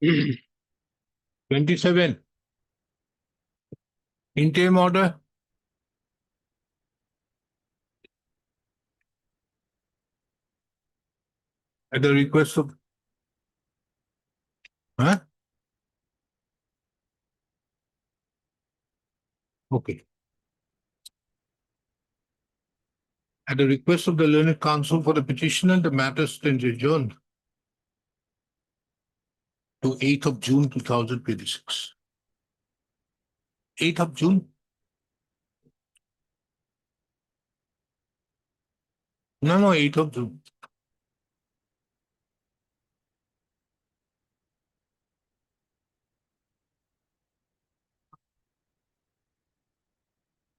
27. Interim order. At the request of. Huh? Okay. At the request of the learned counsel for the petitioner, the matter stands adjourned to 8th of June 2026. 8th of June? No, 8th of June.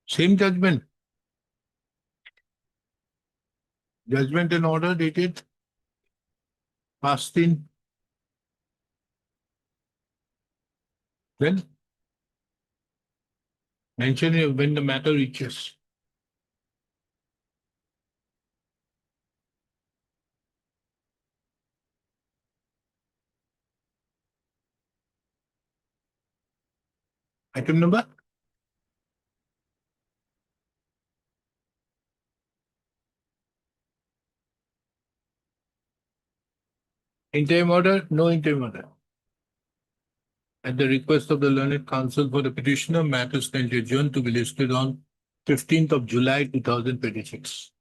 Same judgment. Judgment and order dated passed in. Then mention when the matter reaches. Item number? Interim order? No interim order. At the request of the learned counsel for the petitioner, matter stands adjourned to be listed on 15th of July 2026.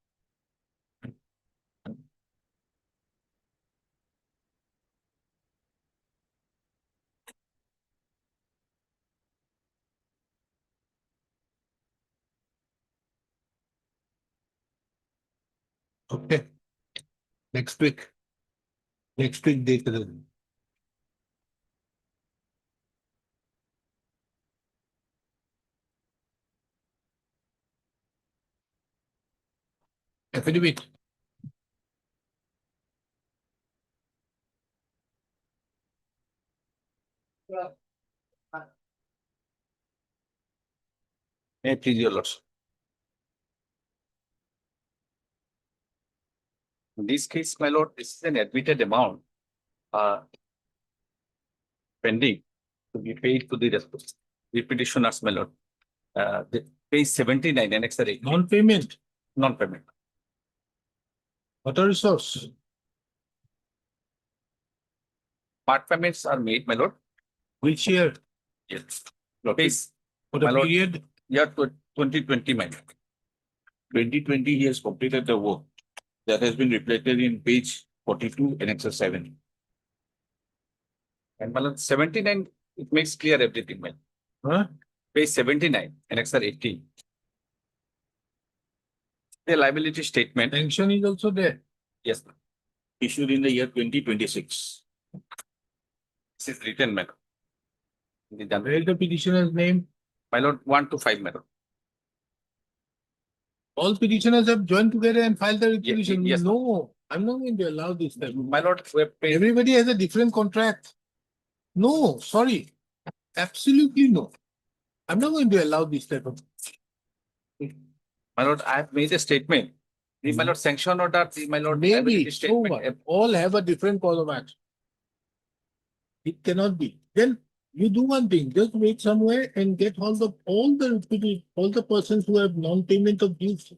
Okay. Next week. Next week date. Affidavit. Please, your lords. In this case, my lord, this is an admitted amount pending to be paid to the petitioners, my lord. The page 79, annexure 8. Non-payment. Non-payment. What are resource? Part payments are made, my lord. Which year? Yes. Page, For the my lord, period? year 2020, my lord. 2020, he has completed the work. That has been reflected in page 42, annexure 7. And my lord, 79, it makes clear everything, my lord. Huh? Page 79, annexure 18. The liability statement. Sanction is also there. Yes, ma'am. Issued in the year 2026. This is written, my lord. Where is the petitioner's name? My lord, 1 to 5, my lord. All petitioners have joined together and filed the requisition. Yes. No, I'm not going to allow this type. My lord, we have paid. Everybody has a different contract. No, sorry. Absolutely no. I'm not going to allow this type of. My lord, I have made a statement. The my lord sanction order, the my lord Maybe, liability so statement. what? All have a different cause of action. It cannot be. Then you do one thing, just wait somewhere and get all the persons who have non-payment of dues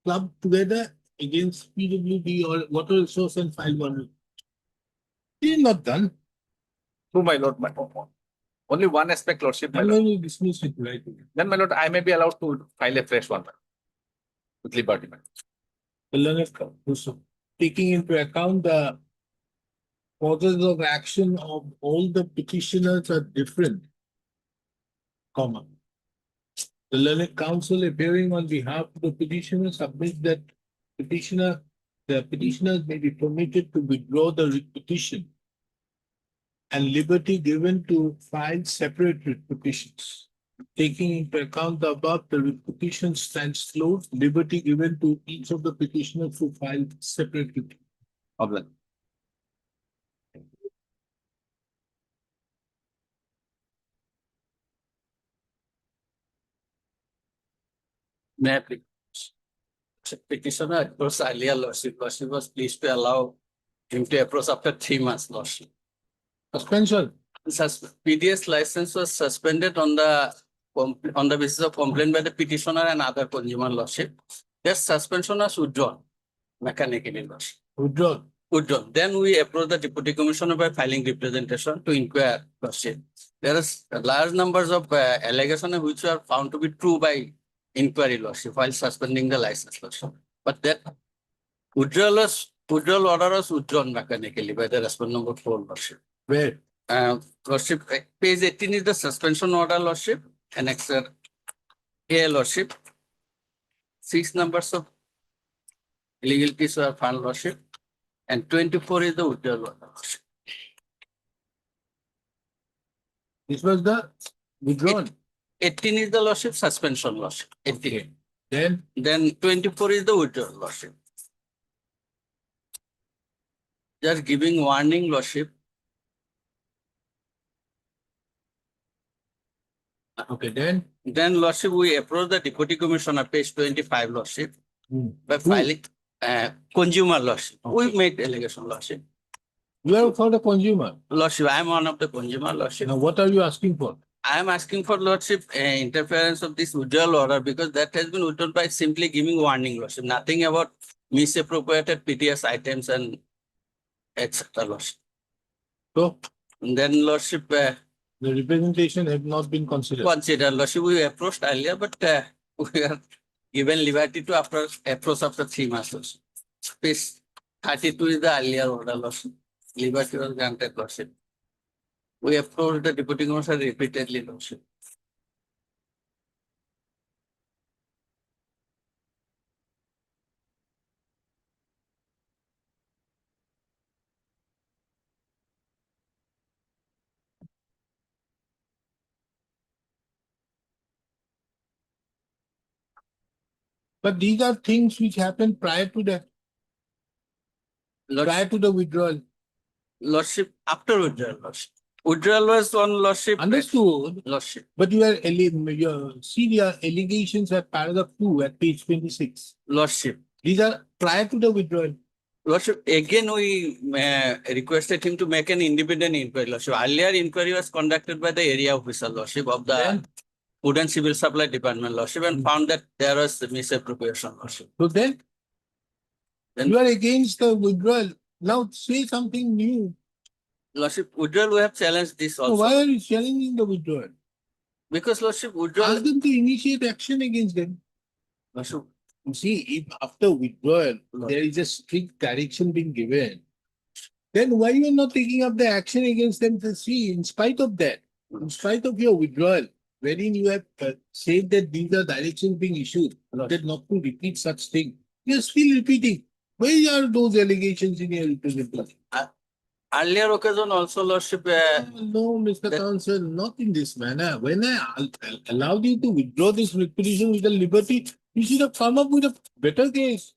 clubbed together against PWD or water resource and file one. It is not done. To my lord, only one aspect, lordship, my I'm lord. going to dismiss it right away. Then, my lord, I may be allowed to file a fresh one with liberty. The learned counsel, taking into account the causes of action of all the petitioners are different, comma. The learned counsel appearing on behalf of the petitioner submits that the petitioners may be permitted to withdraw the petition and liberty given to file separate petitions. Taking into account the above, the petition stands closed, liberty given to each of the petitioners to file separate petitions. Observe. May I please? Petitioner approached earlier, lordship. Lordship was pleased to allow him to approach after 3 months, lordship. Suspension. PDS license was suspended on the basis of complaint by the petitioner and other consumer lordship. That suspension was withdrawn mechanically, lordship. Withdrawn. Withdrawn. Then we approached the deputy commissioner by filing representation to inquire lordship. There is large numbers of allegations which are found to be true by inquiry lordship while suspending the license lordship. But that withdrawal order was withdrawn mechanically by the respondent number 4 lordship. Where? Lordship, page 18 is the suspension order, lordship, annexer A, lordship. 6 numbers of illegalities were found, lordship, and 24 is the withdrawal order, lordship. This was the withdrawn. 18 is the lordship suspension, lordship. 18. Okay. Then 24 is the withdrawal, lordship. Just giving warning, lordship. Okay, then. Then, lordship, we approach the deputy commissioner, page 25, lordship, by Who? filing consumer lordship. We Okay. made allegation, lordship. You are for the consumer. Lordship, I am one of the consumer, lordship. Now, what are you asking for? I am asking for lordship interference of this withdrawal order because that has been withdrawn by simply giving warning, lordship. Nothing about misappropriated PTS items and etc. lordship. So, And then lordship the representation have not been considered. consider lordship. We approached earlier, but we are given liberty to approach after 3 months. Lordship. Page 32 is the earlier order, lordship. Liberty was granted, lordship. We approached the deputy commissioner repeatedly, lordship. But these are things which happened prior to the withdrawal. Lordship, after withdrawal, lordship. Withdrawal was on lordship. Understood. Lordship. But your allegations at paragraph 2 at page 26. Lordship. These are prior to the withdrawal. Lordship, again we requested him to make an independent inquiry, lordship. Earlier inquiry was conducted by the area officer, lordship, of the Then? Food and Civil Supply Department, lordship, and found that there was misappropriation, lordship. So then you are against the withdrawal. Now say something new. Lordship, withdrawal, we have challenged this So also. why are you challenging the withdrawal? Because, lordship, withdrawal. Ask them to initiate action against them. Lordship, You see, if after withdrawal, Lord. there is a strict direction being given, then why you are not taking up the action against them to see, in spite of that, in spite of your withdrawal, wherein you have said that these are directions being issued, that not to repeat such thing, you are still repeating. Where are those allegations in your representation? earlier occasion also, lordship, No, Mr. that- Counsel, not in this manner. When I allowed you to withdraw this requisition with the liberty, you should have come up with a better case.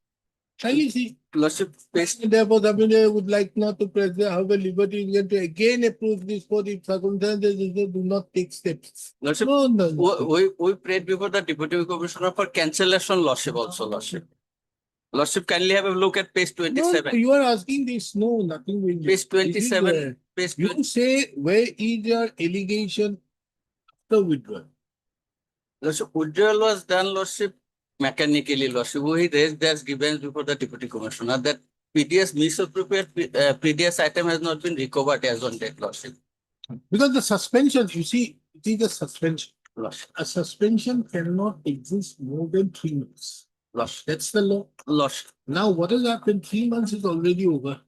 Kindly see. lordship, based, Therefore, Subordinate would like not to have a liberty to again approve this for the circumstances do not take steps. lordship, No. we prayed before the deputy commissioner for cancellation, lordship, also, lordship. Lordship, kindly have a look at page No, 27. you are asking this. No, nothing will Page 27. Page 20. You say, where is your allegation after withdrawal? Lordship, withdrawal was done, lordship, mechanically, lordship. We raised their grievance before the deputy commissioner that PDS misappropriate PDS item has not been recovered as on date, lordship. Because the suspension, you see, it is a suspension. Lordship, A suspension cannot exist more than 3 months. lordship, That's the law. lordship. Now, what has happened? 3 months is already over.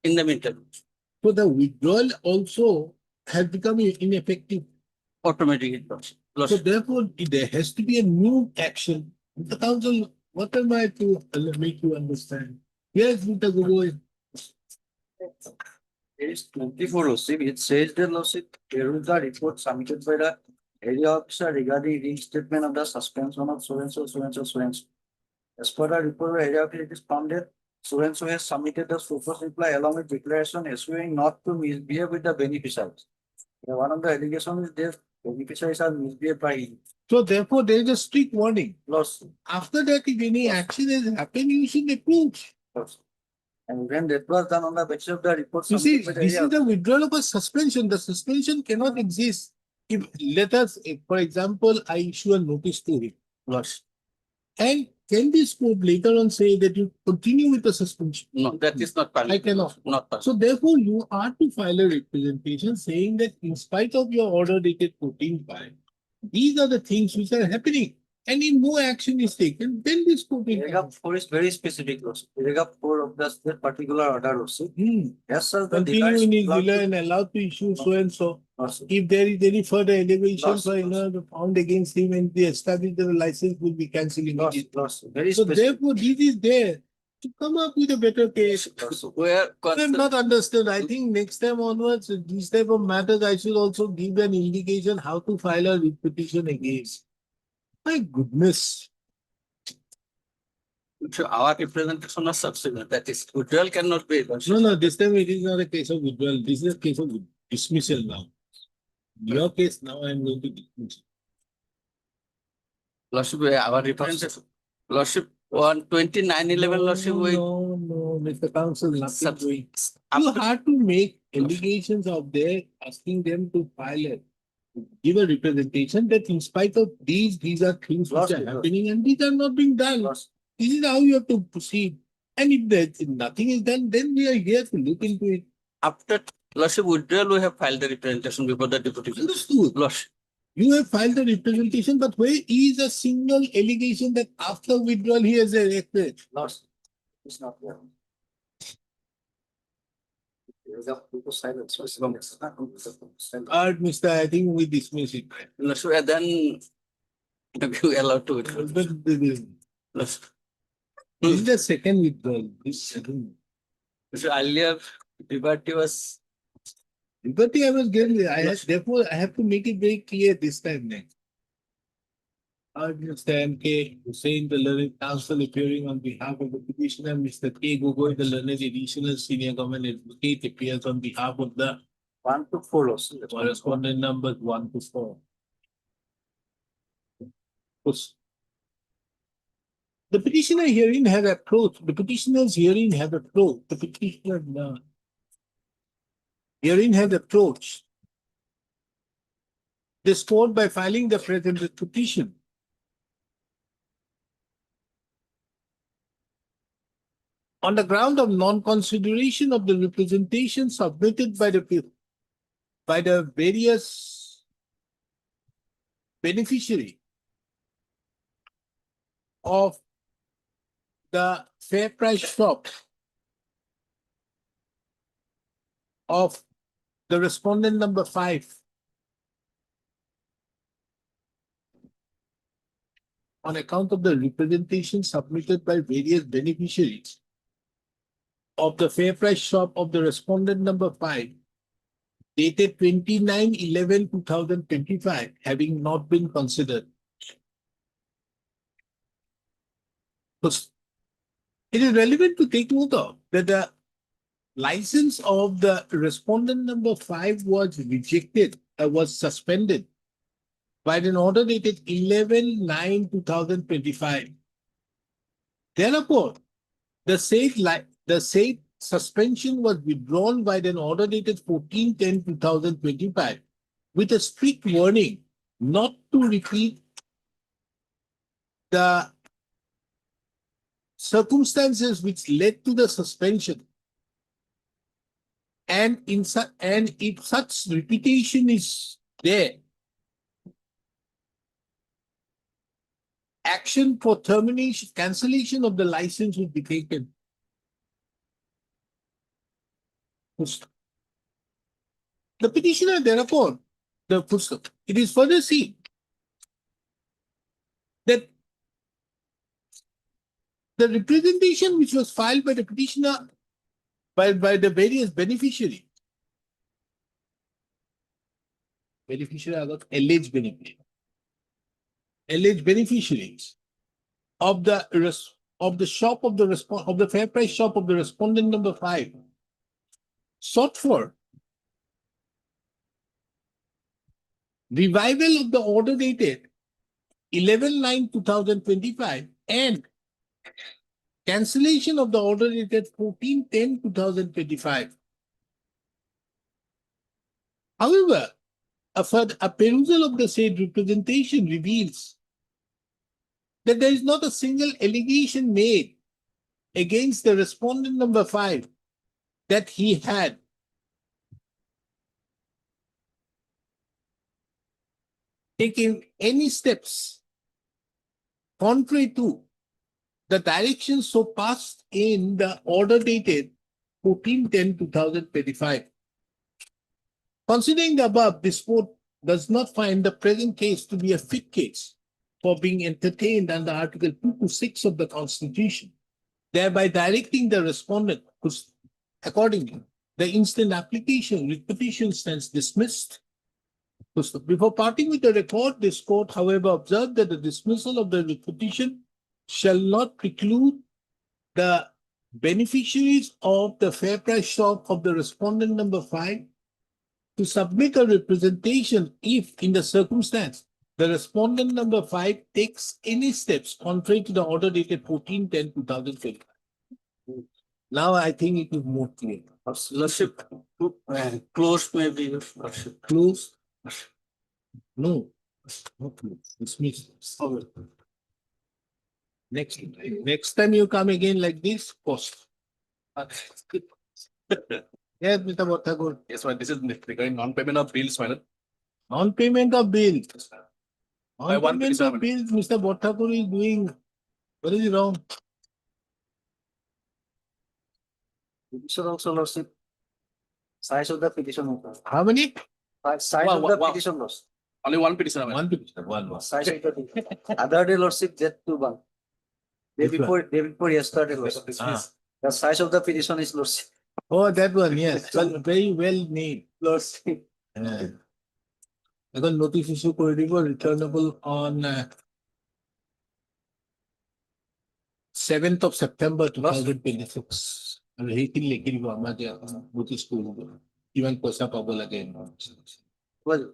In the meantime, So the withdrawal also has become ineffective. automatically, lordship. So Lordship, therefore, there has to be a new action. The council, what am I to make you understand? Yes, Mr. Gogoi. Page 24, lordship, it says the lordship, here is the report submitted by the area officer regarding reinstatement of the suspension of so and so, so and so, so and so. As per the report, the area officer, it is found that so and so has submitted the proposed reply along with declaration assuring not to misbehave with the beneficiaries. One of the allegations is that beneficiaries are misbehaved by him. So therefore, there is a strict warning. Lordship, After that, if any action has happened, you should approve. lordship. And when that was done on the basis of the report You see, submitted by the this area is the withdrawal of a suspension. The suspension cannot exist. If let us, if, for example, I issue a notice to him, Lordship. and can this court later on say that you continue with the suspension? No, that is not permitted. I cannot. Not permitted. So therefore, you are to file a representation saying that in spite of your order dated 14/5, these are the things which are happening. And if no action is taken, then this court will come. Paragraph 4 is very specific, Lordship. Paragraph 4 of that particular order, Lordship. Yes, sir. The Continue dealer in is his allowed dealer to- and allowed to issue so and so. Lordship. If there is any further allegations Loss, or loss. found against him and they establish the license will be cancelled Lordship, immediately. Lordship. Very So specific. therefore, this is there to come up with a better case. Lordship. Where I am not understood. I think next time onwards, these type of matters, I should also give an indication how to file a petition against. My goodness. So our representation is subsequent. That is, withdrawal cannot be. No, this time it is not a case of withdrawal. This is a case of dismissal now. Your case now I am going to dismiss. Lordship, our representation. Lordship, on 29/11, Lordship, we. No, Mr. Counsel, nothing Subs- doing. You After- have to make allegations of there, asking them to file a, give a representation that in spite of these are things which Lost are it, happening and these are not being done. Lordship. This is how you have to proceed. And if nothing is done, then we are here to look into it. After Lordship withdrawal, we have filed the representation before the deputy. Understood. Lordship, You have filed the representation, but where is a single allegation that after withdrawal he has elected? Lordship. It's not there. Paragraph 2 to silence. Lordship. Silence. Mr. I think we dismiss it. Lordship, and then you allowed to withdraw. But this Lordship. is the second withdrawal. This second. So earlier, liberty was. But I was getting, therefore I have to make it very clear this time next. Mr. M.K. Hussain, the learned counsel appearing on behalf of the petitioner, Mr. K. Gogoi, the learned additional senior government advocate, appears on behalf of the 1 to 4, Lordship. correspondent numbers 1 to 4. The petitioner herein have approached, the petitioners herein have approached, the petitioner herein have approached this court by filing the present petition. On the ground of non-consideration of the representation submitted by the various beneficiary of the fair price shop of the respondent number 5 on account of the representation submitted by various beneficiaries of the fair price shop of the respondent number 5 dated 29/11/2025 having not been considered. It is relevant to take note of that the license of the respondent number 5 was rejected, was suspended by an order dated 11/9/2025. Therefore, the said suspension was withdrawn by an order dated 14/10/2025 with a strict warning not to repeat the circumstances which led to the suspension. And if such repetition is there, action for termination, cancellation of the license would be taken. The petitioner, therefore, it is further seen that the representation which was filed by the petitioner by the various beneficiary are got alleged beneficiaries of the shop of the fair price shop of the respondent number 5 sought for revival of the order dated 11/9/2025 and cancellation of the order dated 14/10/2025. However, a perusal of the said representation reveals that there is not a single allegation made against the respondent number 5 that he had taken any steps contrary to the directions so passed in the order dated 14/10/2025. Considering the above, this court does not find the present case to be a fit case for being entertained under Article 2 to 6 of the Constitution, thereby directing the respondent to accordingly. The instant application writ petition stands dismissed. Before parting with the record, this court, however, observed that the dismissal of the writ petition shall not preclude the beneficiaries of the fair price shop of the respondent number 5 to submit a representation if, in the circumstance, the respondent number 5 takes any steps contrary to the order dated 14/10/2025. Now I think it is more clear. Lordship, closed maybe, Your Lordship. Close? No, not close. Dismiss. Next time you come again like this, post. Yes, Mr. Bhattakur. Yes, well, this is regarding non-payment of bills, my lord. Non-payment of bills. By one Non-payment of bills, Mr. Bhattakur is doing, what is wrong? Petition also, Lordship. Size of the petition. How many? Size of the petition, Lordship. Only one petition, my lord. One petition, one. Size of the petition. Other day, Lordship, that too bang. Day Which one? before yesterday, Lordship. Ah. The size of the petition is, Lordship. Oh, that one, yes. Well, very well named. Lordship. Because notice issue returnable on 7th of September 2026. And he can like it notice to even posa pabble again. Well,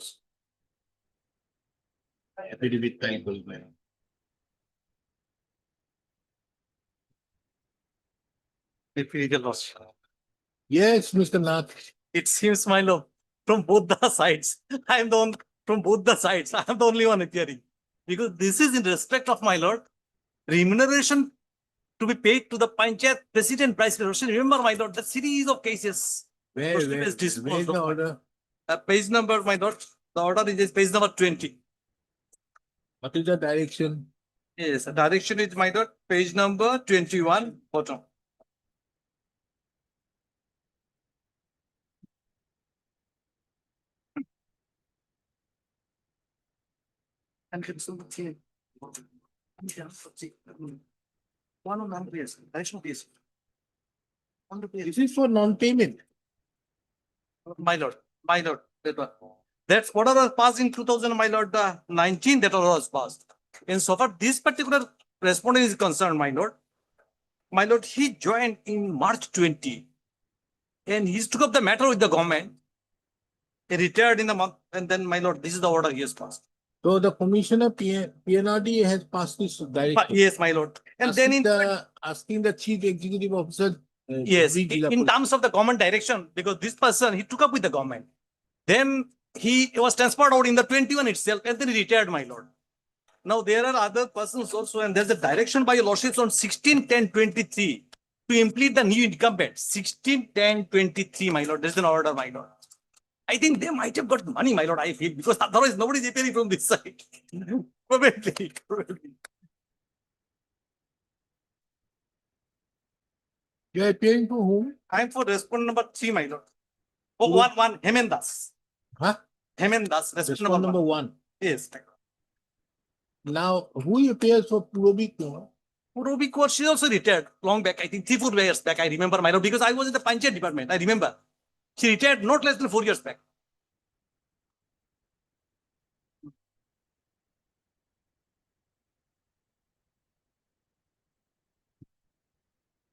Affidavit time will be. Repeated loss. Yes, Mr. Nath. It seems, my lord, from both the sides, I am the one, from both the sides, I am the only one appearing. Because this is in respect of, my lord, remuneration to be paid to the Panchayat President Vice President. Remember, my lord, the series of cases. Where First is is disposed the of. order? Page number, my lord, the order is page number 20. What is the direction? Yes, the direction is, my lord, page number 21, bottom. And one on one place, direction place. On the place. This is for non-payment. My lord, that one. That's what was passed in 2000, my lord, the 19 that was passed. In so far, this particular respondent is concerned, my lord, he joined in March 20. And he took up the matter with the government. He retired in the month, and then, my lord, this is the order he has passed. So the commissioner PNRD has passed this direction. Yes, my lord. And then asking the chief executive officer. yes, in terms of the government direction, because this person, he took up with the government. Then he was transferred out in the 21 itself, and then he retired, my lord. Now there are other persons also, and there's a direction by your lordships on 16/10/23 to implement the new incumbent. 16/10/23, my lord. There's an order, my lord. I think they might have got money, my lord, I feel, because otherwise nobody is appearing from this side. Probably. You are appearing for whom? I'm for respondent number 3, my lord. Oh, Who? one, Hemendas. Huh? Hemendas, respondent Respondent number number 1. 1. Yes. Now, who appears for Purobik? Ruby Kaur, she also retired long back, I think 3-4 years back, I remember, my lord, because I was in the Panchayat department, I remember. She retired not less than 4 years back.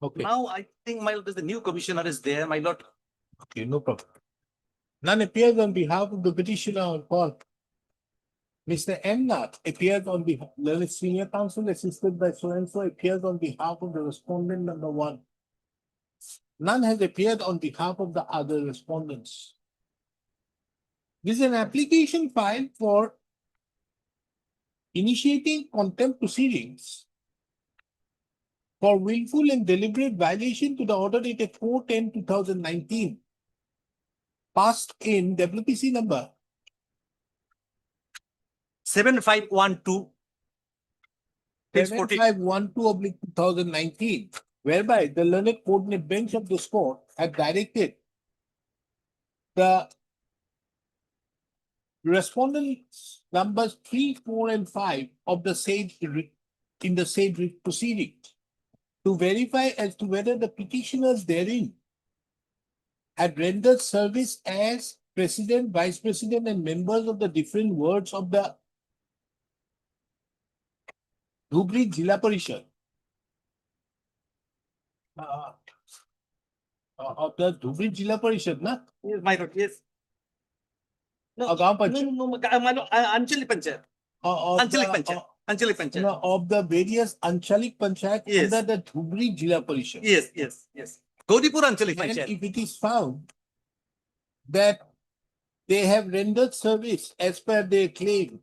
Okay. Now I think, my lord, the new commissioner is there, my lord. Okay, no problem. None appears on behalf of the petitioner on call. Mr. M. Nath appears on behalf, learned senior counsel assisted by so and so appears on behalf of the respondent number one. None has appeared on behalf of the other respondents. This is an application filed for initiating contempt proceedings for willful and deliberate violation to the order dated 4/10/2019, passed in WPC number 7512. Page 14. 7512/2019, whereby the learned coordinate bench of this court had directed the respondents numbers 3, 4, and 5 of the said in the said proceeding to verify as to whether the petitioners therein had rendered service as president, vice president, and members of the different wards of the Dhubri Jilla Parishad. Of the Dhubri Jilla Parishad, na? Yes, my lord, yes. No, Gaon no, Panchayat. no, my lord, Anchalik Panchayat. Of Anchalik the- Panchayat. Anchalik you Panchayat. know, of the various Anchalik Panchayat Yes. under the Dhubri Jilla Parishad. Yes, yes, yes. Gauripur Anchalik And Panchayat. if it is found that they have rendered service as per their claim,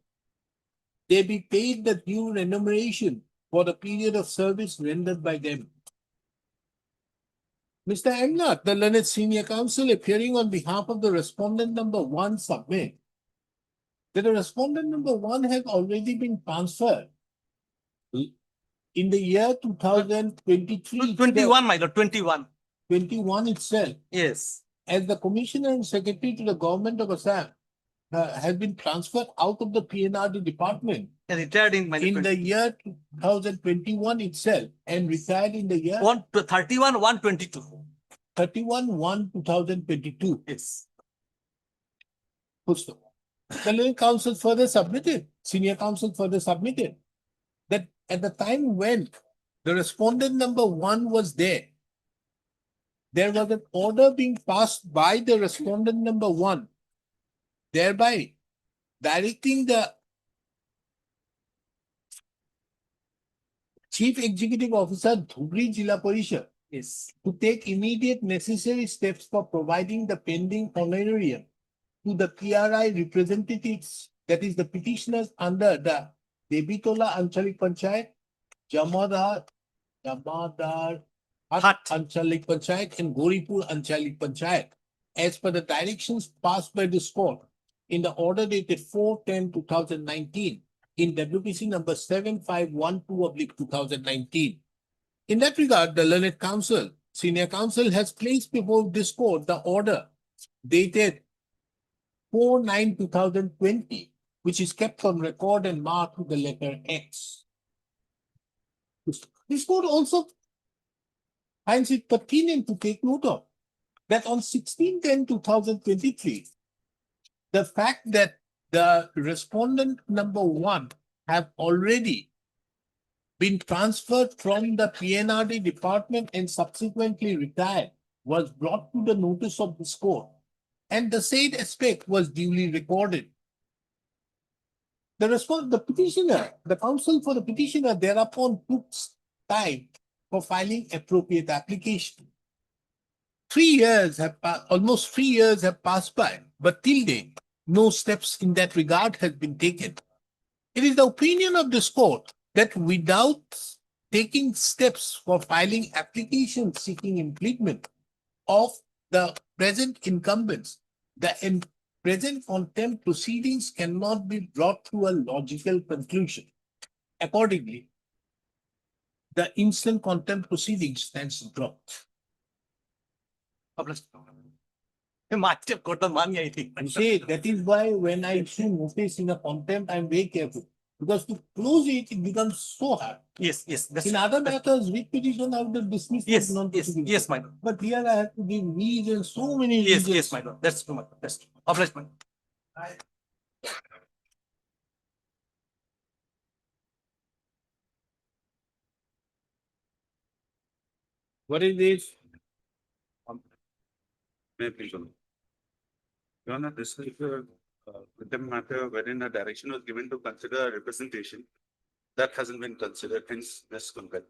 they be paid the due remuneration for the period of service rendered by them. Mr. M. Nath, the learned senior counsel appearing on behalf of the respondent number one, submit that the respondent number one has already been transferred in the year 2023. 21, my lord, 21. 21 itself, Yes. as the commissioner and secretary to the government of Assam has been transferred out of the PNRD department Retired in my in the year 2021 itself and retired in the year 31, 122. 31/1/2022. Yes. The legal counsel further submitted, senior counsel further submitted that at the time when the respondent number one was there was an order being passed by the respondent number one, thereby directing the Chief Executive Officer Dhubri Jilla Parishad Yes. to take immediate necessary steps for providing the pending honorarium to the PRI representatives, that is the petitioners under the Debitola Anchalik Panchayat, Jamadar Hut. Anchalik Panchayat and Gauripur Anchalik Panchayat, as per the directions passed by this court in the order dated 4/10/2019 in WPC number 7512/2019. In that regard, the learned counsel, senior counsel, has placed before this court the order dated 4/9/2020, which is kept on record and marked with the letter X. This court also finds it pertinent to take note of that on 16/10/2023, the fact that the respondent number one have already been transferred from the PNRD department and subsequently retired was brought to the notice of this court, and the said aspect was duly recorded. The petitioner, the counsel for the petitioner thereupon took time for filing appropriate application. 3 years have almost 3 years have passed by, but till date, no steps in that regard has been taken. It is the opinion of this court that without taking steps for filing applications seeking impleachment of the present incumbents, the present contempt proceedings cannot be brought to a logical conclusion. Accordingly, the instant contempt proceedings stands dropped. Master Court of Money, I think. You see, that is why when I issue notice in a contempt, I'm very careful. Because to close it, it becomes so hard. Yes, yes. That's In other matters, with petition, I would have dismissed. Yes, as yes, non-proceedings. yes, my lord. But here I have to give reasons, so many Yes, reasons. yes, my lord. That's true, my lord. That's true. Obliged, my lord. What is this? May I please, Your Honor, this is with the matter wherein a direction was given to consider a representation. That hasn't been considered, hence this concurrent.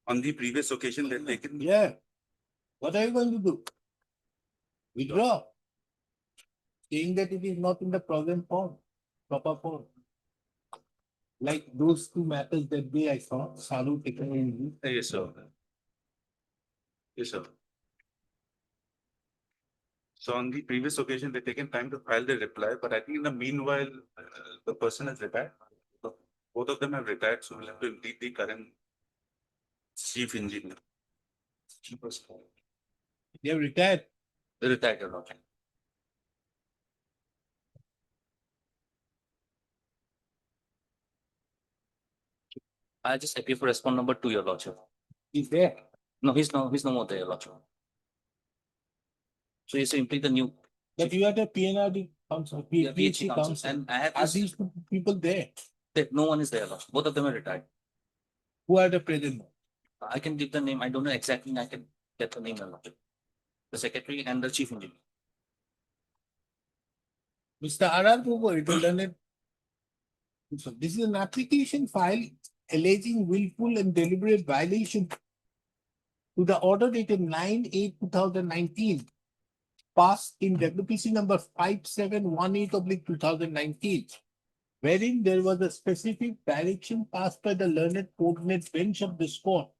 On the previous occasion, they've taken. Yeah. What are you going to do? Withdraw. Saying that it is not in the present form, proper form. Like those two matters that day I saw, Salu taken in. Yes, sir. Yes, sir. So on the previous occasion, they've taken time to file their reply, but I think in the meanwhile, the person has retired. So both of them have retired, so we'll have to impeach the current chief engineer. They have retired. They retired, Your Lordship. I just appear for respond number 2, Your Lordship. Is there. No, he's no more there, Your Lordship. So you simply the new But you are the PNRD council, yeah, PhD PhD council, council. and I have Are this, these people there? no one is there, Your Lordship. Both of them are retired. Who are the present? I can give the name. I don't know exactly. I can get the name, Your Lordship. The secretary and the chief engineer. Mr. R.R. Gogoi, the learned. So this is an application file alleging willful and deliberate violation to the order dated 9/8/2019, passed in WPC number 5718/2019, wherein there was a specific direction passed by the learned coordinate bench of this court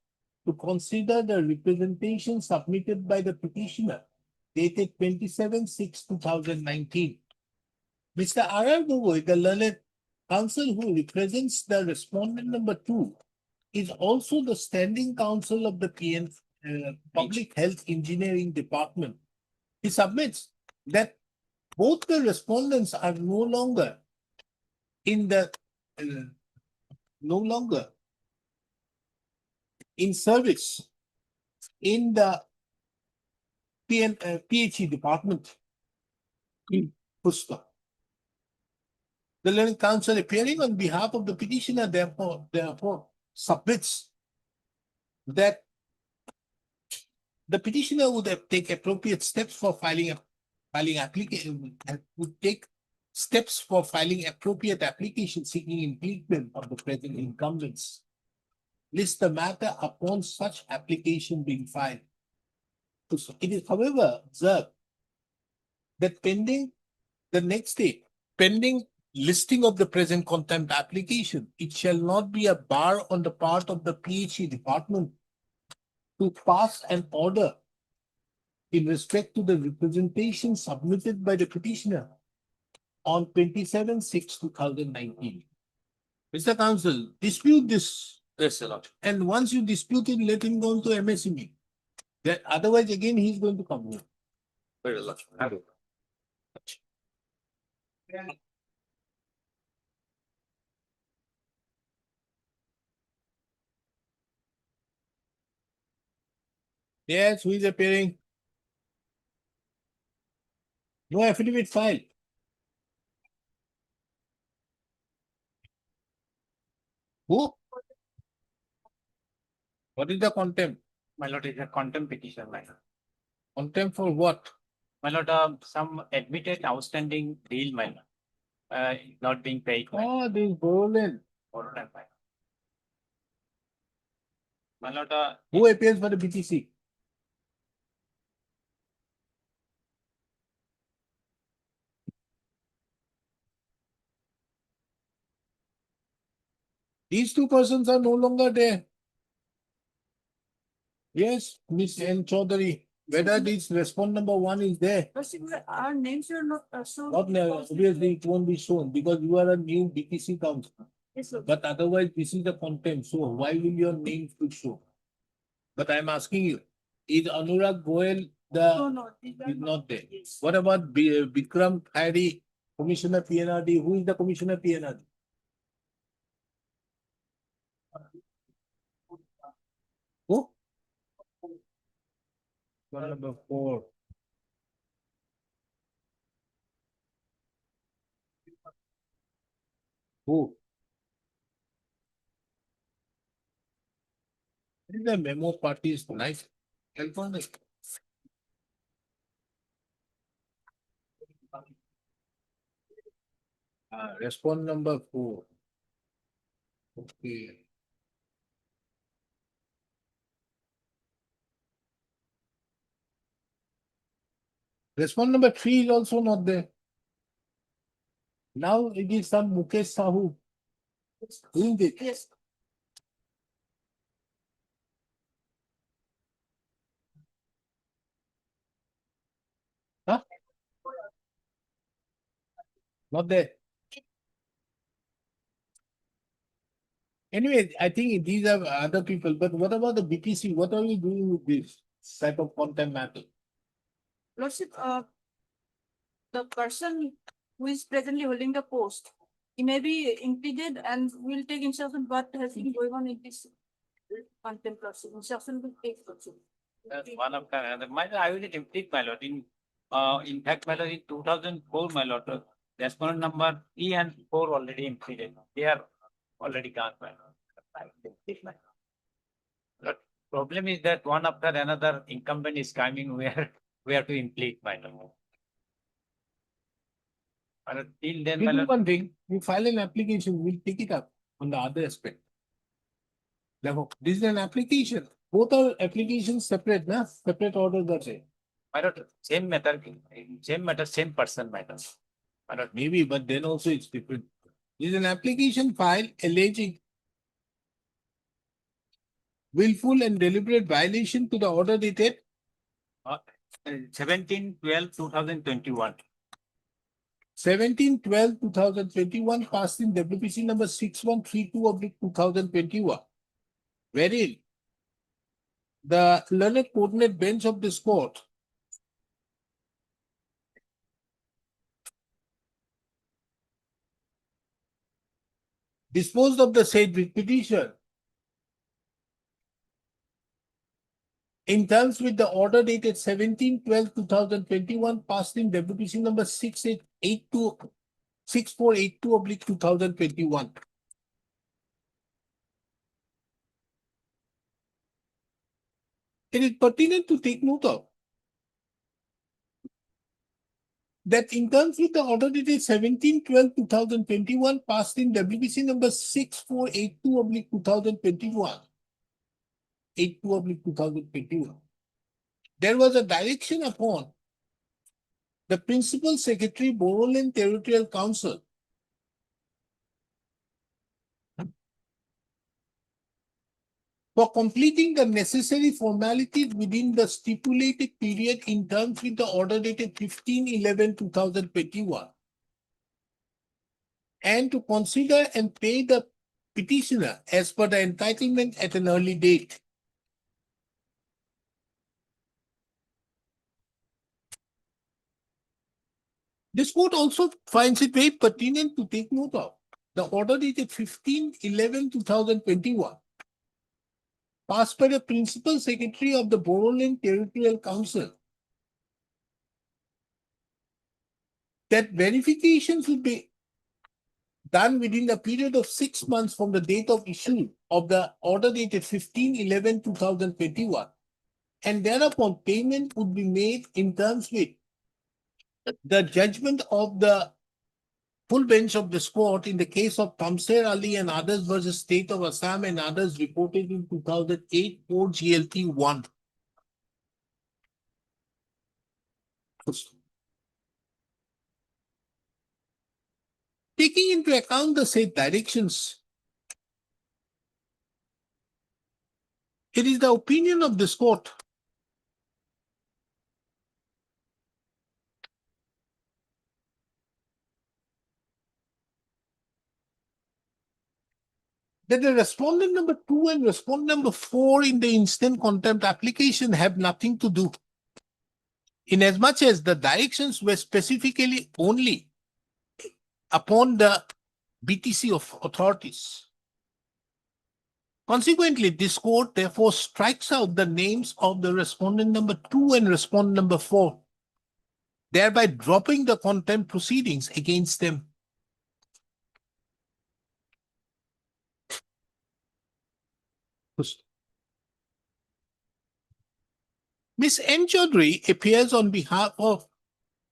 to consider the representation submitted by the petitioner dated 27/6/2019. Mr. R.R. Gogoi, the learned counsel who represents the respondent number 2, is also the standing counsel of the Public Health Engineering Department. He submits that both the respondents are no longer in service in the PHE department in Pushpa. The learned counsel appearing on behalf of the petitioner therefore submits that the petitioner would have take appropriate steps for filing application, would take steps for filing appropriate application seeking impeachment of the present incumbents. List the matter upon such application being filed. It is, however, observed that pending the next day, pending listing of the present contempt application, it shall not be a bar on the part of the PHE department to pass an order in respect to the representation submitted by the petitioner on 27/6/2019. Mr. Counsel, dispute this, Yes, Your Lordship. and once you dispute it, let him go to MSME. That otherwise, again, he's going to come here. Very well, Lordship. Yes, who is appearing? No affidavit filed. Who? What is the contempt? My lord, is a contempt petition, my lord. Contempt for what? My lord, some admitted outstanding bill, my lord. Not being paid. Oh, this Berlin. My lord, Who appears for the BTC? These two persons are no longer there. Yes, Miss N. Chaudhary, whether this respond number 1 is there. Our names are not shown. Not now, obviously it won't be shown because you are a new BTC council. Yes, sir. But otherwise, this is the contempt. So why will your names be shown? But I'm asking you, is Anurag Goel No, no. these are is not there? Yes. What about Bikram Khairy, Commissioner PNRD? Who is the Commissioner PNRD? Who? Number 4. Who? The memo party is nice. Help on it. Response number 4. Okay. Response number 3 is also not there. Now it is some Mukesh Sahu. Isn't it? Yes. Huh? Not there. Anyway, I think these are other people, but what about the BTC? What are we doing with this type of content matter? Lordship, the person who is presently holding the post, he may be impeached and will take instruction what has been going on in this content process. Instruction will take process. That's one of the, I will impeach my lord. In fact, my lord, in 2004, my lord, respondent number 3 and 4 already implemented. They are already gone, my lord. I will impeach my lord. But problem is that one after another incumbent is coming where we have to impeach, my lord. But till then, We my do lord, one thing, we file an application, we'll pick it up on the other aspect. Now, this is an application. Both are applications separate, na? Separate orders are there. my lord, same matter, same person, my lord. My lord, Maybe, but then also it's different. This is an application file alleging willful and deliberate violation to the order dated 17/12/2021. 17/12/2021 passed in WPC number 6132/2021, wherein the learned coordinate bench of this court disposed of the said petition in terms with the order dated 17/12/2021 passed in WPC number 6482/2021. It is pertinent to take note of that in terms with the order dated 17/12/2021 passed in WPC number 6482/2021, 82/2021, there was a direction upon the Principal Secretary, Boroland Territorial Council, for completing the necessary formalities within the stipulated period in terms with the order dated 15/11/2021, and to consider and pay the petitioner as per the entitlement at an early date. This court also finds it very pertinent to take note of the order dated 15/11/2021, passed by the Principal Secretary of the Boroland Territorial Council, that verification should be done within the period of 6 months from the date of issue of the order dated 15/11/2021, and thereupon payment would be made in terms with the judgment of the full bench of this court in the case of Tamser Ali and others versus State of Assam and others reported in 2008 for GLT 1. Taking into account the said directions, it is the opinion of this court that the respondent number 2 and respondent number 4 in the instant contempt application have nothing to do, inasmuch as the directions were specifically only upon the BTC of authorities. Consequently, this court therefore strikes out the names of the respondent number 2 and respondent number 4, thereby dropping the contempt proceedings against them. Ms. N. Chaudhary appears on behalf of,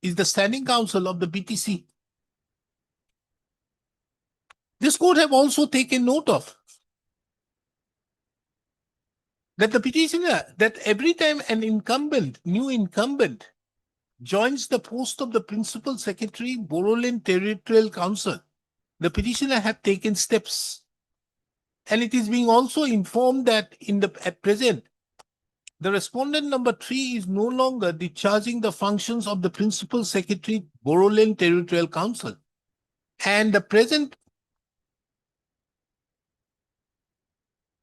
is the standing counsel of the BTC. This court have also taken note of that the petitioner, that every time an incumbent, new incumbent, joins the post of the principal secretary, Boroland Territorial Council, the petitioner have taken steps. And it is being also informed that at present, the respondent number 3 is no longer discharging the functions of the principal secretary, Boroland Territorial Council. And the present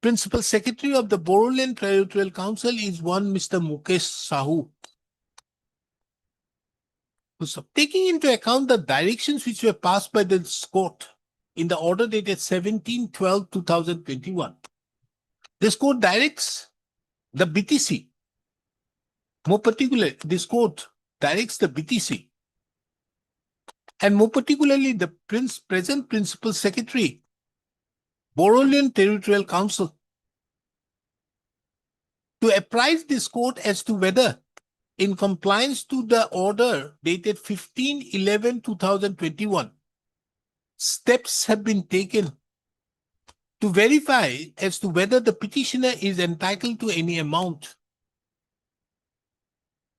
principal secretary of the Boroland Territorial Council is one Mr. Mukesh Sahu. So, taking into account the directions which were passed by this court in the order dated 17/12/2021, this court directs the BTC, more particularly, this court directs the BTC, and more particularly the present principal secretary, Boroland Territorial Council, to apprise this court as to whether, in compliance to the order dated 15/11/2021, steps have been taken to verify as to whether the petitioner is entitled to any amount.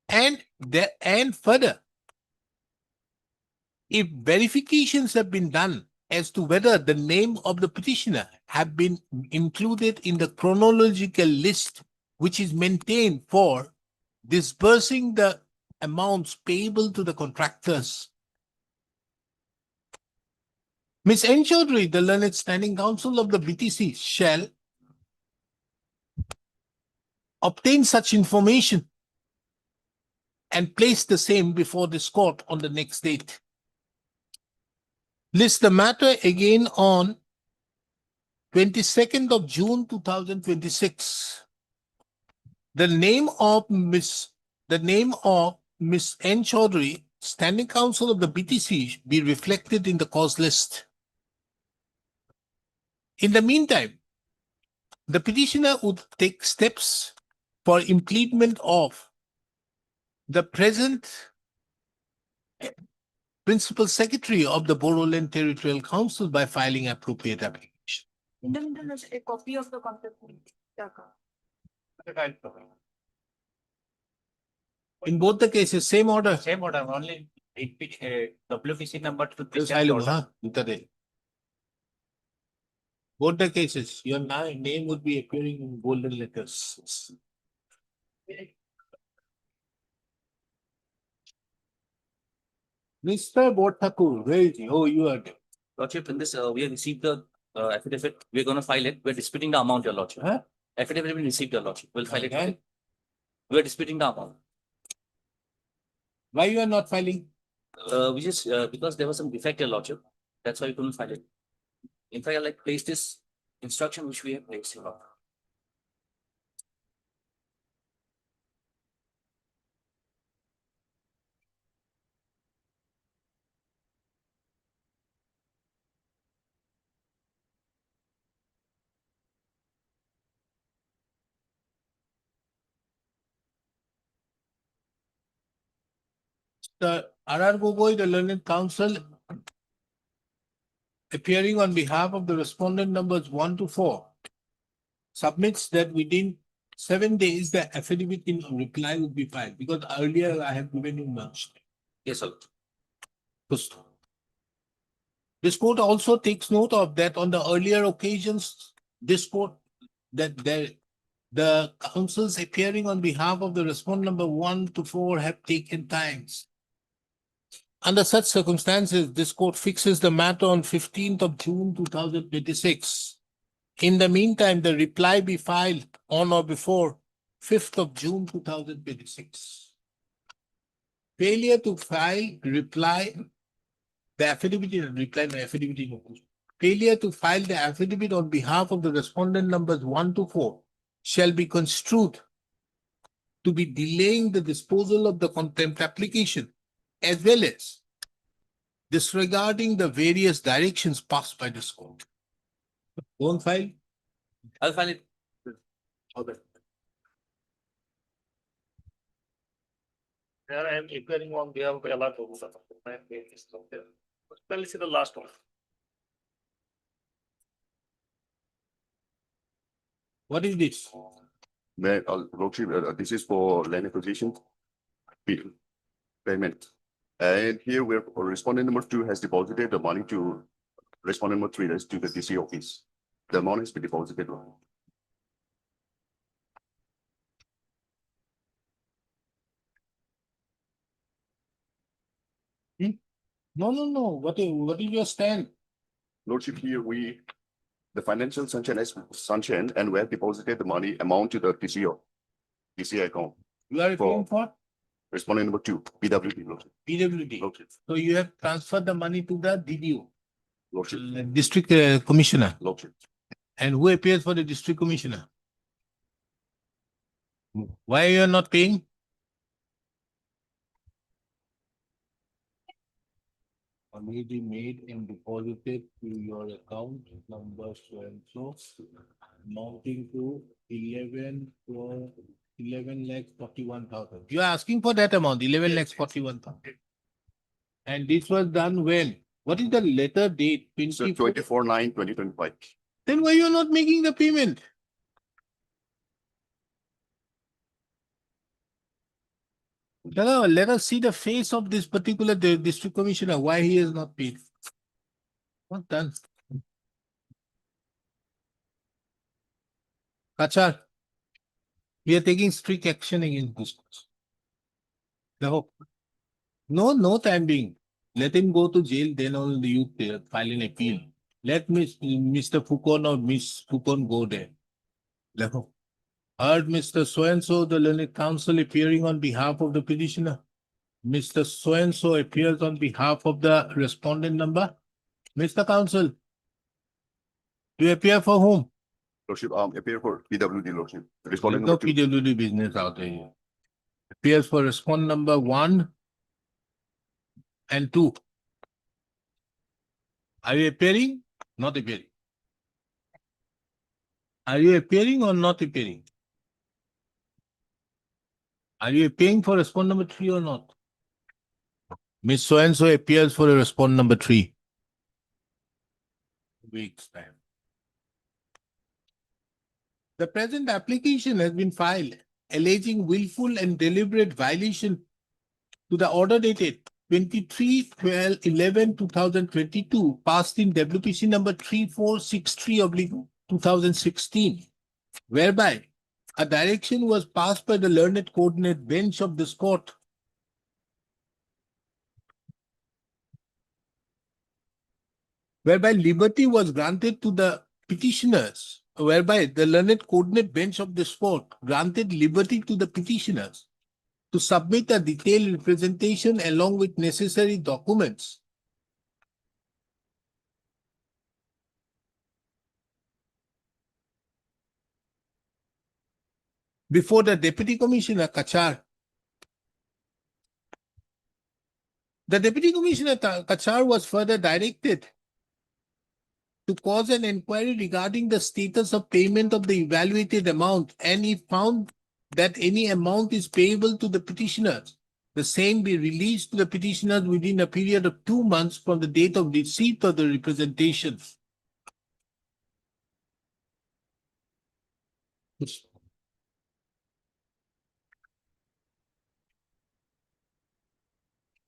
And further, if verifications have been done as to whether the name of the petitioner have been included in the chronological list which is maintained for disbursing the amounts payable to the contractors. Ms. N. Chaudhary, the learned standing counsel of the BTC, shall obtain such information and place the same before this court on the next date. List the matter again on 22nd of June 2026. The name of Ms. N. Chaudhary, standing counsel of the BTC, be reflected in the cause list. In the meantime, the petitioner would take steps for implement of the present principal secretary of the Boroland Territorial Council by filing appropriate application. In the meantime, there's a copy of the contract. In both the cases, same order. Same order, only WPC number to this Yes, I know, order. huh? Both the cases, your name would be appearing in golden letters. Mr. Botakur, where is he? Oh, you are there. Lordship, in this, we have received the affidavit. We're going to file it. We're disputing the amount, Your Lordship. Huh? Affidavit we received, Your Lordship. We'll file it. Okay. Today. We're disputing the amount. Why you are not filing? We just, because there was some defect, Your Lordship. That's why we couldn't file it. In fact, I like place this instruction which we have placed, Your Lord. The R.R. Gogoi, the learned counsel, appearing on behalf of the respondent numbers 1 to 4, submits that within 7 days the affidavit in reply would be filed, because earlier I have given you much. Yes, sir. This court also takes note of that on the earlier occasions, this court, that the counsels appearing on behalf of the respondent number 1 to 4 have taken times. Under such circumstances, this court fixes the matter on 15th of June 2026. In the meantime, the reply be filed on or before 5th of June 2026. Failure to file reply, the affidavit in reply, the affidavit in opposition. Failure to file the affidavit on behalf of the respondent numbers 1 to 4 shall be construed to be delaying the disposal of the contempt application, as well as disregarding the various directions passed by this court. Don't file. I'll file it. Okay. There I am appearing on behalf of Ella. Let's see the last one. What is this? Lordship, this is for land acquisition payment. And here we're, respondent number 2 has deposited the money to respondent number 3, that's to the DC office. The amount has been deposited. No. What is your stand? Lordship, here the financial sanction has sanctioned and we have deposited the money amount to the DC account. You are appealing for Respondent number 2, PWD, Lordship. PWD. Lordship, So you have transferred the money to the DDO, Lordship, District Commissioner. Lordship. And who appears for the District Commissioner? Why you are not paying? Already made and deposited to your account number so and so, amounting to 11,41,000. You are asking for that amount, 11,41,000. And this was done when? What is the letter date? So 24? 24/9/2025. Then why you are not making the payment? Let us see the face of this particular district commissioner, why he has not paid. Not done. Kachar, we are taking strict action against this. No time being. Let him go to jail, then only you file an appeal. Let Mr. Fukon or Miss Fukon go there. Heard Mr. So-and-so, the learned counsel appearing on behalf of the petitioner. Mr. So-and-so appears on behalf of the respondent number. Mr. Counsel, you appear for whom? Lordship, appear for PWD, Lordship. There's Respondent no number 2. PWD business out there. Appears for respondent number 1 and 2. Are you appearing? Not appearing. Are you appearing or not appearing? Are you appearing for respondent number 3 or not? Miss So-and-so appears for a respondent number 3. Weeks time. The present application has been filed alleging willful and deliberate violation to the order dated 23/12/11/2022 passed in WPC number 3463/2016, whereby a direction was passed by the learned coordinate bench of this court whereby liberty was granted to the petitioners, whereby the learned coordinate bench of this court granted liberty to the petitioners to submit a detailed representation along with necessary documents before the Deputy Commissioner Kachar. The Deputy Commissioner Kachar was further directed to cause an inquiry regarding the status of payment of the evaluated amount, and he found that any amount is payable to the petitioners, the same be released to the petitioners within a period of 2 months from the date of receipt of the representation.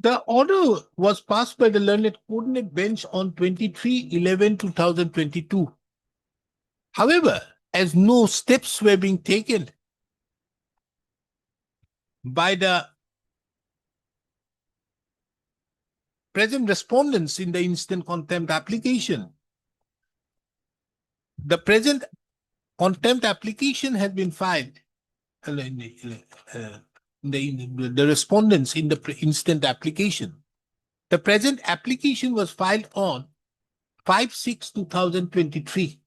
The order was passed by the learned coordinate bench on 23/11/2022. However, as no steps were being taken by the present respondents in the instant contempt application, the present contempt application has been filed. The respondents in the instant application. The present application was filed on 5/6/2023.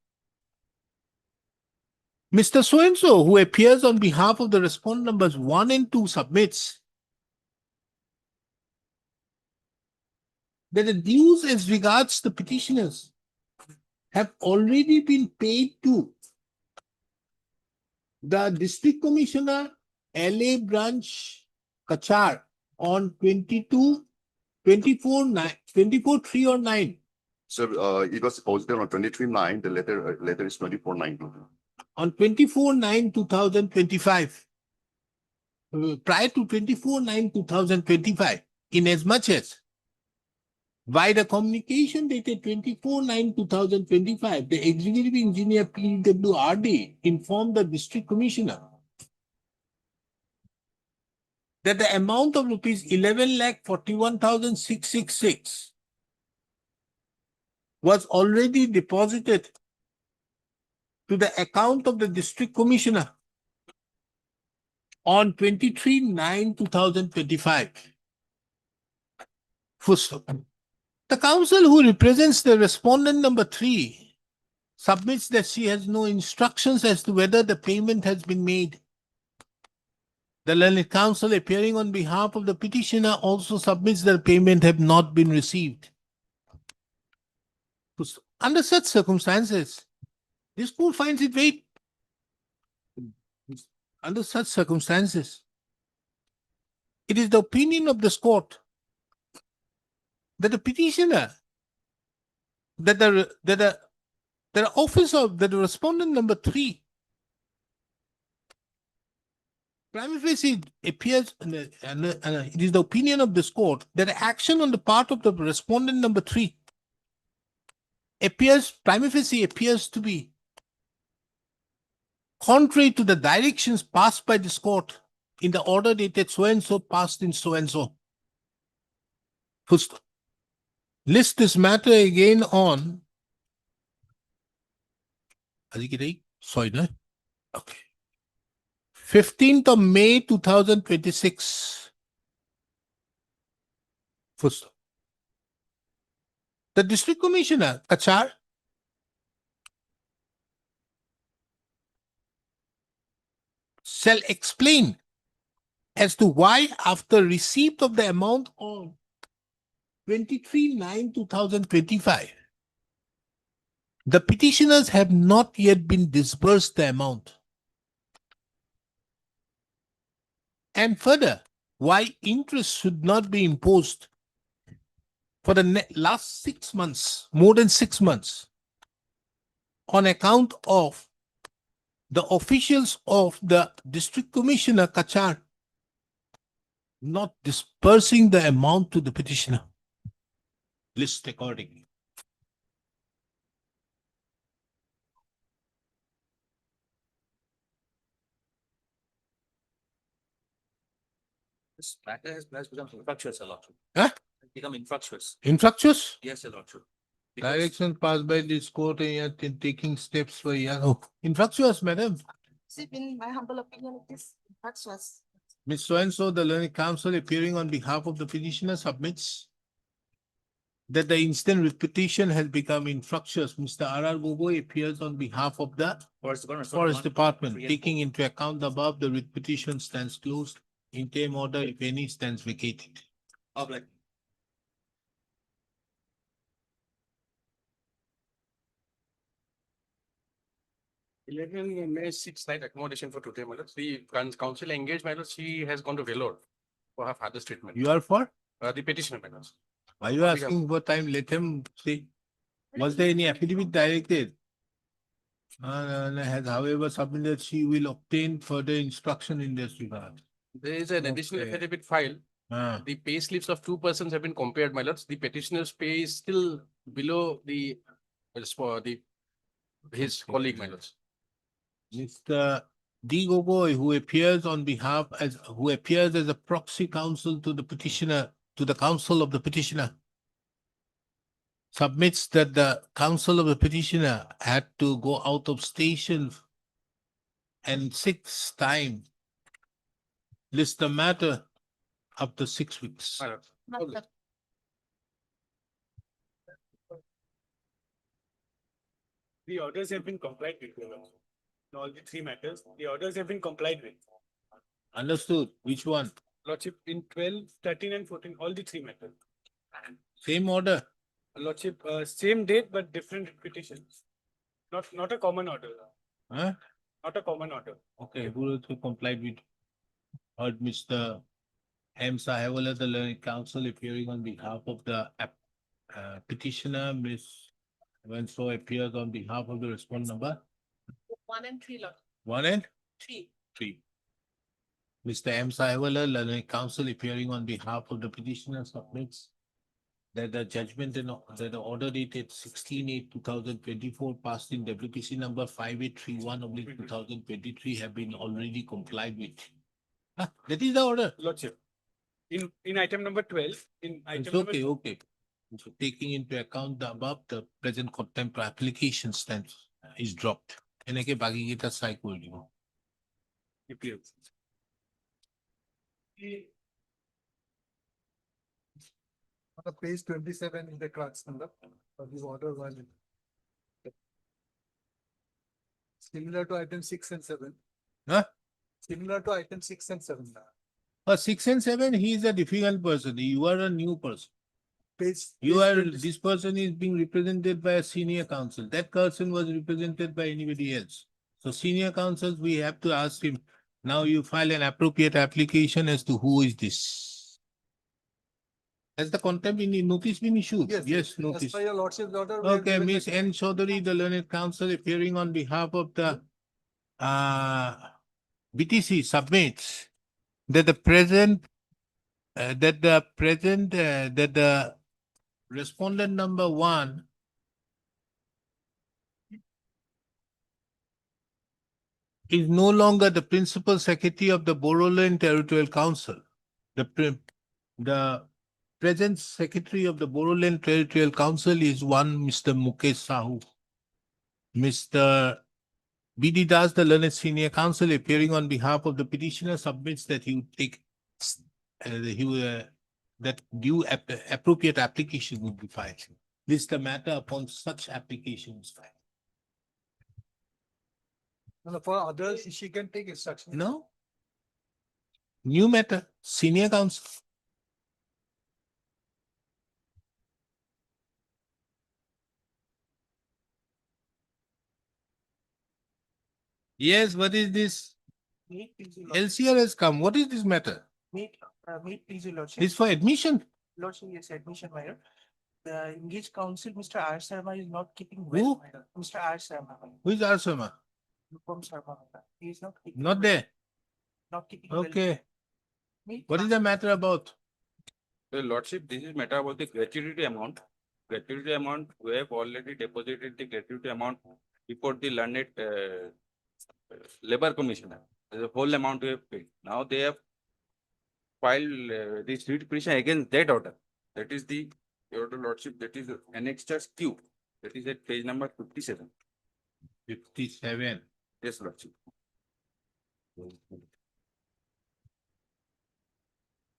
Mr. So-and-so, who appears on behalf of the respondent numbers 1 and 2, submits that the dues as regards the petitioners have already been paid to the District Commissioner LA Branch Kachar on 24/3 or 9. Sir, it was deposited on 23/9. The letter is 24/9. on 24/9/2025, prior to 24/9/2025, inasmuch as by the communication dated 24/9/2025, the executive engineer PWRD informed the district commissioner that the amount of rupees 11,41,666 was already deposited to the account of the district commissioner on 23/9/2025. Full stop. The counsel who represents the respondent number 3 submits that she has no instructions as to whether the payment has been made. The learned counsel appearing on behalf of the petitioner also submits that payment have not been received. Under such circumstances, this court finds it very under such circumstances, it is the opinion of this court that the petitioner, that the office of the respondent number 3 prima facie appears, it is the opinion of this court that action on the part of the respondent number 3 prima facie appears to be contrary to the directions passed by this court in the order dated so and so, passed in so and so. First, list this matter again on. Sorry, no? Okay. 15th of May 2026. First, the district commissioner, Kachar, shall explain as to why, after receipt of the amount on 23/9/2025, the petitioners have not yet been disbursed the amount. And further, why interest should not be imposed for the last 6 months, more than 6 months, on account of the officials of the district commissioner, Kachar, not dispersing the amount to the petitioner. List accordingly. This matter has become infructuous a lot. Huh? It's become infructuous. Infructuous? Yes, a lot. Because Direction passed by this court and yet in taking steps for infructuous, madam. See, in my humble opinion, it is infructuous. Ms. So-and-so, the learned counsel appearing on behalf of the petitioner submits that the instant petition has become infructuous. Mr. R.R. Gogoi appears on behalf of the Forest Department, taking into account the above, the writ petition stands closed. Interim order, if any, stands vacated. Like, May 6 night accommodation for today, my lord. The council engaged, my lord. She has gone to Vellore for her father's treatment. You are for? The petitioner, my lord. Why you asking for time? Let him say. Was there any affidavit directed? Has however submitted, she will obtain further instruction in this regard. There is an additional Okay. affidavit filed. Ah, The pay slips of 2 persons have been compared, my lords. The petitioner's pay is still below the, his colleague, my lords. Mr. D. Gogoi, who appears as a proxy counsel to the petitioner, to the counsel of the petitioner, submits that the counsel of the petitioner had to go out of station and 6 times list the matter up to 6 weeks. My lord. Not that The orders have been complied with, Your Lordship. In all the 3 matters, the orders have been complied with. Understood? Which one? Lordship, in 12, 13 and 14, all the 3 matters. Same order? Lordship, same date but different petitions. Not a common order. Huh? Not a common order. Okay, who will complied with? Heard Mr. M. Sahewala, the learned counsel appearing on behalf of the petitioner, Ms. When so appears on behalf of the respondent number 1 and 3 lot. 1 and 3. 3. Mr. M. Sahiwala, learned counsel appearing on behalf of the petitioner submits that the judgment and that the order dated 16/8/2024 passed in WPC number 5831/2023 have been already complied with. That is the order. Lordship. In item number 12, in It's item number. okay, okay. So taking into account the above, the present contempt application stands is dropped. এনেকে বাকি কেইটা চাই কৰি দিব। EPF. On page 27 in the class number of the order was similar to item 6 and 7. Huh? Similar to item 6 and 7. 6 and 7, he is a difficult person. You are a new person. Page. This person is being represented by a senior counsel. That person was represented by anybody else. So senior counsels, we have to ask him, now you file an appropriate application as to who is this. Has the contempt in notice been issued? Yes, As notice. per your lordship's order. we have Okay, given the- Miss N. Chaudhary, the learned counsel appearing on behalf of the BTC submits that the respondent number 1 is no longer the principal secretary of the Boroland Territorial Council. The present secretary of the Boroland Territorial Council is one Mr. Mukesh Sahu. Mr. B.D. Das, the learned senior counsel appearing on behalf of the petitioner, submits that he would take that due appropriate application would be filed. This is the matter upon such application is filed. No, for others, she can take instruction. No? New matter, senior counsel. Yes, what is this? LCR has come. What is this matter? Please, your lordship. This for admission? Lordship, yes, admission, my lord. The engaged counsel, Mr. R. Sharma is not keeping Who? well, my lord. Mr. R. Sharma, my lord. Who is Arsama? From Sharma, my lord. He is not. keeping Not well- there. Not keeping. well. Okay. Me- What is the matter about? The Lordship, this is matter about the gratuity amount. Gratuity amount, we have already deposited the gratuity amount before the learned labor commissioner. The whole amount we have paid. Now they have filed the street petition against that order. That is the Your Lordship, that is annexed Q. That is at page number 57. 57. Yes, Lordship.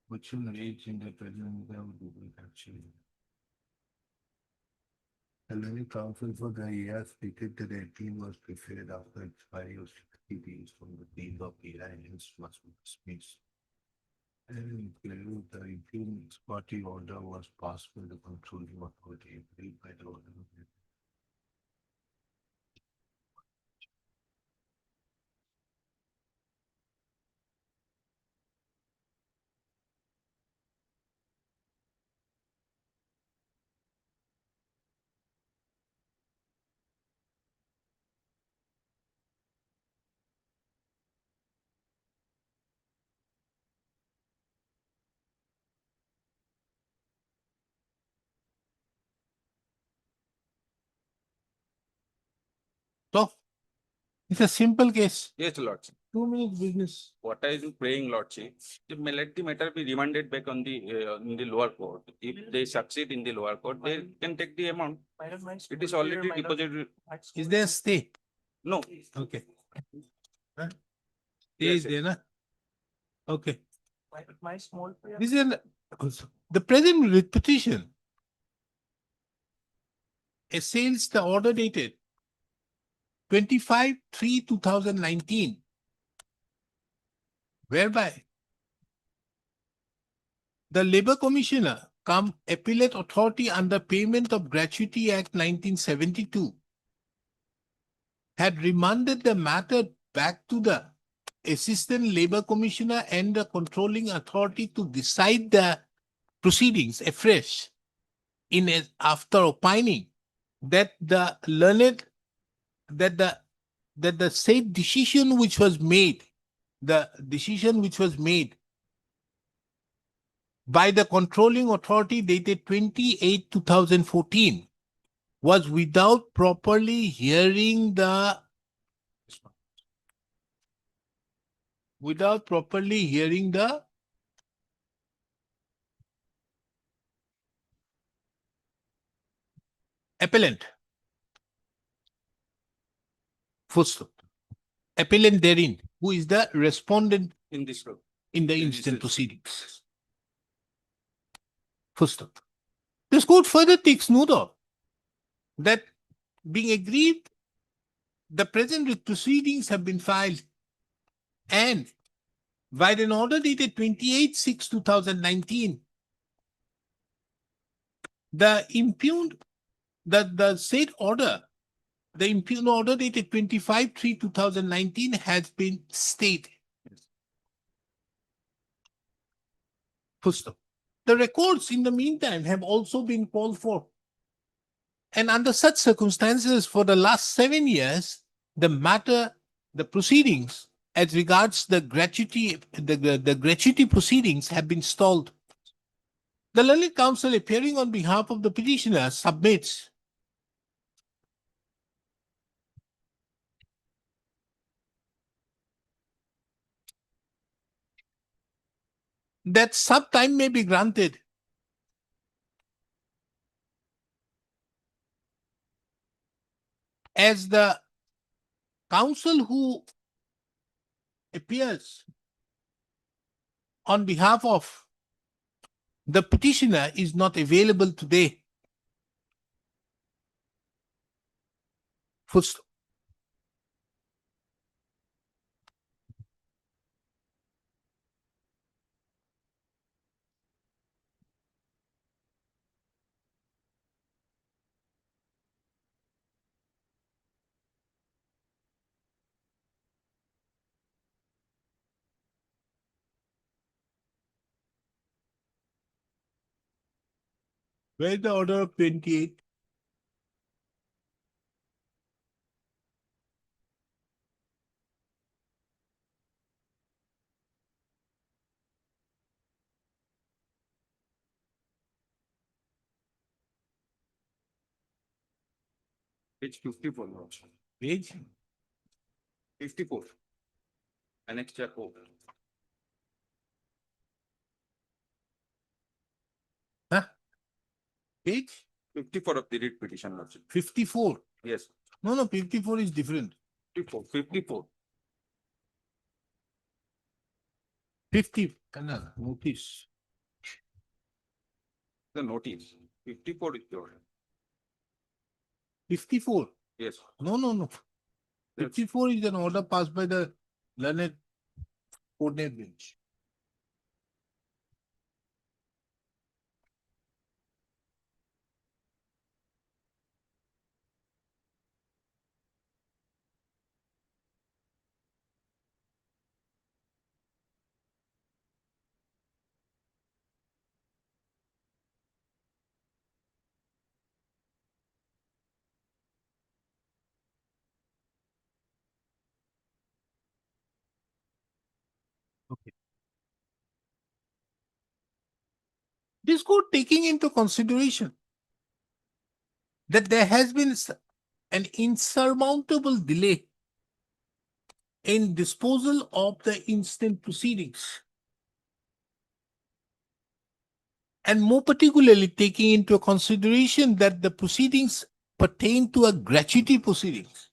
Which will reach in the present actually. The learned counsel for the year stated that the team was prepared after expiry of 60 days from the date of the hence must be dismissed. And include the impugn party order was passed by the controlling authority agreed by the order. So it's a simple case. Yes, Lordship. 2 minutes business. What I do praying, Lordship, let the matter be remanded back on the in the lower court. If they succeed in the lower court, they can take the amount. My lord, my It is school already period, my lord. deposited. My Is school- there a stay? No, Okay. Huh? Stay Yes, is there, na? Okay. My small. period- This is the present writ petition assails the order dated 25/3/2019, whereby the Labour Commissioner cum Appellate Authority under Payment of Gratuity Act 1972 had remanded the matter back to the Assistant Labour Commissioner and the controlling authority to decide the proceedings afresh after opining that the that the said decision which was made, the decision which was made by the controlling authority dated 28/2014 was without properly hearing the appellant. Full stop. Appellant therein, who is the respondent In this row. in the In instant this- proceedings. Full stop. This court further takes note of that being agreed, the present proceedings have been filed and by an order dated 28/6/2019, the said order, the impugned order dated 25/3/2019 has been stayed. Full stop. The records in the meantime have also been called for. And under such circumstances, for the last 7 years, the proceedings as regards the gratuity proceedings have been stalled. The learned counsel appearing on behalf of the petitioner submits that some time may be granted as the counsel who appears on behalf of the petitioner is not available today. Full stop. Where is the order of 28? Page 54. Lord. Page 54. Annex check over. page 54 of the writ petition. Lordship. 54. Yes, No, 54 is different. 54, 54. 50. No, notice. The notice. 54 is the order. 54. Yes. No. 54 is an order passed by the learned coordinate bench. Okay. This court taking into consideration that there has been an insurmountable delay in disposal of the instant proceedings, and more particularly taking into consideration that the proceedings pertain to a gratuity proceedings,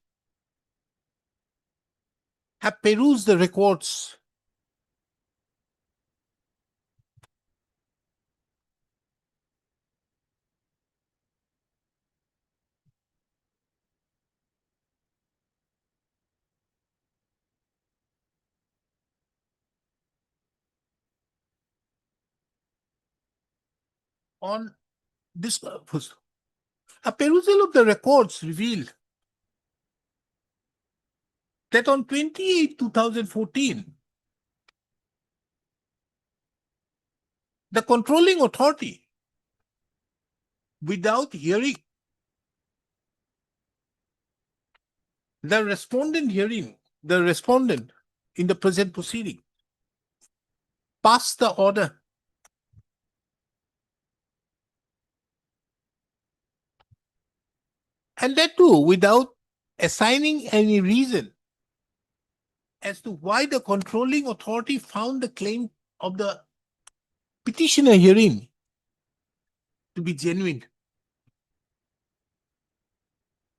have perused the records on this. A perusal of the records revealed that on 28/2014, the controlling authority, without hearing the respondent hearing, the respondent in the present proceeding passed the order and that too without assigning any reason as to why the controlling authority found the claim of the petitioner herein to be genuine.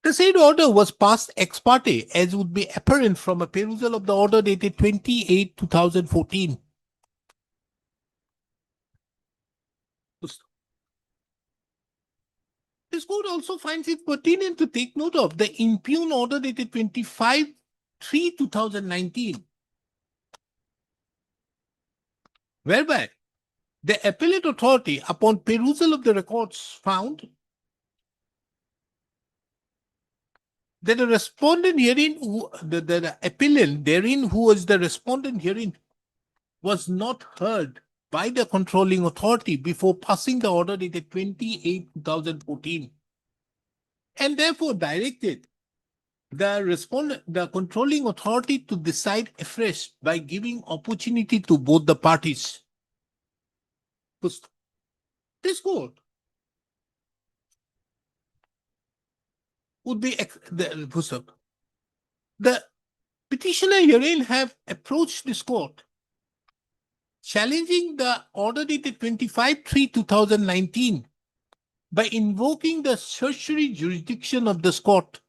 The said order was passed ex parte, as would be apparent from a perusal of the order dated 28/2014. This court also finds it pertinent to take note of the impugned order dated 25/3/2019, whereby the appellate authority, upon perusal of the records, found that the respondent herein, the appellant therein, who was the respondent herein, was not heard by the controlling authority before passing the order dated 28/2014, and therefore directed the controlling authority to decide afresh by giving opportunity to both the parties. This court would be the petitioner herein have approached this court challenging the order dated 25/3/2019 by invoking the certiorari jurisdiction of this court.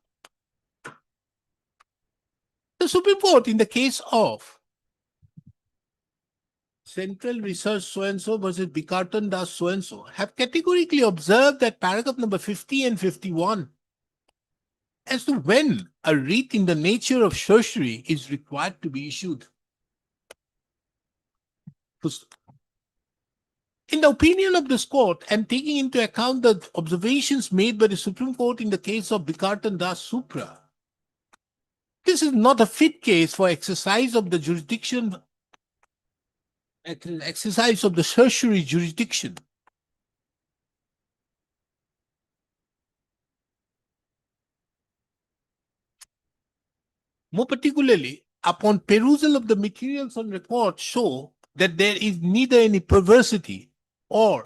The Supreme Court, in the case of Central Research so-and-so versus Bickerton Das so-and-so, have categorically observed that paragraph number 50 and 51 as to when a writ in the nature of certiorari is required to be issued. In the opinion of this court, and taking into account the observations made by the Supreme Court in the case of Bickerton Das Supra, this is not a fit case for exercise of the jurisdiction, exercise of the certiorari jurisdiction. More particularly, upon perusal of the materials on record show that there is neither any perversity or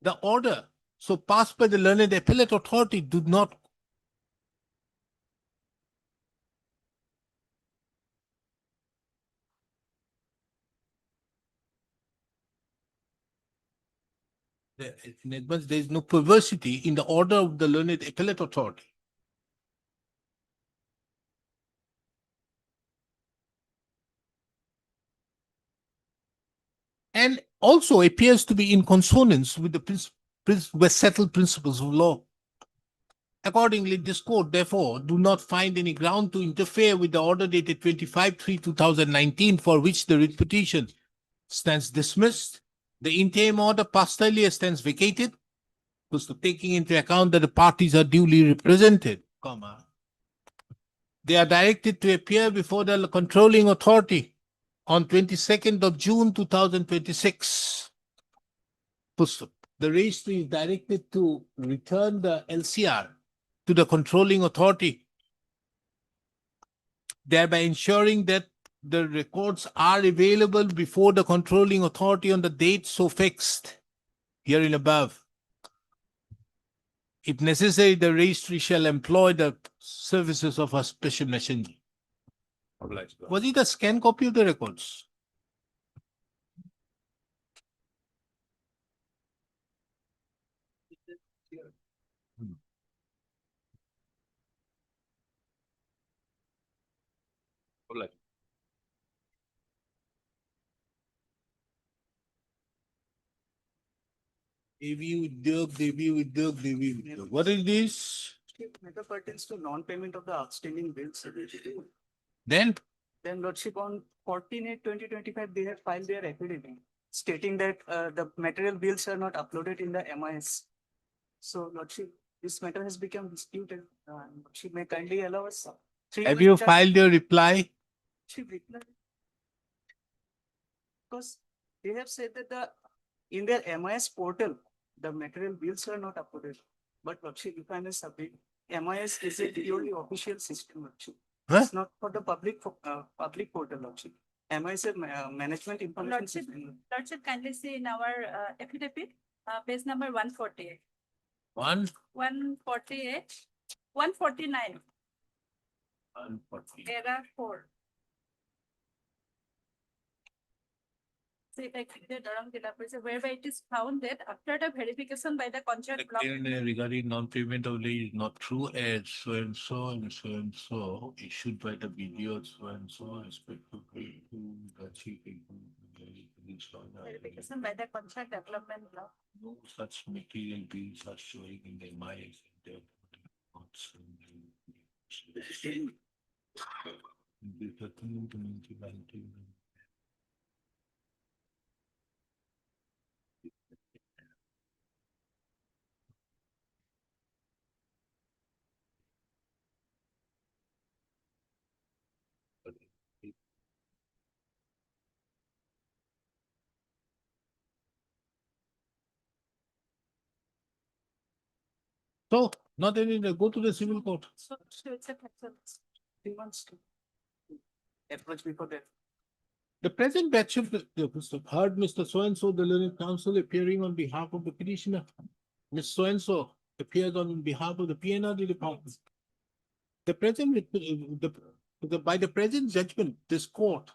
the order so passed by the learned appellate authority do not in advance, there is no perversity in the order of the learned appellate authority. And also appears to be in consonance with the settled principles of law. Accordingly, this court, therefore, do not find any ground to interfere with the order dated 25/3/2019, for which the writ petition stands dismissed. The interim order passed earlier stands vacated, taking into account that the parties are duly represented, they are directed to appear before the controlling authority on 22nd of June 2026. The registry is directed to return the LCR to the controlling authority, thereby ensuring that the records are available before the controlling authority on the date so fixed herein above. If necessary, the registry shall employ the services of a special messenger. Was it a scan copy of the records? What is this? Matter pertains to non-payment of the outstanding bills. Then Lordship, on 14/8/2025, they have filed their affidavit stating that the material bills are not uploaded in the MIS. So Lordship, this matter has become disputed. Lordship may kindly allow us. have you filed your reply? Because they have said that in their MIS portal, the material bills are not uploaded. But Lordship, if I may submit, MIS is a purely official system, Lordship. Huh? It's not for the public portal, Lordship. MIS management information. Lordship, Lordship, kindly see in our affidavit, page number 148. 148, 149, error 4. So if I click the Durham Data whereby it is found that after the verification by the contract block. Regarding non-payment of levy is not true as so and so and so and so issued by the BDO so and so respectively to the chief. Verification by the contract development block. No such material bills are showing in the MIS. So, not any, go to the civil court. So it's a factual. 3 months to approach before that. The present batch of heard Mr. So-and-so, the learned counsel appearing on behalf of the petitioner. Ms. So-and-so appears on behalf of the PNRD department. The present, by the present judgment, this court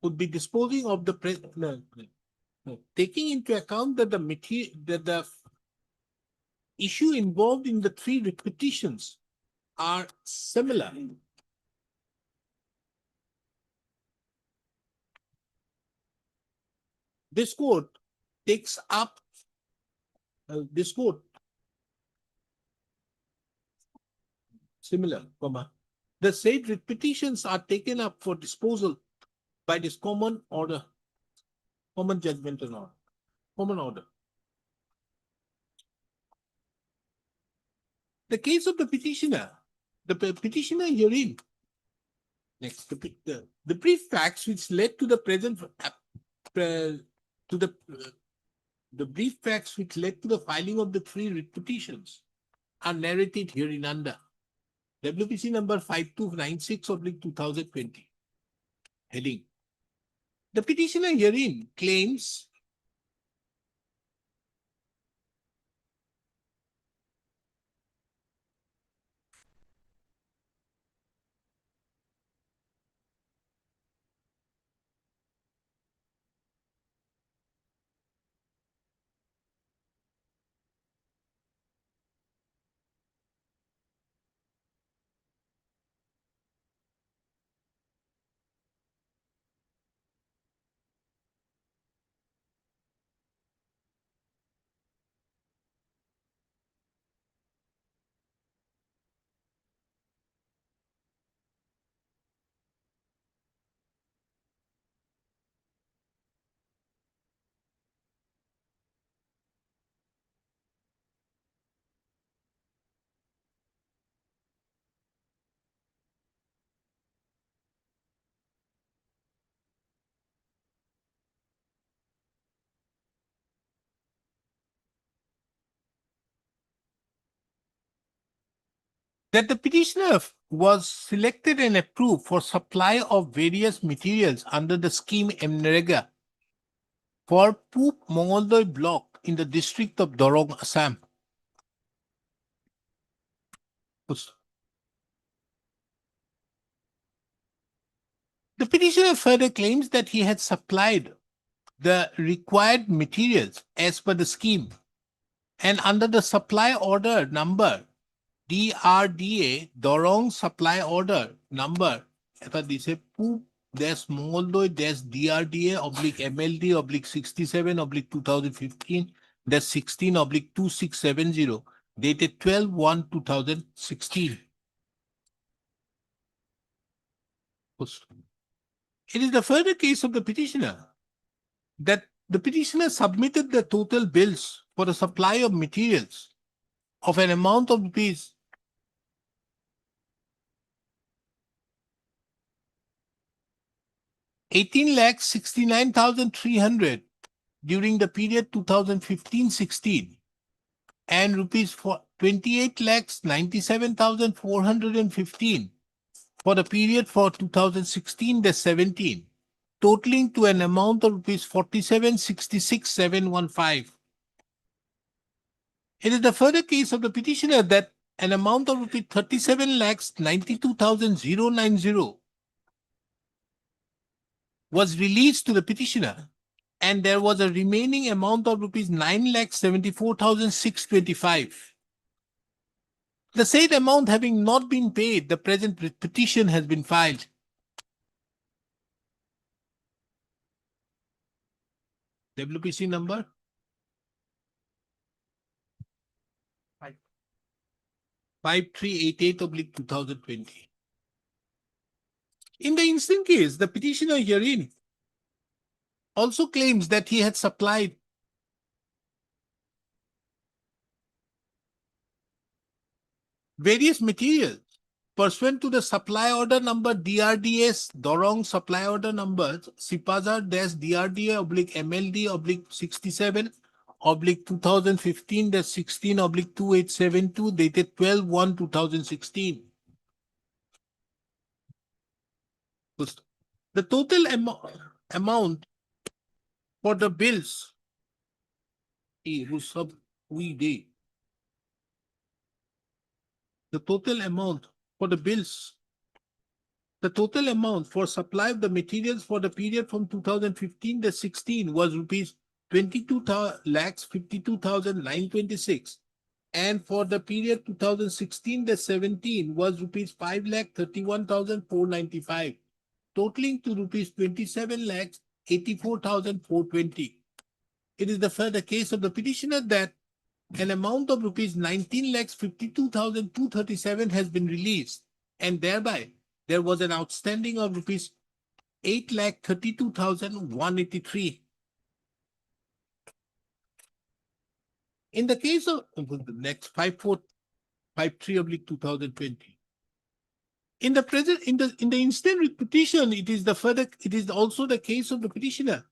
would be disposing of the taking into account that the material, that the issue involved in the 3 repetitions are similar. This court takes up this court similar, the said repetitions are taken up for disposal by this common order, common judgment and order, common order. The case of the petitioner, the petitioner herein, next, the brief facts which led to the present, the brief facts which led to the filing of the 3 petitions are narrated herein under WPC number 5296/2020. Heading. The petitioner herein claims that the petitioner was selected and approved for supply of various materials under the scheme MNREGA for Poop Mongoldoy block in the district of Dorong, Assam. The petitioner further claims that he had supplied the required materials as per the scheme and under the supply order number DRDA, Dorong supply order number, this is Mongoldoy-DRDA/MLD/67/2015-16/2670 dated 12/1/2016. It is the further case of the petitioner that the petitioner submitted the total bills for the supply of materials of an amount of rupees 18,69,300 during the period 2015-16 and rupees for 28,97,415 for the period for 2016-17, totaling to an amount of rupees 47,66,715. It is the further case of the petitioner that an amount of rupees 37,92,090 was released to the petitioner, and there was a remaining amount of rupees 9,74,625. The said amount having not been paid, the present petition has been filed. WPC number 5388/2020. In the instant case, the petitioner herein also claims that he had supplied various materials pursuant to the supply order number DRDS Dorong supply order numbers Sipazar-DRD/MLD/67/2015-16/2872 dated 12/1/2016. The total amount for the bills the total amount for the bills, the total amount for supply of the materials for the period from 2015-16 was rupees 22,52,926, and for the period 2016-17 was rupees 5,31,495, totaling to rupees 27,84,420. It is the further case of the petitioner that an amount of rupees 19,52,237 has been released, and thereby there was an outstanding of rupees 8,32,183. In the case of the next 5453/2020. In the instant petition, it is also the case of the petitioner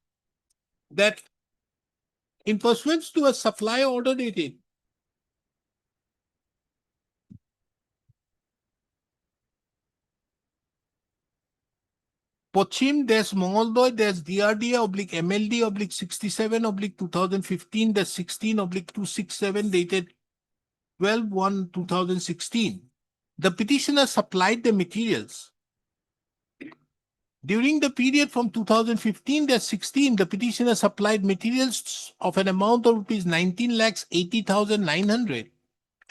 that in pursuance to a supply order dated Pochim Mongoldoy DRDA/MLD/67/2015-16/267 dated 12/1/2016. The petitioner supplied the materials. During the period from 2015-16, the petitioner supplied materials of an amount of rupees 19,80,900.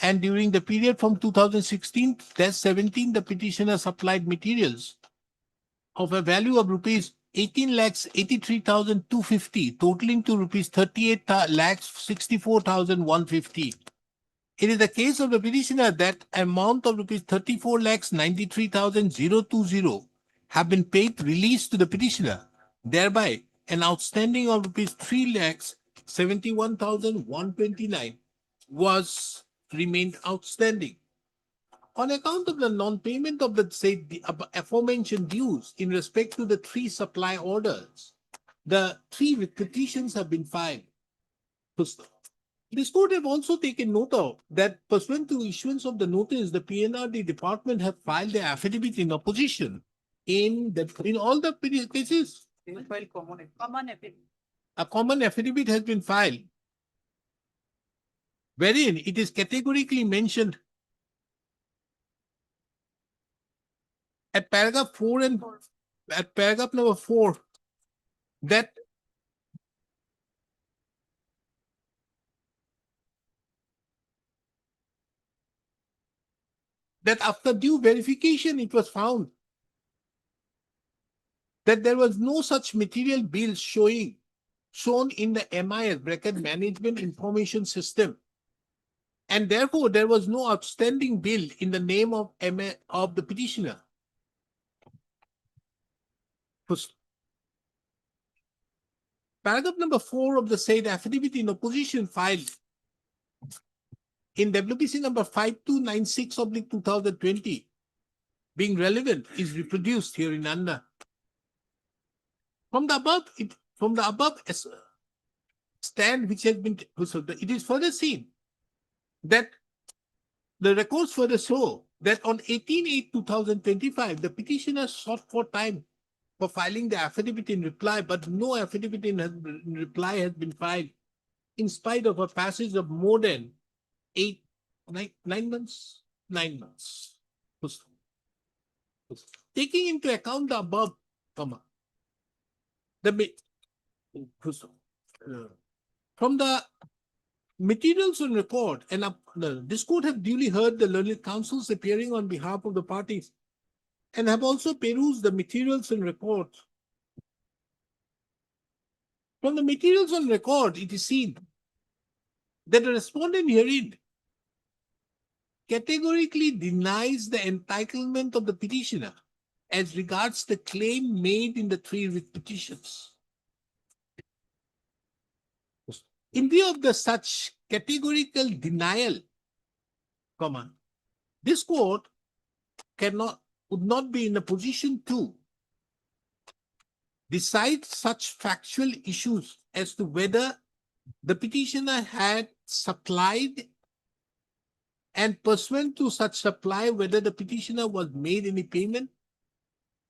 And during the period from 2016-17, the petitioner supplied materials of a value of rupees 18,83,250, totaling to rupees 38,64,150. It is the case of the petitioner that amount of rupees 34,93,020 have been paid released to the petitioner. Thereby, an outstanding of rupees 3,71,129 was remained outstanding. On account of the non-payment of the aforementioned dues in respect to the three supply orders, the three petitions have been filed. This court have also taken note of that pursuant to issuance of the notice, the PNRD department have filed their affidavit in opposition in all the cases. Common affidavit. A common affidavit has been filed, wherein it is categorically mentioned at paragraph 4 and at paragraph number 4 that after due verification, it was found that there was no such material bills shown in the MIS management information system. And therefore, there was no outstanding bill in the name of the petitioner. Paragraph number 4 of the said affidavit in opposition filed in WPC number 5296/2020 being relevant is reproduced here in under. From the above stand which has been it is further seen that the records further show that on 18/8/2025, the petitioner sought for time for filing the affidavit in reply, but no affidavit in reply has been filed in spite of a passage of more than 9 months. 9 months. Taking into account the above, from the materials on record, and this court have duly heard the learned counsels appearing on behalf of the parties and have also perused the materials on record. From the materials on record, it is seen that the respondent herein categorically denies the entitlement of the petitioner as regards the claim made in the 3 writ petitions. In view of the such categorical denial, this court would not be in a position to decide such factual issues as to whether the petitioner had supplied, and pursuant to such supply, whether the petitioner was made any payment,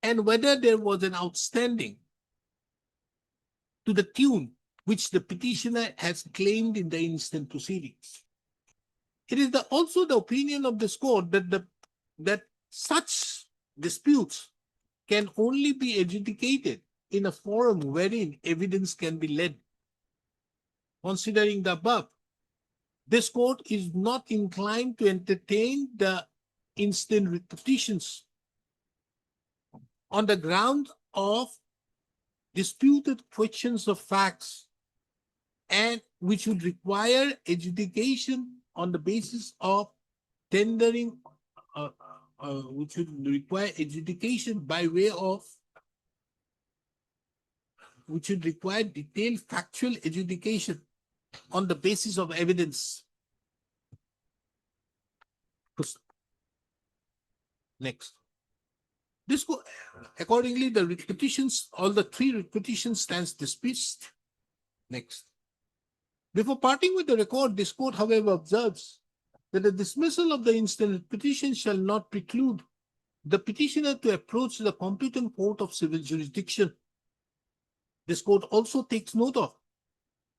and whether there was an outstanding to the tune which the petitioner has claimed in the instant proceedings. It is also the opinion of this court that such disputes can only be adjudicated in a forum wherein evidence can be led. Considering the above, this court is not inclined to entertain the instant writ petitions on the ground of disputed questions of facts, and which would require adjudication on the basis of tendering, which would require adjudication by way of, which would require detailed factual adjudication on the basis of evidence. Next. Accordingly, the writ petitions, all the 3 writ petitions stands dismissed. Next. Before parting with the record, this court, however, observes that the dismissal of the instant writ petition shall not preclude the petitioner to approach the competent court of civil jurisdiction. This court also takes note of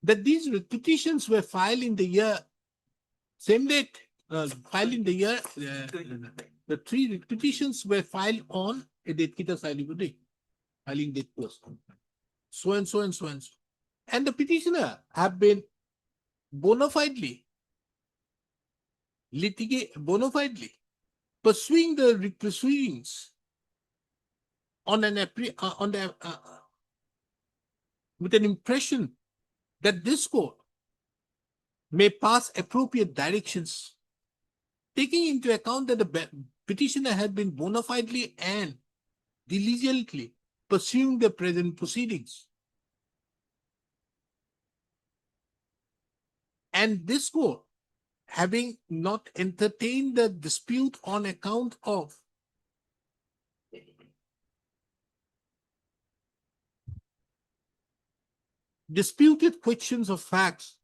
that these writ petitions were filed in the year, same date, filed in the year, the 3 writ petitions were filed on a date, filing date plus so and so and so and so. And the petitioner have been bona fidely pursuing the proceedings on with an impression that this court may pass appropriate directions, taking into account that the petitioner had been bona fidely and diligently pursuing the present proceedings. And this court, having not entertained the dispute on account of disputed questions of facts,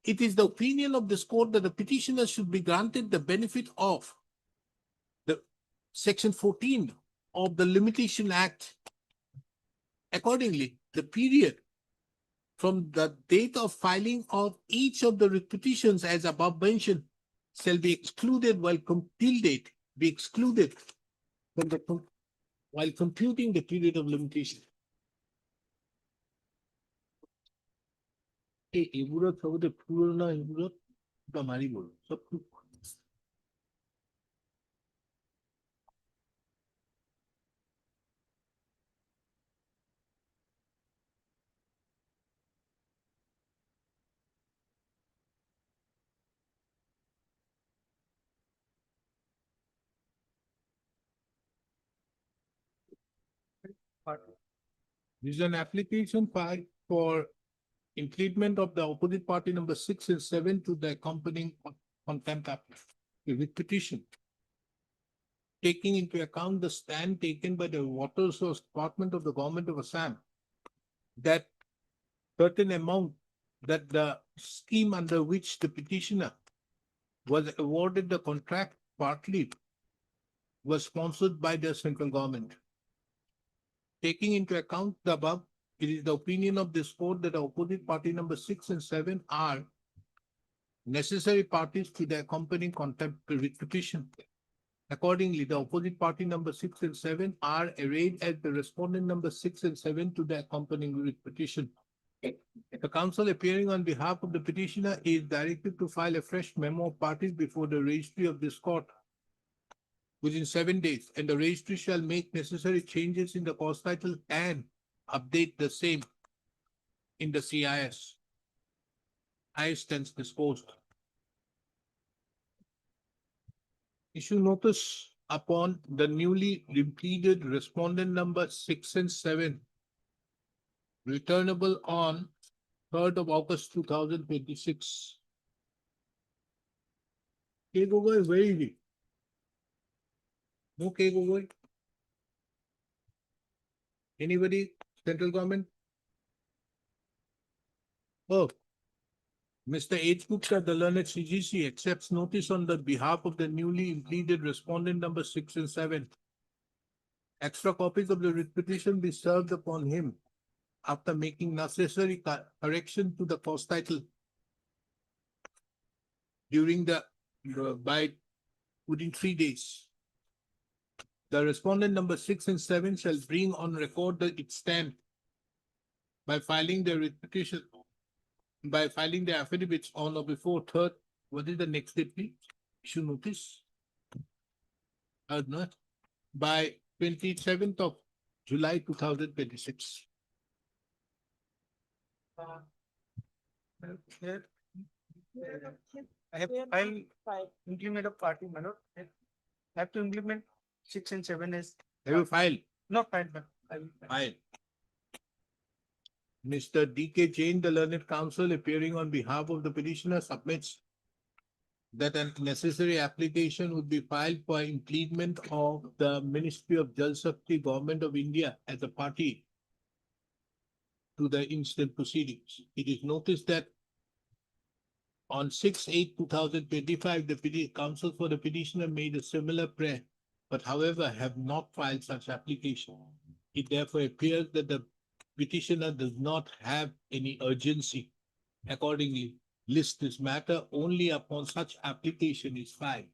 it is the opinion of this court that the petitioner should be granted the benefit of the Section 14 of the Limitation Act. Accordingly, the period from the date of filing of each of the writ petitions as above mentioned shall be excluded while till date be excluded from the while computing the period of limitation. এইবোৰত সবতে পুৰণা এইবোৰত কিবা মাৰিব সব This is an application filed for impleadment of the opposite party number 6 and 7 to the accompanying contempt application with petition, taking into account the stand taken by the Water Resource Department of the Government of Assam that certain amount that the scheme under which the petitioner was awarded the contract partly was sponsored by the central government. Taking into account the above, it is the opinion of this court that the opposite party number 6 and 7 are necessary parties to the accompanying contempt petition. Accordingly, the opposite party number 6 and 7 are arrayed as the respondent number 6 and 7 to the accompanying petition. The counsel appearing on behalf of the petitioner is directed to file a fresh memo of parties before the registry of this court within 7 days, and the registry shall make necessary changes in the cause title and update the same in the CIS. I stands disposed. Issue notice upon the newly repleted respondent number 6 and 7, returnable on 3rd of August 2026. K. Gogoi, where is he? No K. Gogoi? Anybody? Central government? Oh. Mr. H. Gupta, the learned CGC, accepts notice on the behalf of the newly pleaded respondent number 6 and 7. Extra copies of the writ petition be served upon him after making necessary correction to the cause title during within 3 days. The respondent number 6 and 7 shall bring on record its stand by filing the writ petition, by filing the affidavits on or before 3rd. What is the next date, please? Issue notice. Not by 27th of July 2026. I have filed implement of party, my lord. I have to implement 6 and 7 as Have you filed? not filed, but I will. File. Mr. D.K. Jain, the learned counsel, appearing on behalf of the petitioner, submits that a necessary application would be filed for implement of the Ministry of Jal Shakti, Government of India, as a party to the instant proceedings. It is noticed that on 6/8/2025, the counsel for the petitioner made a similar prayer, but however have not filed such application. It therefore appears that the petitioner does not have any urgency. Accordingly, list this matter only upon such application is filed.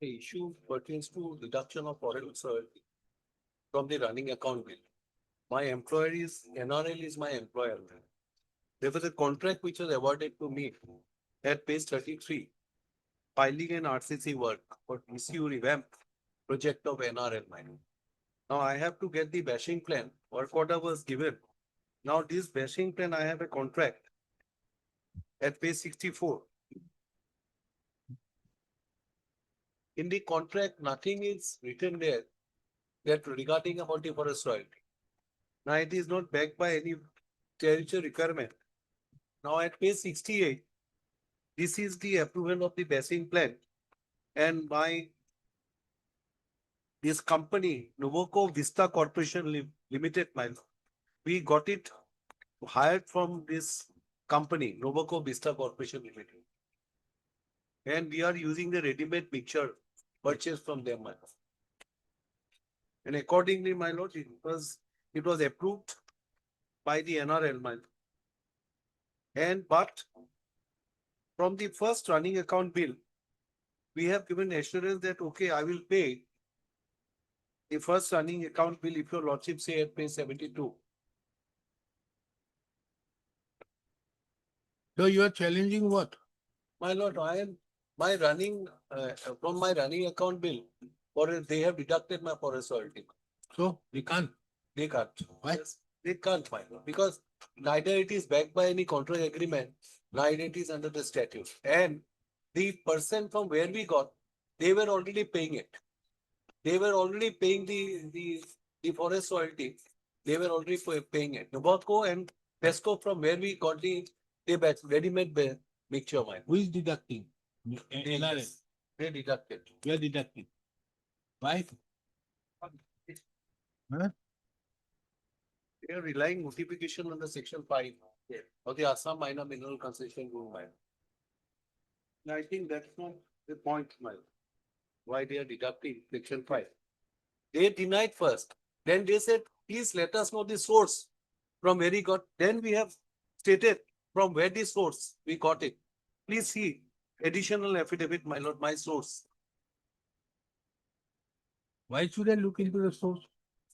The issue pertains to reduction of foreign security from the running account bill. My employer is, NRL is my employer. There was a contract which was awarded to me at page 33, filing an RCC work for ECU revamp project of NRL mining. Now I have to get the bashing plan, work order was given. Now this bashing plan, I have a contract at page 64. In the contract, nothing is written there that regarding about the forest royalty. Now it is not backed by any territorial requirement. Now at page 68, this is the approval of the basing plan, and by this company, Novoco Vista Corporation Limited, we got it hired from this company, Novoco Vista Corporation Limited. And we are using the ready-made mixture purchased from them, my lord. And accordingly, my lord, it was approved by the NRL, my lord. And but from the first running account bill, we have given assurance that, okay, I will pay the first running account bill if your lordship say at page 72. So you are challenging what? My lord, my running, from my running account bill, they have deducted my forest royalty. So they can't. They can't. Why? Yes, they can't, my lord, because neither it is backed by any contract agreement, neither it is under the statute. And the person from where we got, they were already paying it. They were already paying the forest royalty. They were already paying it. Novoco and Tesco from where we got the batch, ready-made mixture mine. Who is deducting? NRL. They deducted. We are deducting. Why? Huh? They are relying notification on the section 5 of the Assam Minor Mineral Concession Rule, mine. And I think that's not the point, mine. Why they are deducting section 5. They denied first. Then they said, please let us know the source from where he got. Then we have stated from where the source we got it. Please see additional affidavit, my lord, my source. Why should I look into the source?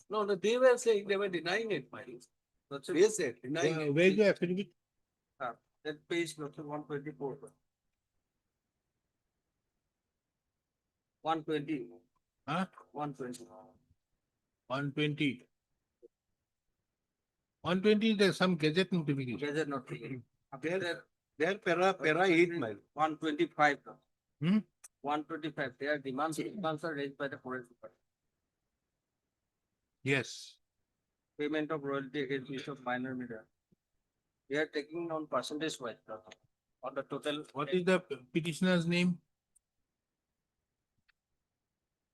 No, they were saying they were denying it, my lord. That's what they said, denying it. Where is the affidavit? That page, Lord, 124. 120. Huh? 120. 120. 120, there's some gazette notification. Gazette notification. They're para 8, my lord. 125. Hmm? 125. Their demands are raised by the forest department. Yes. Payment of royalty against use of minor meter. They are taking on percentage wise on the total. What is the petitioner's name?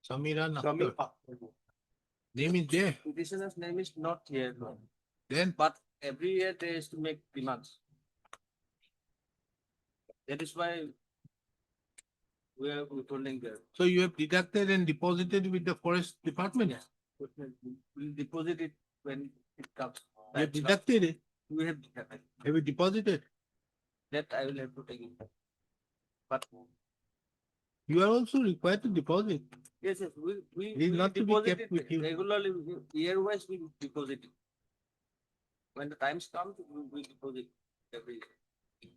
Samira Nakhtar. Name is there. Petitioner's name is not here, Lord. Then But every year they used to make demands. That is why we are withholding there. so you have deducted and deposited with the forest department. Yes. We'll deposit it when it comes. You have deducted it. We have deducted. Have you deposited? That I will have to take it. But You are also required to deposit. yes, we It is not to be deposit kept it with you. regularly, year wise we deposit it. When the times comes, we deposit every year.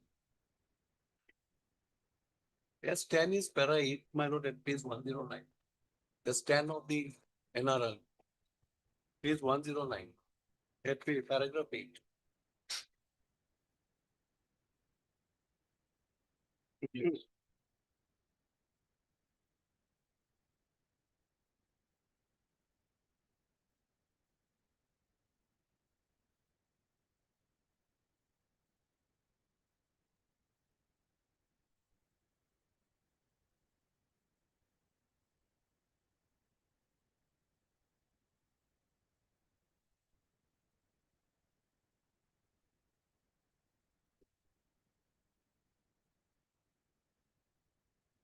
Yes, 10 is para 8, my lord, at page 109. The stand of the NRL. Page 109. At paragraph 8.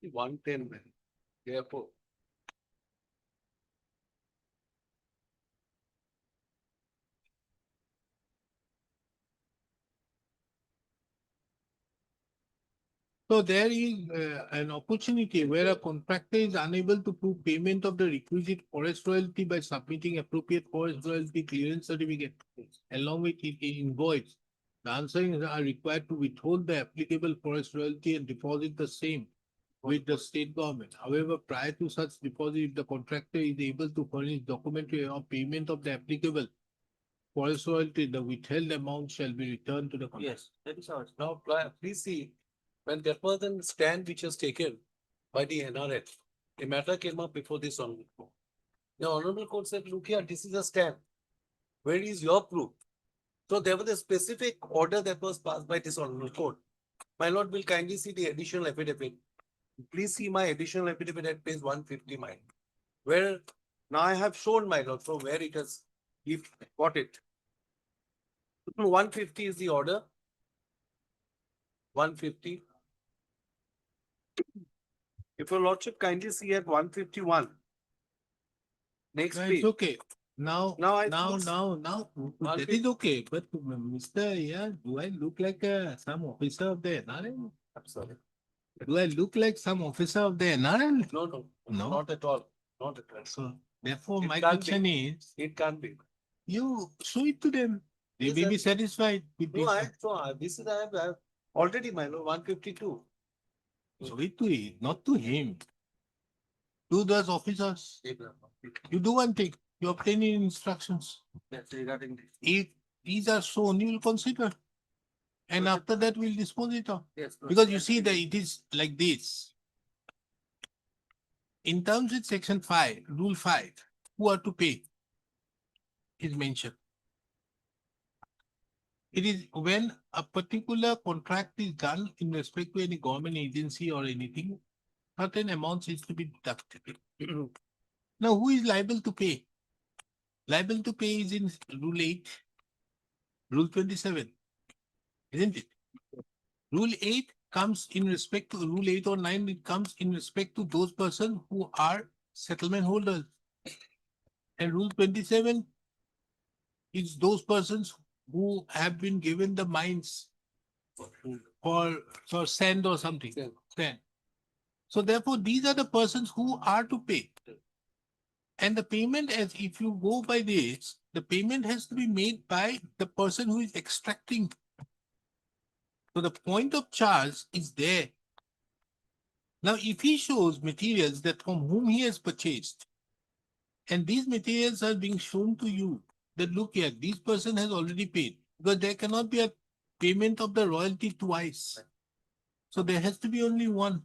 The 110, man. Therefore, So there is an opportunity where a contractor is unable to prove payment of the requisite forest royalty by submitting appropriate forest royalty clearance certificate along with it invoice. The answering are required to withhold the applicable forest royalty and deposit the same with the state government. However, prior to such deposit, if the contractor is able to furnish documentary of payment of the applicable forest royalty, the withheld amount shall be returned to the contractor. Yes, that is ours. now please see, when there was a stand which was taken by the NRL, a matter came up before this honorable court. The honorable court said, look here, this is a stand. Where is your proof? So there was a specific order that was passed by this honorable court. My lord will kindly see the additional affidavit. Please see my additional affidavit at page 150, mine. Where now I have shown, my lord, from where it has, if got it. 150 is the order. 150. If your lordship kindly see at 151. Next No, page. it's okay. Now, Now I now, think- that is okay. But Mr. Yeah, do I look like some officer of the NRL? I'm sorry. Do I look like some officer of the NRL? No, no, No. not at all. Not at all. So therefore, It my can't question is, It can't be. you show it to them. They Yes, may sir. be satisfied with No, this. this is, I have already, my lord, 152. Show it to him, not to him. To those officers. You do one thing, you obtain instructions. That's regarding this. If these are shown, you will consider. And Okay. after that, we'll dispose it of. Yes. Because you see that it is like this. In terms with section 5, rule 5, who are to pay is mentioned. It is when a particular contract is done in respect to any government agency or anything, certain amounts is to be deducted. Now, who is liable to pay? Liable to pay is in Rule 8, Rule 27, isn't it? Rule 8 comes in respect to Rule 8 or 9, it comes in respect to those persons who are settlement holders. And Rule 27 is those persons who have been given the mines for sand or something. Sand. So therefore, these are the persons who are to pay. And the payment, as if you go by this, the payment has to be made by the person who is extracting. So the point of charge is there. Now, if he shows materials that from whom he has purchased, and these materials are being shown to you, that look here, this person has already paid, because there cannot be a payment of the royalty twice. So there has to be only one.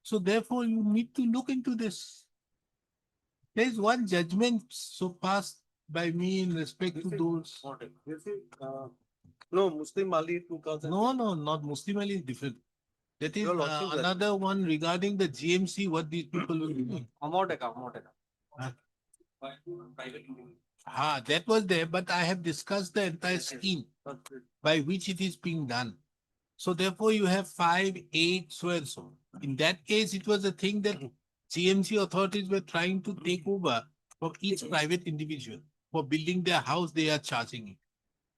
So therefore, you need to look into this. There is one judgment so passed by me in respect to those. This is, no, Muslim Ali 2000. No, not Muslim Ali is different. That is Your lordship, another one regarding the GMC, what these people were doing. That was there, but I have discussed the entire scheme by which it is being done. So therefore, you have 5, 8, so and so. In that case, it was a thing that GMC authorities were trying to take over from each private individual. For building their house, they are charging it.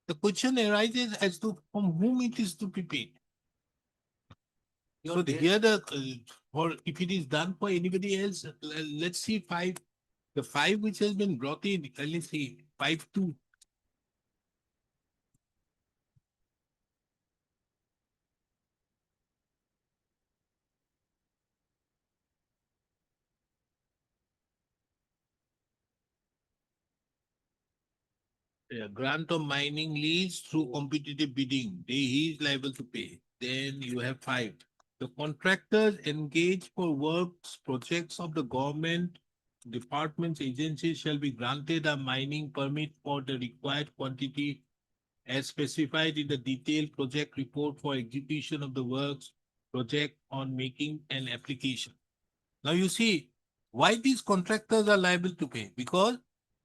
The question arises as to from whom it is to be paid. So here or if it is done for anybody else, let's see 5. The 5 which has been brought in, let's see 5-2. Grant of mining lease through competitive bidding, he is liable to pay. Then you have 5. The contractors engaged for works, projects of the government, departments, agencies shall be granted a mining permit for the required quantity as specified in the detailed project report for execution of the works project on making an application. Now you see why these contractors are liable to pay, because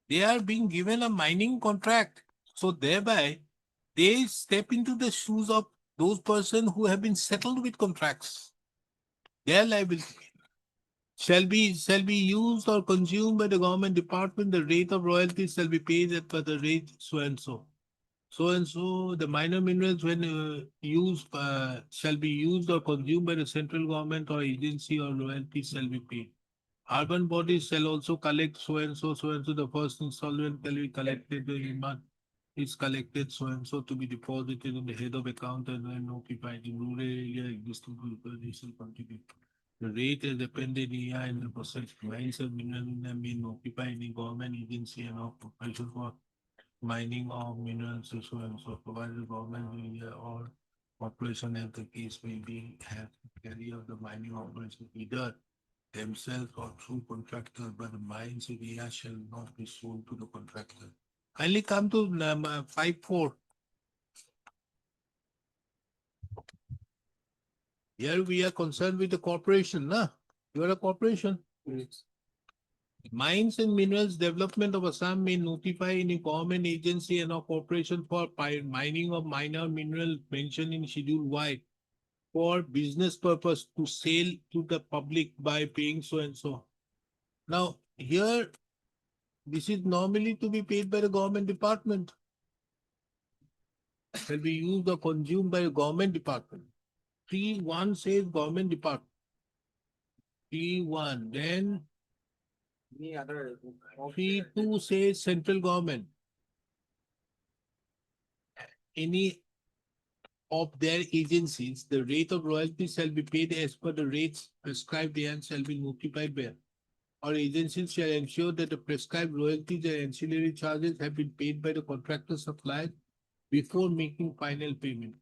they are being given a mining contract. So thereby they step into the shoes of those persons who have been settled with contracts. They are liable to pay. Shall be used or consumed by the government department, the rate of royalties shall be paid at per the rate so and so. So and so, the minor minerals when used shall be used or consumed by the central government or agency, or royalties shall be paid. Urban bodies shall also collect so and so, the first installment shall be collected every month. Is collected so and so to be deposited in the head of account and then notified in rural area existing shall contribute. The rate is dependent here in the process. Mines and mineral may notify any government agency and of profession for mining of minerals so and so, provided the government area or corporation as the case may be have to carry out the mining operation either themselves or through contractors, but the mines area shall not be sold to the contractor. Kindly come to number 5.4. Here we are concerned with the corporation, na? You are a corporation. Mines and Minerals Development of Assam may notify any government agency and a corporation for mining of minor mineral mentioned in Schedule Y for business purpose to sell to the public by paying so and so. Now, here, this is normally to be paid by the government department. Shall be used or consumed by the government department. 3.1 says government department. 3.1, then 3.2 says central government. Any of their agencies, the rate of royalty shall be paid as per the rates prescribed and shall be notified by. Or agencies shall ensure that the prescribed royalties and ancillary charges have been paid by the contractor supplier before making final payment.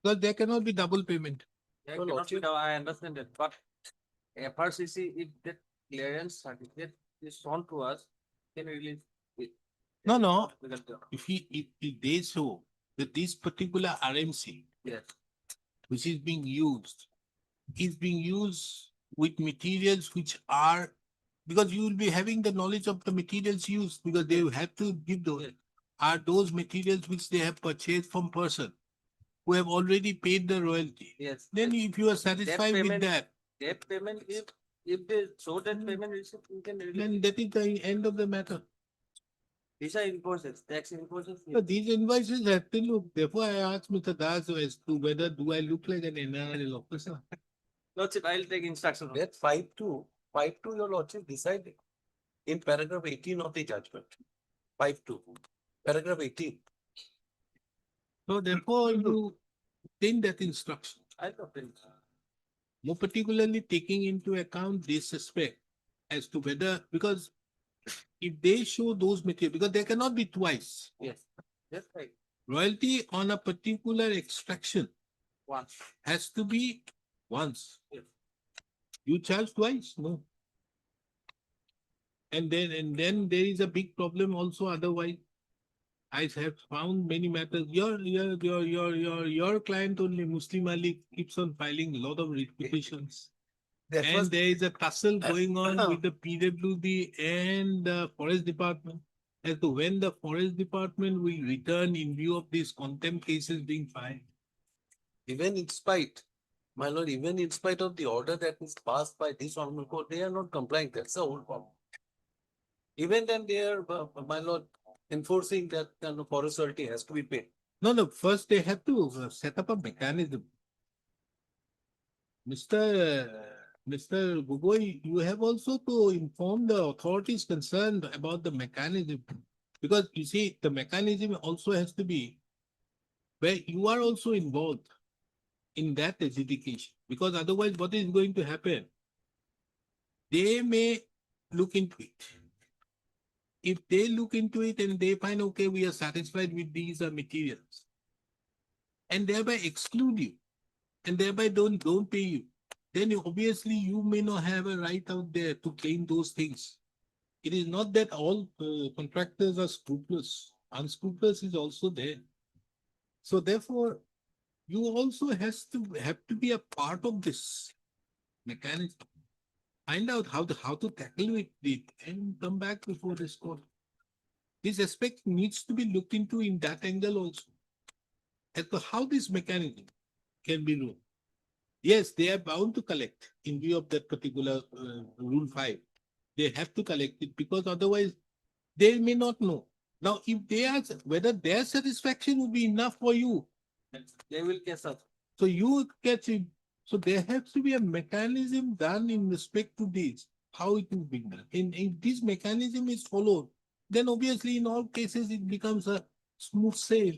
Because there cannot be double payment. There No, cannot be Lordship. now, I understand that, but FRCC, if that clearance certificate is shown to us, can release it. No, no. If they show that this particular RMC, Yes. which is being used with materials which are, because you will be having the knowledge of the materials used, because they have to give those, are those materials which they have purchased from person who have already paid the royalty. Yes. Then if you are satisfied with payment- that, That payment, if they show that payment receipt, you can release. then that is the end of the matter. These are invoices, tax invoices. So these invoices have to look. Therefore, I asked Mr. Das as to whether do I look like an NRL officer? Lordship, I'll take instruction. That 5.2, 5.2, your lordship decided in paragraph 18 of the judgment. 5.2, paragraph 18. So therefore, you obtain that instruction. I don't think. More particularly taking into account this aspect as to whether, because if they show those material, because there cannot be twice. Yes, that's right. Royalty on a particular extraction Once. has to be once. Yes. You charge twice, no. And then there is a big problem also otherwise. I have found many matters. Your client only, Muslim Ali, keeps on filing a lot of petitions. That And was, there is a tussle going on with the PWD and the Forest Department as to when the Forest Department will return in view of these contempt cases being filed. even in spite, my lord, even in spite of the order that is passed by this honorable court, they are not complying. That's the whole problem. Even then they are, my lord, enforcing that kind of forest royalty has to be paid. No, first they have to set up a mechanism. Mr. Gugoi, you have also to inform the authorities concerned about the mechanism. Because you see, the mechanism also has to be where you are also involved in that adjudication. Because otherwise, what is going to happen? They may look into it. If they look into it and they find, okay, we are satisfied with these materials, and thereby exclude you, and thereby don't pay you, then obviously you may not have a right out there to claim those things. It is not that all contractors are scrupulous. Unscrupulous is also there. So therefore, you also have to be a part of this mechanism. Find out how to tackle it and come back before this court. This aspect needs to be looked into in that angle also. As to how this mechanism can be ruled. Yes, they are bound to collect in view of that particular Rule 5. They have to collect it because otherwise they may not know. Now, if they are, whether their satisfaction will be enough for you, They will case us. so you catch it. So there has to be a mechanism done in respect to this, how it will be done. And if this mechanism is followed, then obviously in all cases it becomes a smooth sail.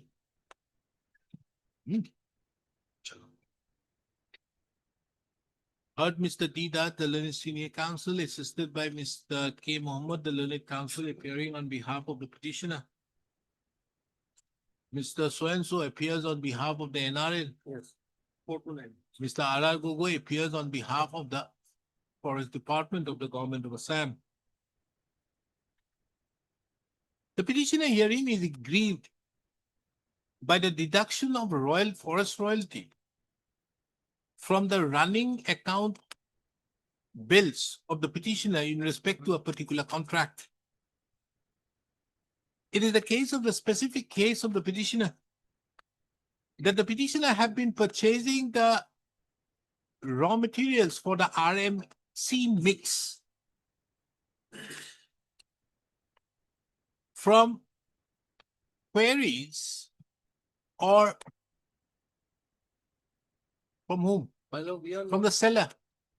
Heard Mr. D. Dutt, the learned senior counsel, assisted by Mr. K. Mohammed, the learned counsel, appearing on behalf of the petitioner. Mr. So-and-so appears on behalf of the NRL. Yes. 429. Mr. R.R. Gogoi appears on behalf of the Forest Department of the Government of Assam. The petitioner herein is aggrieved by the deduction of royal forest royalty from the running account bills of the petitioner in respect to a particular contract. It is the case of the specific case of the petitioner that the petitioner have been purchasing the raw materials for the RMC mix from queries or from whom? My lord, we are From not, the seller.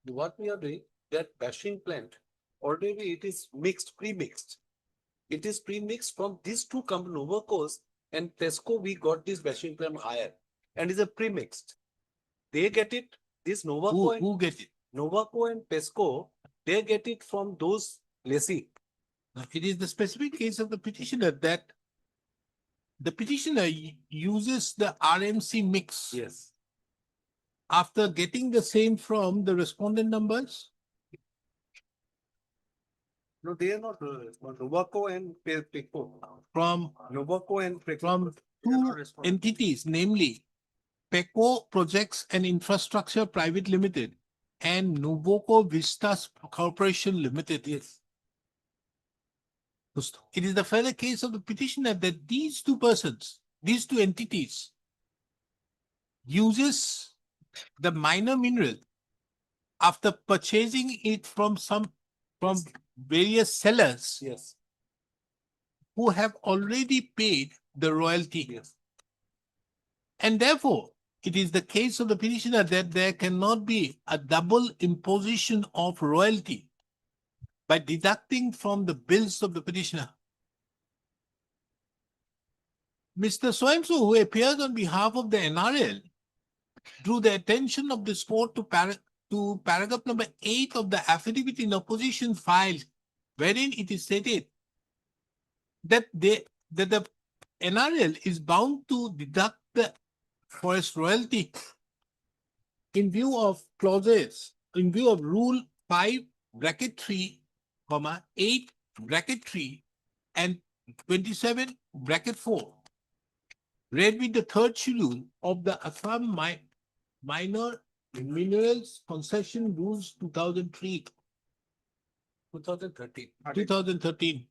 what we are doing, that bashing plant, already it is mixed, pre-mixed. It is pre-mixed from these two companies, Novacos and Tesco, we got this bashing plant higher and is a pre-mixed. They get it, this Novaco and Who get it? Novaco and Pesco, they get it from those lessee. Now, it is the specific case of the petitioner that the petitioner uses the RMC mix Yes. after getting the same from the respondent numbers? No, they are not, Novaco and Peco. From Novaco and Peco. from They are not two responding. entities, namely PECO Projects and Infrastructure Private Limited and Nuvoco Vistas Corporation Limited. Yes. It is the further case of the petitioner that these two persons, these two entities, uses the minor mineral after purchasing it from various sellers Yes. who have already paid the royalty. Yes. And therefore, it is the case of the petitioner that there cannot be a double imposition of royalty by deducting from the bills of the petitioner. Mr. So-and-so, who appears on behalf of the NRL, drew the attention of this court to paragraph number 8 of the affidavit in opposition filed, wherein it is stated that the NRL is bound to deduct the forest royalty in view of clauses, in view of Rule 5, bracket 3, comma, 8, bracket 3, and 27, bracket 4. Read with the third schedule of the Assam Minor Minerals Concession Rules 2003. 2013. 2013.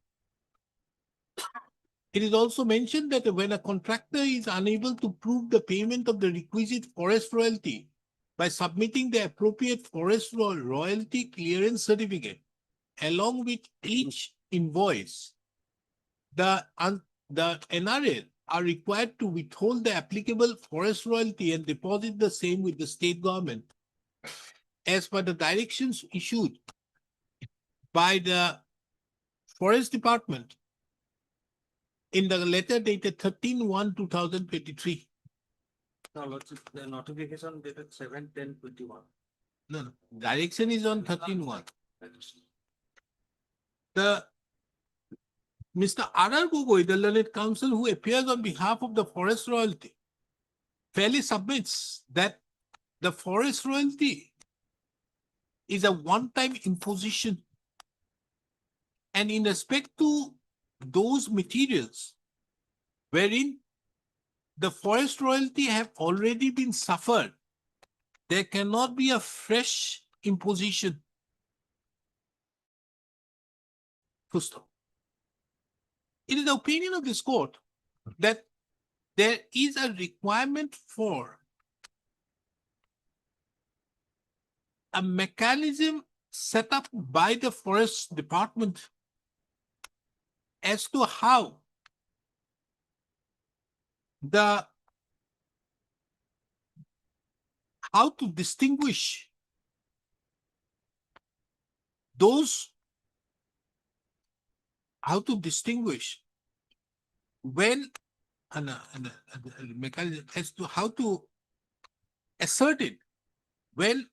It is also mentioned that when a contractor is unable to prove the payment of the requisite forest royalty by submitting the appropriate forest royalty clearance certificate, along with each invoice, the NRL are required to withhold the applicable forest royalty and deposit the same with the state government as per the directions issued by the Forest Department in the letter dated 13/1/2023. No, the notification dated 7/10/21. No, direction is on 13/1. The Mr. R.R. Gogoi, the learned counsel who appears on behalf of the forest royalty, fairly submits that the forest royalty is a one-time imposition, and in respect to those materials wherein the forest royalty have already been suffered, there cannot be a fresh imposition. Full stop. It is the opinion of this court that there is a requirement for a mechanism set up by the Forest Department as to how to distinguish those, when mechanism as to how to assert it when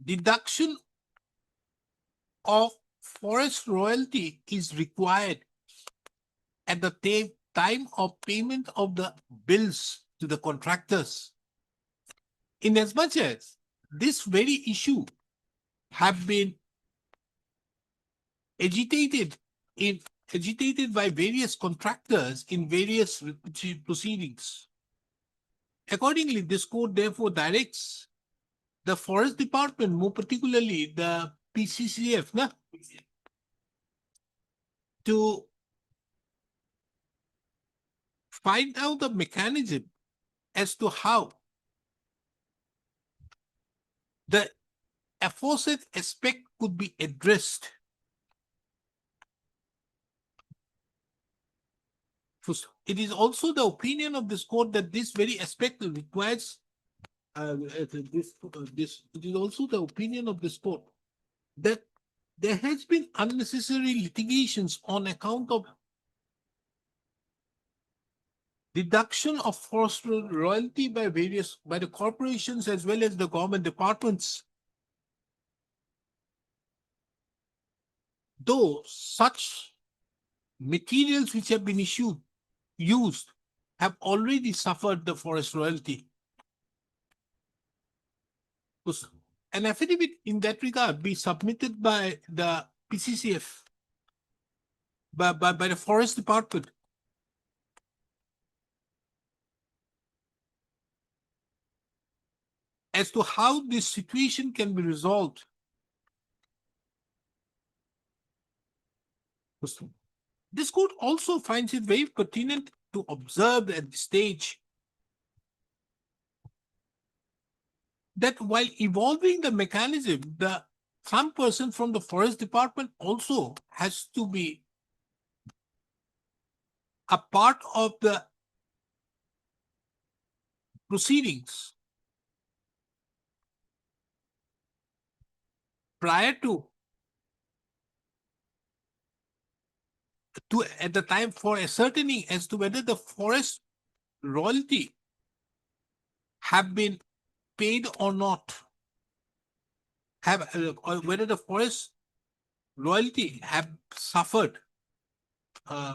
deduction of forest royalty is required at the time of payment of the bills to the contractors. Inasmuch as this very issue have been agitated by various contractors in various proceedings. Accordingly, this court therefore directs the Forest Department, more particularly the PCCF, to find out the mechanism as to how the aforesaid aspect could be addressed. It is also the opinion of this court that this very aspect requires it is also the opinion of this court that there has been unnecessary litigations on account of deduction of forest royalty by the corporations as well as the government departments. Though such materials which have been used have already suffered the forest royalty. Was an affidavit in that regard be submitted by the PCCF, by the Forest Department? As to how this situation can be resolved. This court also finds it very pertinent to observe at this stage that while evolving the mechanism, some person from the Forest Department also has to be a part of the proceedings prior to at the time for ascertaining as to whether the forest royalty have been paid or not, or whether the forest royalty have suffered,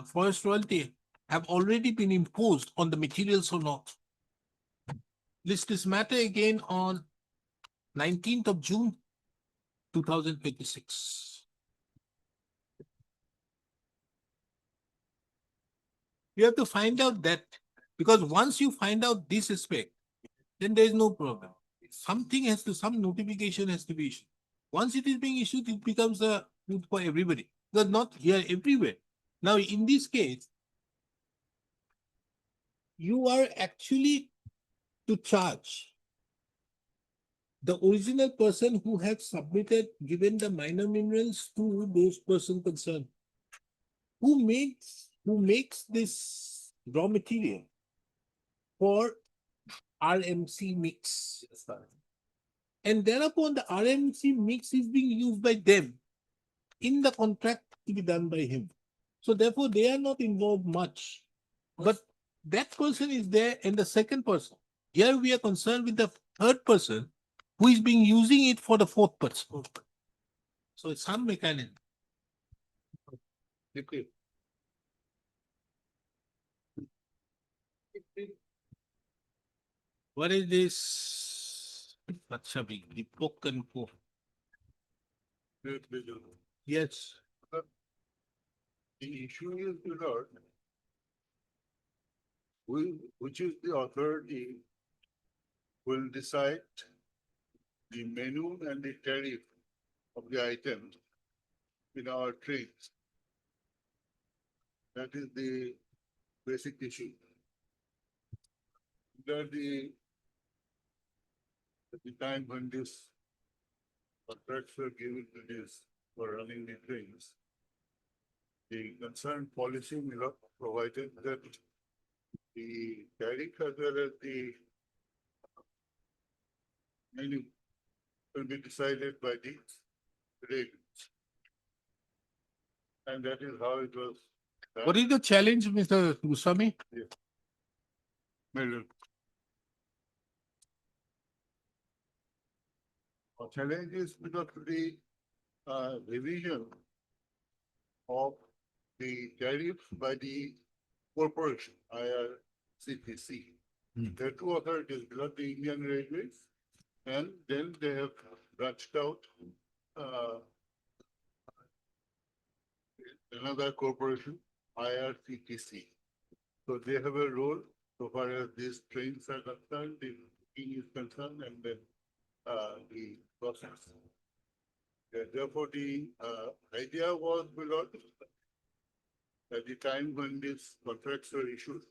forest royalty have already been imposed on the materials or not. List this matter again on 19th of June 2026. You have to find out that, because once you find out this aspect, then there is no problem. Some notification has to be issued. Once it is being issued, it becomes a good for everybody. Because not here, everywhere. Now, in this case, you are actually to charge the original person who had submitted, given the minor minerals to those person concerned. Who makes this raw material for RMC mix. And thereupon the RMC mix is being used by them in the contract to be done by him. So therefore they are not involved much. But that person is there and the second person. Here we are concerned with the third person who is being using it for the fourth person. So it's some mechanism. Okay. What is this? Acha bhi, Deepak and Co. Yes. The issue is, which is the authority will decide the menu and the tariff of the items in our trades. That is the basic issue. That at the time when this contracts were given to this for running the trains, the concerned policy provided that the tariff as well as the menu will be decided by the regulations. And that is how it was done. What is the challenge, Mr. Goswami? Middle. Our challenge is because the revision of the tariff by the corporation, IRCTC. There are two authorities, the Indian Railways, and then they have branched out another corporation, IRCTC. So they have a role so far as these trains are concerned, the booking is concerned, and then the process. Therefore, the idea was at the time when these contracts were issued,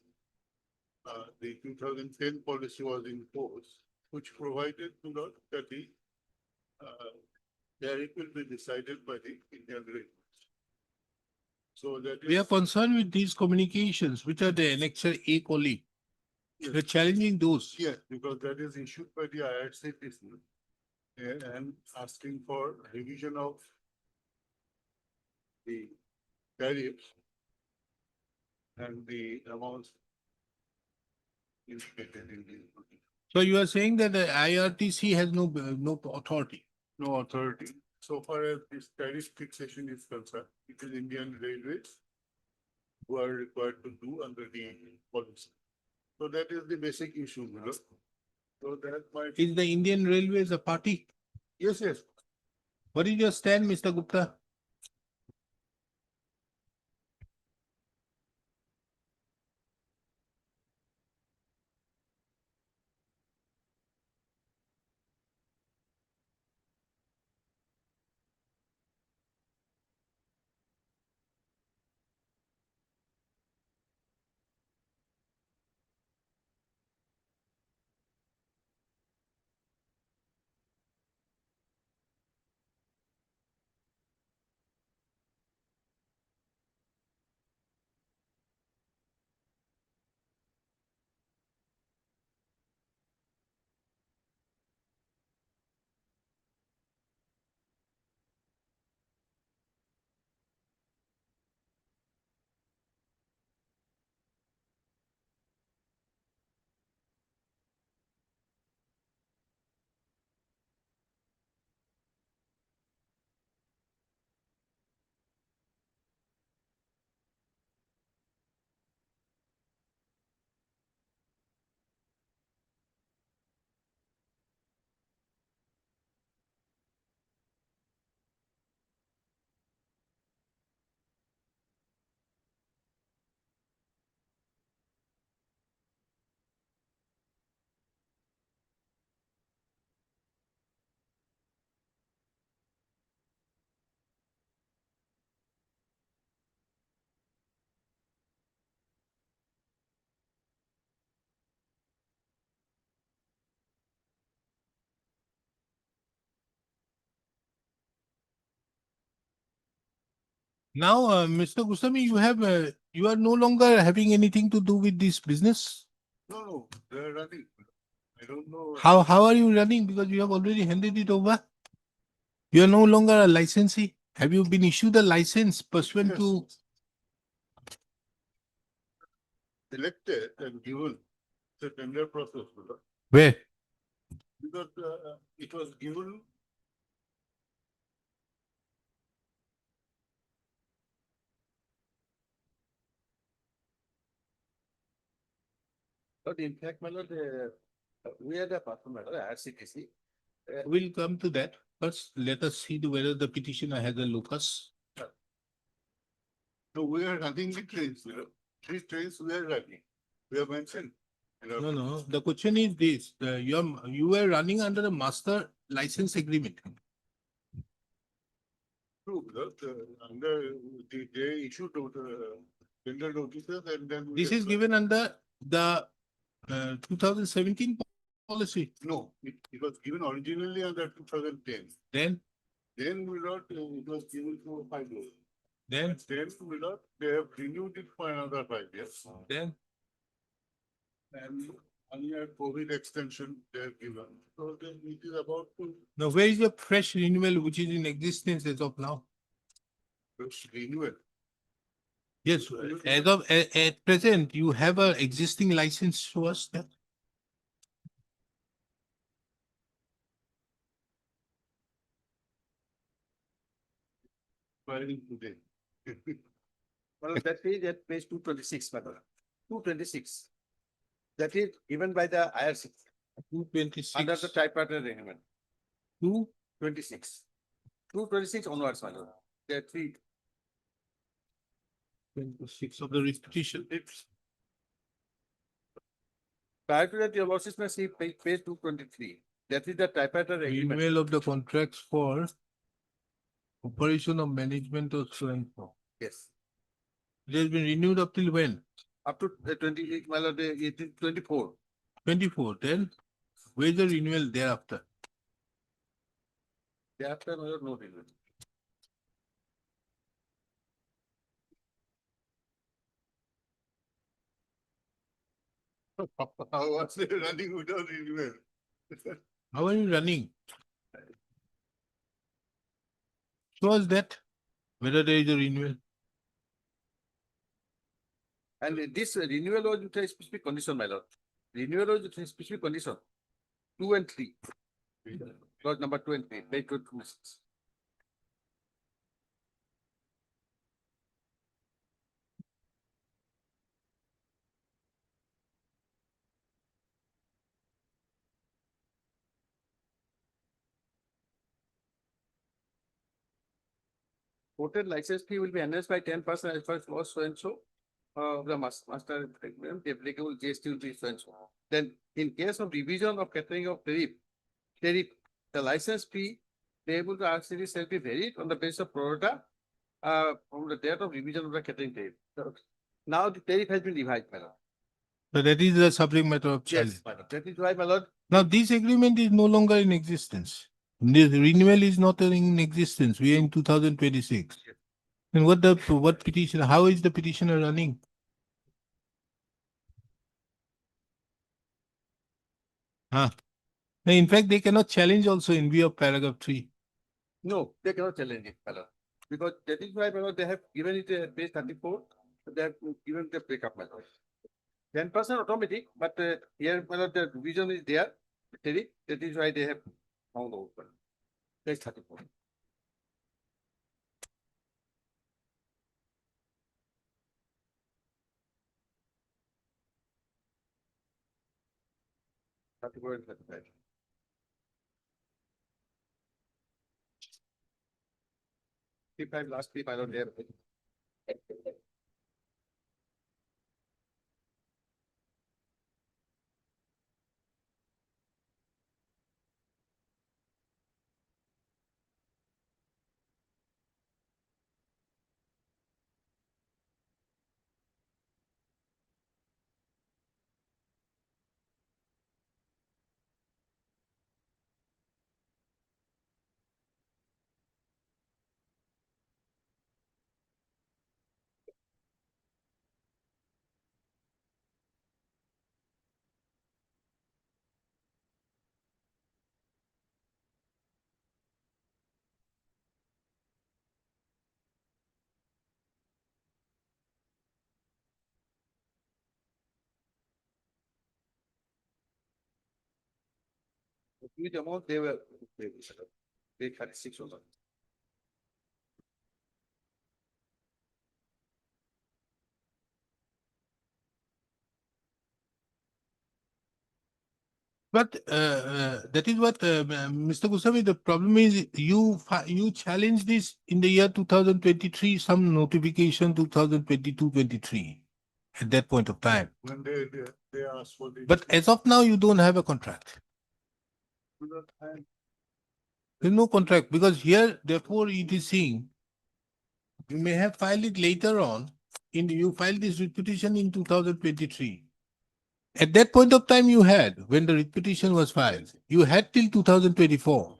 the 2010 policy was in force, which provided that the tariff will be decided by the Indian Railways. So that We are is, concerned with these communications, which are the annexure A colli. We're challenging those. yes, because that is issued by the IRCTC and asking for revision of the tariffs and the amounts indicated in the So you are saying that the IRTC has no authority. no authority. So far as this tariff fixation is concerned, it is Indian Railways who are required to do under the policy. So that is the basic issue, So that might, Is the Indian Railways a party? yes, yes. What is your stand, Mr. Gupta? Now, Mr. Goswami, you are no longer having anything to do with this business. No, they're running. I don't know. How are you running? Because you have already handed it over. You are no longer a licensee. Have you been issued a license pursuant Yes. to Selected and given the tender process, where? because it was given. But in fact, my lord, we had a person, my lord, RCTC. We'll come to that. First, let us see whether the petitioner has a locus. So we are running the trains, These trains we are running. We have mentioned. No, no. The question is this: you were running under the master license agreement. True, because under they issued tender notices and then. we This is applied. given under the 2017 policy. No, it was given originally under 2010. Then We got, it was given for 5 years. Then We got, they have renewed it for another 5 years. then And 1 year COVID extension they have given. So then it is about to now where is your fresh renewal which is in existence as of now? renewal. Yes, as of at present, you have a existing license to us there. Filing today. Well, that is at page 226, my lord. 226. That is given by the IRC under the 226. tripartite agreement. Two 26. 226 onwards, my lord. There are 3. 26 of the repetition. Prior to that, your losses may see page 223. That is the tripartite agreement. Renewal of the contracts for operation of management of so and so. Yes. It has been renewed up till when? Up to 28, my lord, 24. 24. Then where is the renewal thereafter? Thereafter, my lord, no renewal. How was they running without renewal? How are you running? Show us that whether there is a renewal. And this renewal was with a specific condition, my lord. Renewal was with a specific condition. 2 and 3. Clause number 2 and 3. Page 226. Quoted license fee will be enhanced by 10% as per law so and so. The master agreement, the applicable GST will be so and so. Then in case of revision of catering of tariff, the license fee payable to RCD shall be varied on the basis of pro rata from the date of revision of the catering tariff. So, now the tariff has been revised, my lord. So that is the subject matter of Yes, challenge. my lord. That is why, my lord, Now, this agreement is no longer in existence. The renewal is not in existence. We are in 2026. And what petition, how is the petitioner running? Huh? Now, in fact, they cannot challenge also in view of paragraph 3. no, they cannot challenge it, my lord. Because that is why, my lord, they have given it a page 34, they have given the breakup, my lord. 10% automatic, but here, my lord, the revision is there, tariff, that is why they have found out. Page 34. Thirty four and 35. 35 last week, I don't have. Huge amount they were, they 36 or something. But that is what, Mr. Goswami, the problem is you challenged this in the year 2023, some notification 2022-23 at that point of time. When they ask for the. But as of now, you don't have a contract. There's no contract because here, therefore, it is saying you may have filed it later on. You filed this petition in 2023. At that point of time, you had, when the petition was filed, you had till 2024.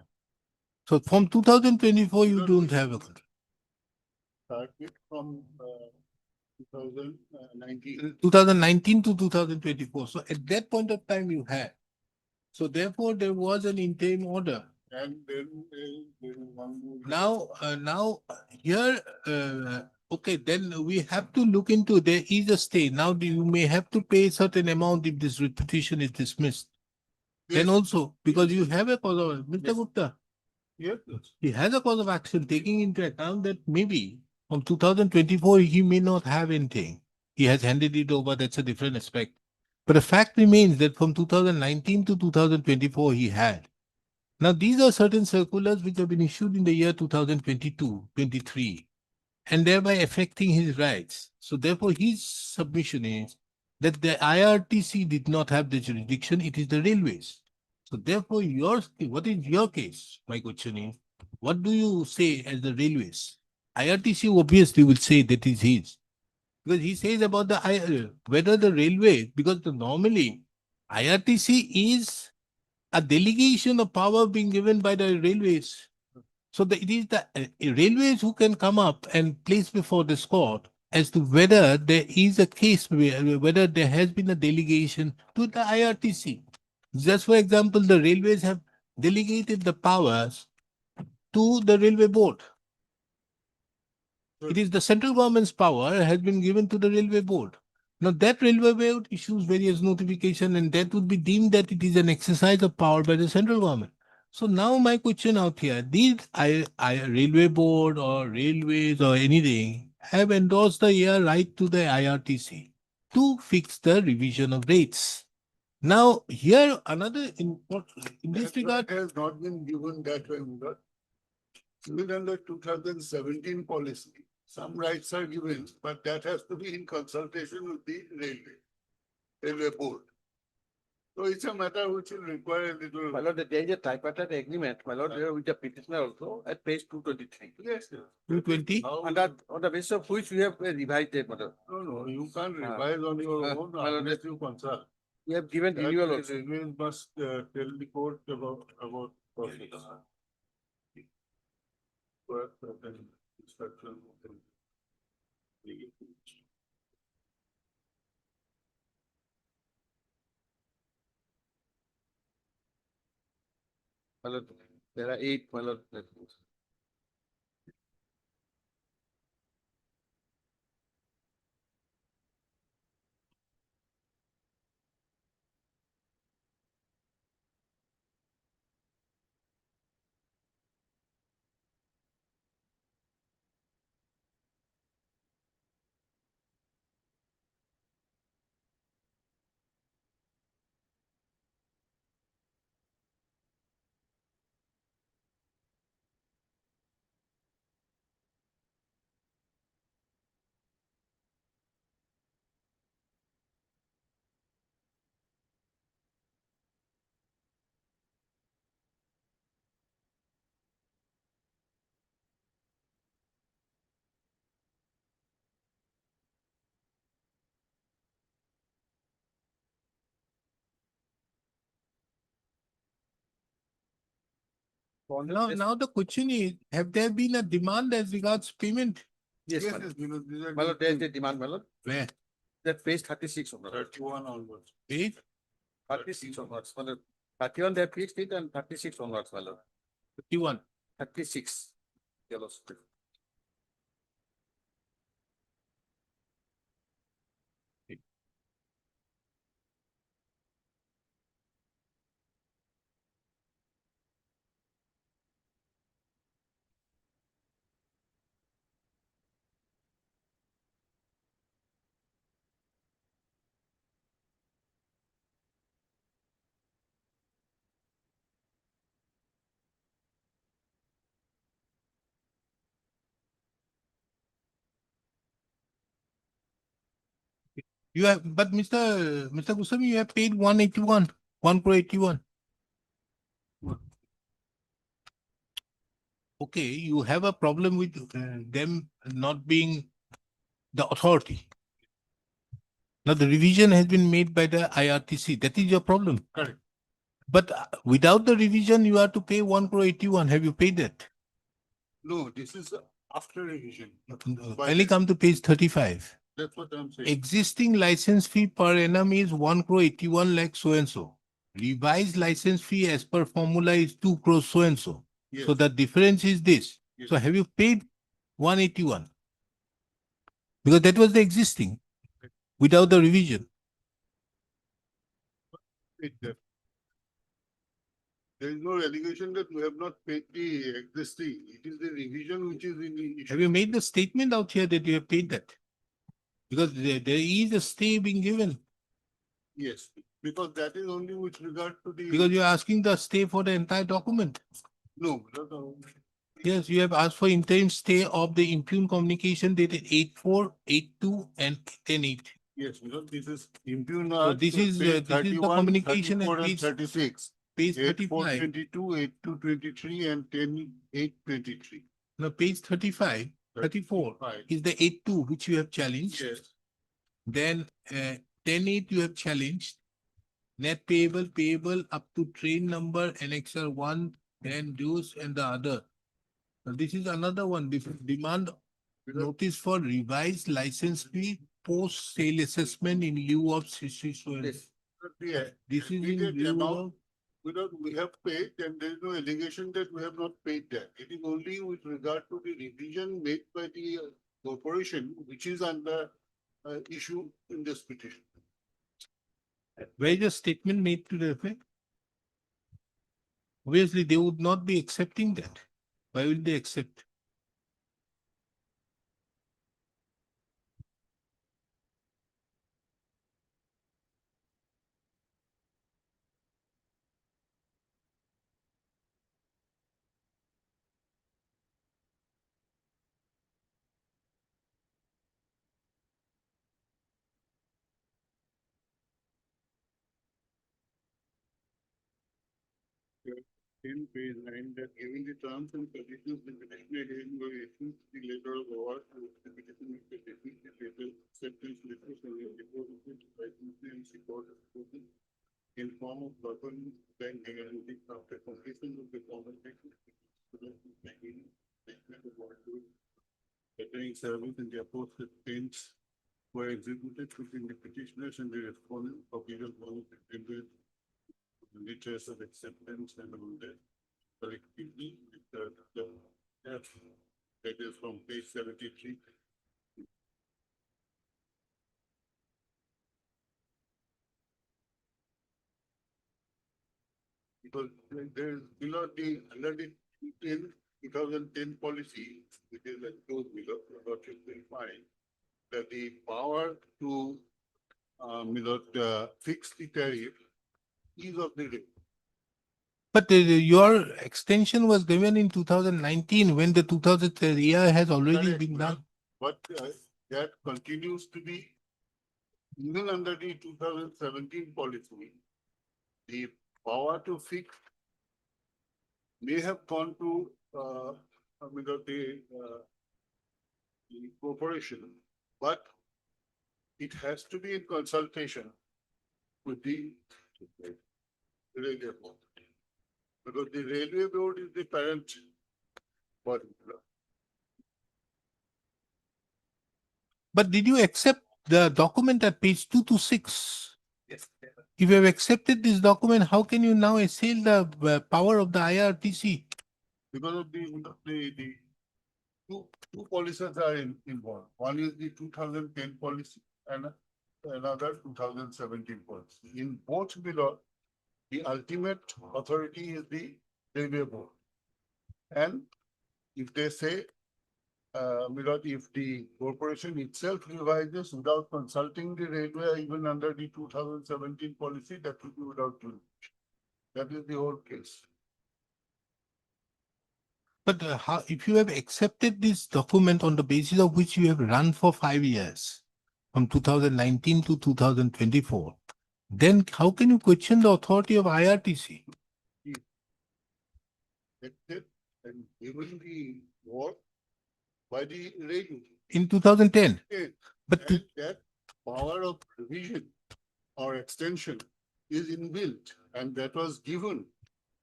So from 2024, you don't have a contract. Started from 2019. 2019 to 2024. So at that point of time, you had. So therefore, there was an interim order. And then there is one more. Now here, okay, then we have to look into, there is a stay. Now you may have to pay certain amount if this petition is dismissed. Then Yes. also, because you have a cause of, Mr. Gupta, Yes. he has a cause of action taking into account that maybe from 2024, he may not have anything. He has handed it over, that's a different aspect. But the fact remains that from 2019 to 2024, he had. Now, these are certain circulars which have been issued in the year 2022-23 and thereby affecting his rights. So therefore, his submission is that the IRTC did not have the jurisdiction, it is the railways. So therefore, what is your case? My question is, what do you say as the railways? IRTC obviously will say that is his. Because he says about whether the railway, because normally IRTC is a delegation of power being given by the railways. So it is the railways who can come up and place before this court as to whether there is a case whether there has been a delegation to the IRTC. Just for example, the railways have delegated the powers to the railway board. It is the central government's power has been given to the railway board. Now that railway board issues various notification and that would be deemed that it is an exercise of power by the central government. So now my question out here, these railway board or railways or anything have endorsed the right to the IRTC to fix the revision of rates. Now here another in this regard, Has not been given that way, Mudar. Even under 2017 policy, some rights are given, but that has to be in consultation with the railway board. So it's a matter which will require a little. My lord, there is a tripartite agreement, my lord, there with the petitioner also at page 223. Yes, yes. 220? On the basis of which we have revised it, my lord. No, you can't revise on your own my lord, unless you consult. We have given That renewal the also. railways must tell the court about process. Work, certain instructions, and legal things. My lord, there are 8, my lord. Now the question is, have there been a demand as regards payment? Yes, Yes, my yes, lord. because these are. My lord, there is a demand, my lord. Where? That page 36 of my lord. 31 onwards. Eight? 36 onwards, my lord. 31 they have fixed it and 36 onwards, my lord. 51. 36. Yellow strip. You have, but Mr. Goswami, you have paid 181, 1 crore 81. Okay, you have a problem with them not being the authority. Now the revision has been made by the IRTC. That is your problem. Correct. But without the revision, you have to pay 1 crore 81. Have you paid that? No, this is after revision. By Kindly the- come to page 35. That's what I'm saying. Existing license fee per annum is 1 crore 81 lakh so and so. Revised license fee as per formula is 2 crore so and so. Yes. So the difference is this. Yes. So have you paid 181? Because that was the existing without the revision. There is no allegation that we have not paid the existing. It is the revision which is in the issue. Have you made the statement out here that you have paid that? Because there is a stay being given. Yes, because that is only with regard to the. Because you are asking the stay for the entire document. No, no. Yes, you have asked for interim stay of the impugned communication dated 8/4, 8/2 and 10/8. Yes, because this is impugned. So this is the 31, communication at 34 and page 36. Page 8/4 35. 22, 8/2 23 and 10/8 23. No, page 35, 34 35. is the 8/2 which you have challenged. Yes, Then 10/8 you have challenged. Net payable up to train number, annexure 1, then dues and the other. Now, this is another one. Demand notice for revised license fee post sale assessment in lieu of CC. Yes. yeah. This is in Immediate lieu amount. of. We have paid and there is no allegation that we have not paid that. It is only with regard to the revision made by the corporation, which is under issue in this petition. Where is the statement made to the effect? Obviously, they would not be accepting that. Why will they accept? in page 9 that giving the terms and conditions in the petition evaluation, the letter of award, the petition of the letter, acceptance letters and the deposited license and support of person in form of government bank guarantee after completion of the conversation. Lettering service and the apostate paints were executed between the petitioners and the respondent of either one of the letters of acceptance and all that collectively with the F that is from page 73. Because there is below the under the 2010 policy, which is like those below, what you will find that the power to fix the tariff is of the rate. But your extension was given in 2019 when the 2000 year has already Correct, been done. But that continues to be even under the 2017 policy. The power to fix may have gone to the corporation, but it has to be in consultation with the railway board. Because the railway board is the parent body. But did you accept the document at page 226? Yes. If you have accepted this document, how can you now assail the power of the IRTC? Because of the two policies are involved. One is the 2010 policy and another 2017 policy. In both below, the ultimate authority is the railway board. And if they say, if the corporation itself revises without consulting the railway, even under the 2017 policy, that will be without jurisdiction. That is the whole case. But if you have accepted this document on the basis of which you have run for 5 years, from 2019 to 2024, then how can you question the authority of IRTC? Accepted and given the work by the railway. In 2010. But And that power of revision or extension is inbuilt, and that was given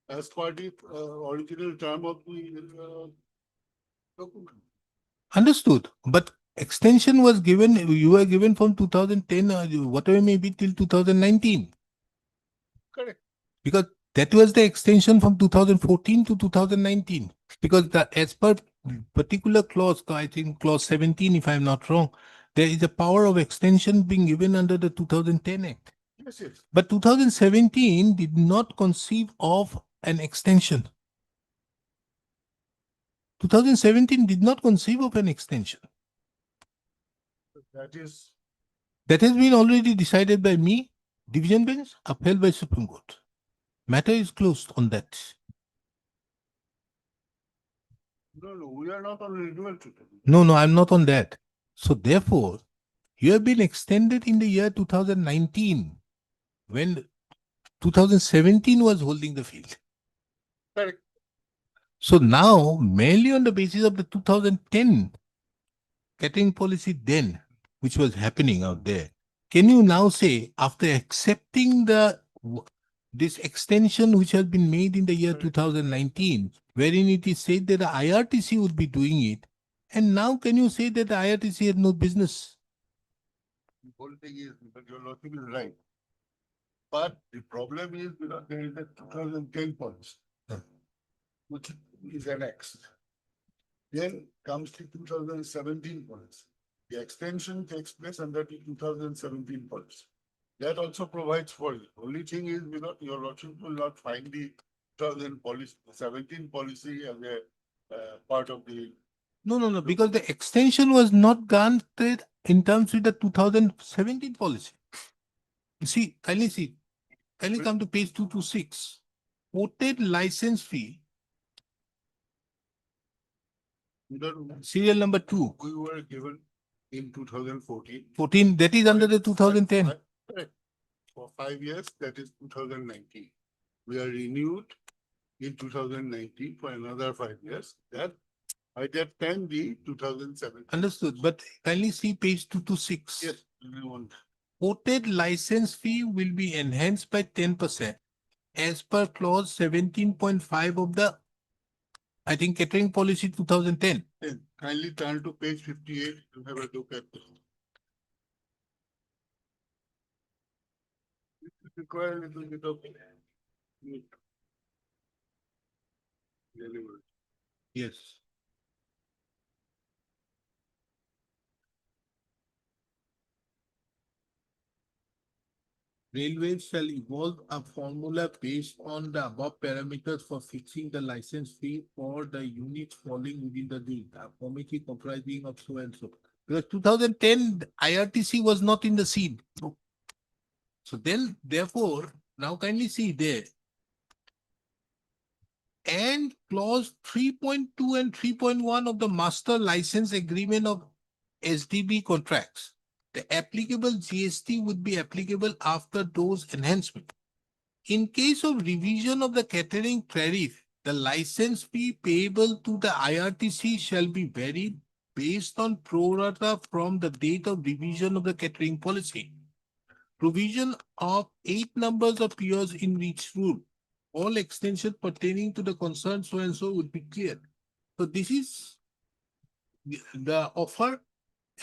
as per the original term of the document. Understood. But extension was given, you were given from 2010 or whatever may be till 2019. Correct. Because that was the extension from 2014 to 2019. Because as per particular clause, I think clause 17, if I'm not wrong, there is a power of extension being given under the 2010 Act. Yes, yes. But 2017 did not conceive of an extension. 2017 did not conceive of an extension. That is. That has been already decided by me, division bench, upheld by Supreme Court. Matter is closed on that. No, we are not on renewal today. No, I'm not on that. So therefore, you have been extended in the year 2019 when 2017 was holding the field. Correct. So now, mainly on the basis of the 2010 catering policy then, which was happening out there, can you now say, after accepting this extension which has been made in the year 2019, wherein it is said that the IRTC would be doing it, and now can you say that the IRTC has no business? The whole thing is that your logic is right. But the problem is there is a 2010 policy, which is annexed. Then comes the 2017 policy. The extension takes place under the 2017 policy. That also provides for it. Only thing is, your lordship will not find the 2017 policy as a part of the. No, because the extension was not granted in terms with the 2017 policy. You see, kindly come to page 226. Quoted license fee. Serial number 2. We were given in 2014. 14, that is under the 2010. Correct. For 5 years, that is 2019. We are renewed in 2019 for another 5 years. That by that time the 2007. Understood, but kindly see page 226. Yes. I want- Quoted license fee will be enhanced by 10% as per clause 17.5 of the, I think, catering policy 2010. Then kindly turn to page 58 to have a look at this. It requires a little bit of. Really good. Yes. Railways shall evolve a formula based on the above parameters for fixing the license fee for the units falling within the deal. A committee comprising of so and so. Because 2010 IRTC was not in the scene. So then, therefore, now kindly see there. And clause 3.2 and 3.1 of the master license agreement of SDB contracts. The applicable GST would be applicable after those enhancements. In case of revision of the catering tariff, the license fee payable to the IRTC shall be varied based on pro rata from the date of revision of the catering policy. Provision of 8 numbers appears in each rule. All extensions pertaining to the concerned so and so would be clear. So this is the offer,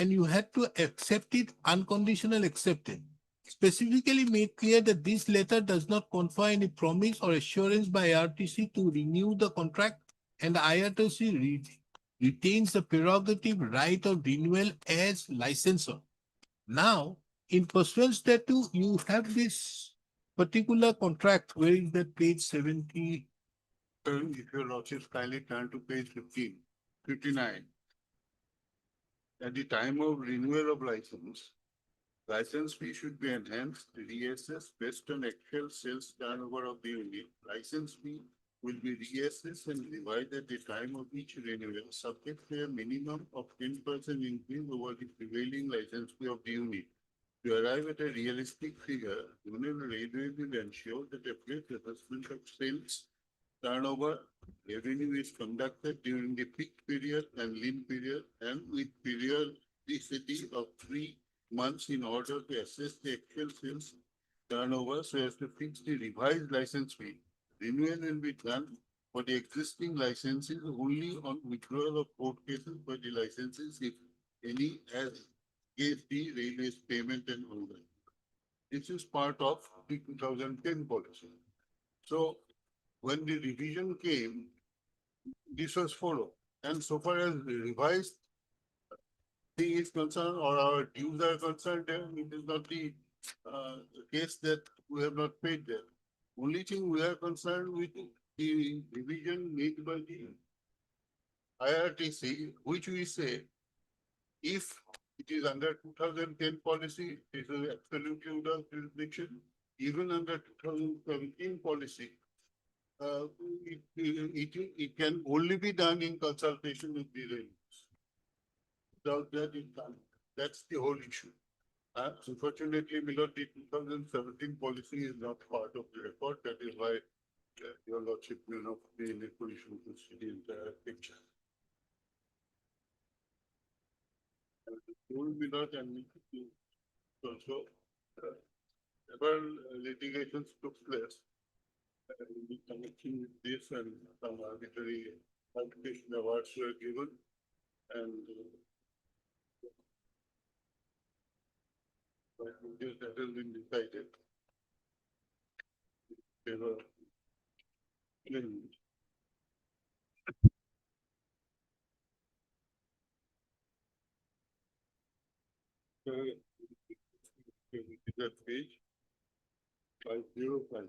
and you had to accept it, unconditional acceptance. Specifically made clear that this letter does not confer any promise or assurance by IRTC to renew the contract, and the IRTC retains the prerogative right of renewal as licensor. Now, in pursuance thereto, you have this particular contract. Where is that page 70? If your lordship kindly turn to page 59. At the time of renewal of license fee should be enhanced, reassessed based on actual sales turnover of the unit. License fee will be reassessed and revised at the time of each renewal, subject to a minimum of 10% increase over the prevailing license fee of the unit. To arrive at a realistic figure, Union Railway will ensure that a fair assessment of sales turnover revenue is conducted during the peak period and lean period and with periodicity of 3 months in order to assess the actual sales turnover so as to fix the revised license fee. Renewal will be done for the existing licenses only on withdrawal of court cases by the licenses, if any, as gave the railways payment and all that. This is part of the 2010 policy. So when the revision came, this was followed. And so far as the revised thing is concerned or our dues are concerned, then it is not the case that we have not paid them. Only thing we are concerned with the revision made by the IRTC, which we say, if it is under 2010 policy, it is absolutely without jurisdiction. Even under 2017 policy, it can only be done in consultation with the railways. Without that, it can't. That's the whole issue. Unfortunately, Milord, the 2017 policy is not part of the report. That is why your lordship may not be in a position to see the entire picture. Milord, and also several litigations took place. In connection with this, and some arbitrary arbitration awards were given, and that has been decided. They were claimed. So, that page 505.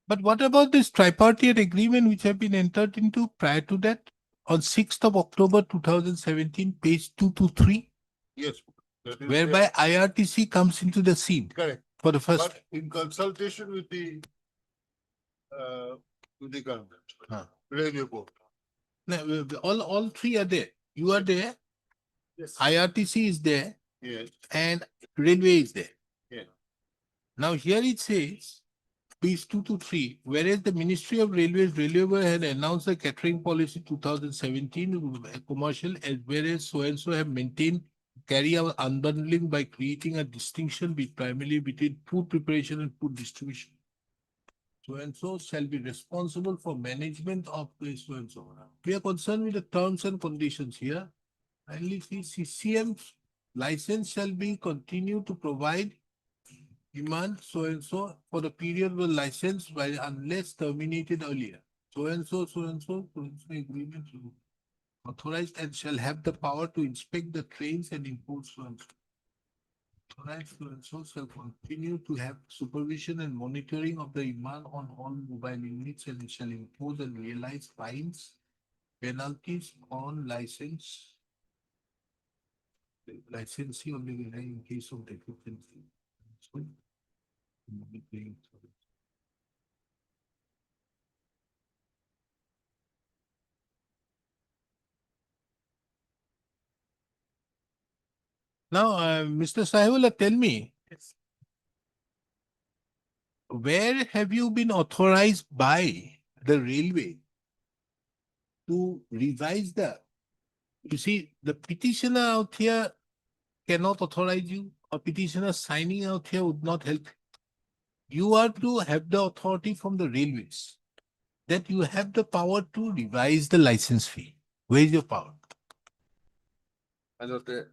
But what about this tripartite agreement which have been entered into prior to that on 6th of October 2017, page 223, Yes. That is whereby IRTC comes into the scene correct. for the first. But in consultation with the to the government, Huh. railway board. No, all three are there. You are there, Yes. IRTC is there, Yes, and railway is there. yeah. Now here it says, page 2 to 3, whereas the Ministry of Railways, Railway Board had announced the catering policy 2017 commercial, as whereas so and so have maintained carry out unbundling by creating a distinction primarily between food preparation and food distribution. So and so shall be responsible for management of the so and so. We are concerned with the terms and conditions here. Finally, CCM license shall be continued to provide demand so and so for the period of the license by unless terminated earlier. So and so, so and so, so and so agreement authorized and shall have the power to inspect the trains and impose so and so. Authorized so and so shall continue to have supervision and monitoring of the demand on all mobile units and shall impose and realize fines, penalties on licensee only in case of deficiency. So, now, Mr. Sahibullah, tell me, where have you been authorized by the railway to revise you see, the petitioner out here cannot authorize you, or petitioner signing out here would not help. You are to have the authority from the railways that you have the power to revise the license fee. Where is your power? And of the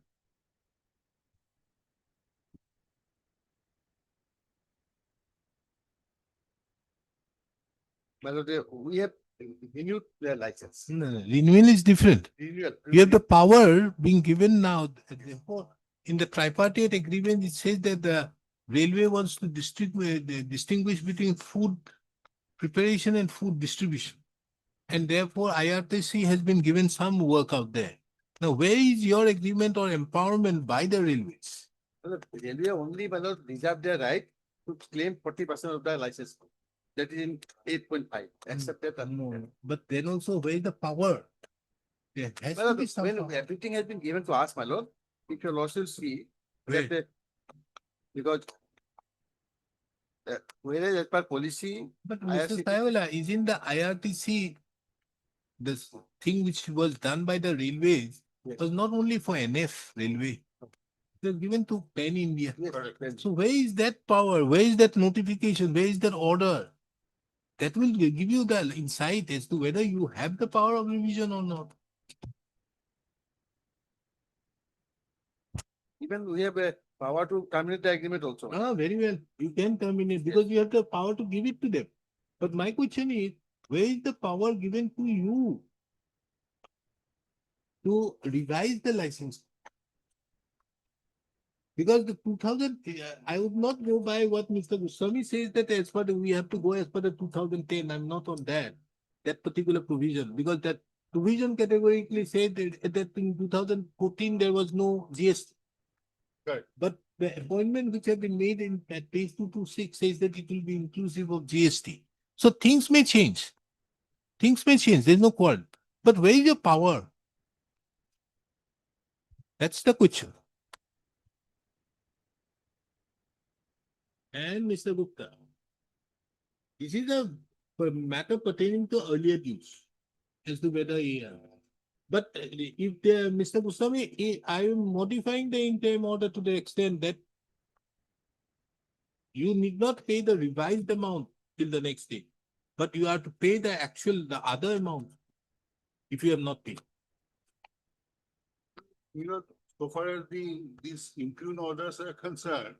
we have renewed their license. No, renewal is different. Renewal. You have the power being given now. Therefore, in the tripartite agreement, it says that the railway wants to distinguish between food preparation and food distribution. And therefore, IRTC has been given some work out there. Now, where is your agreement or empowerment by the railways? The railway only reserve their right to claim 40% of the license. That is in 8.5. Except that. No, but then also, where is the power? There has Well, to be some when power. everything has been given to us, my lord, if your lawsuit see Where? that because whereas as per policy, But Mr. IRCTC Sayola, is in the IRTC, this thing which was done by the railways Yes. was not only for NF railway. It was given to Pan India. Yes, correct. So where is that power? Where is that notification? Where is that order? That will give you the insight as to whether you have the power of revision or not. Even we have a power to terminate the agreement also. Ah, very well. You can terminate because you have the power to give it to them. But my question is, where is the power given to you to revise the license? Because the 2000, I would not go by what Mr. Goswami says that as per we have to go as per the 2010. I'm not on that particular provision, because that provision categorically said that in 2014 there was no GST. Right. But the appointment which have been made in at page 226 says that it will be inclusive of GST. So things may change. Things may change. There's no quarrel. But where is your power? That's the question. And Mr. Gupta, this is a matter pertaining to earlier use as to whether but if Mr. Goswami, I am modifying the interim order to the extent that you need not pay the revised amount till the next day, but you have to pay the other amount if you have not paid. So far as these impugn orders are concerned,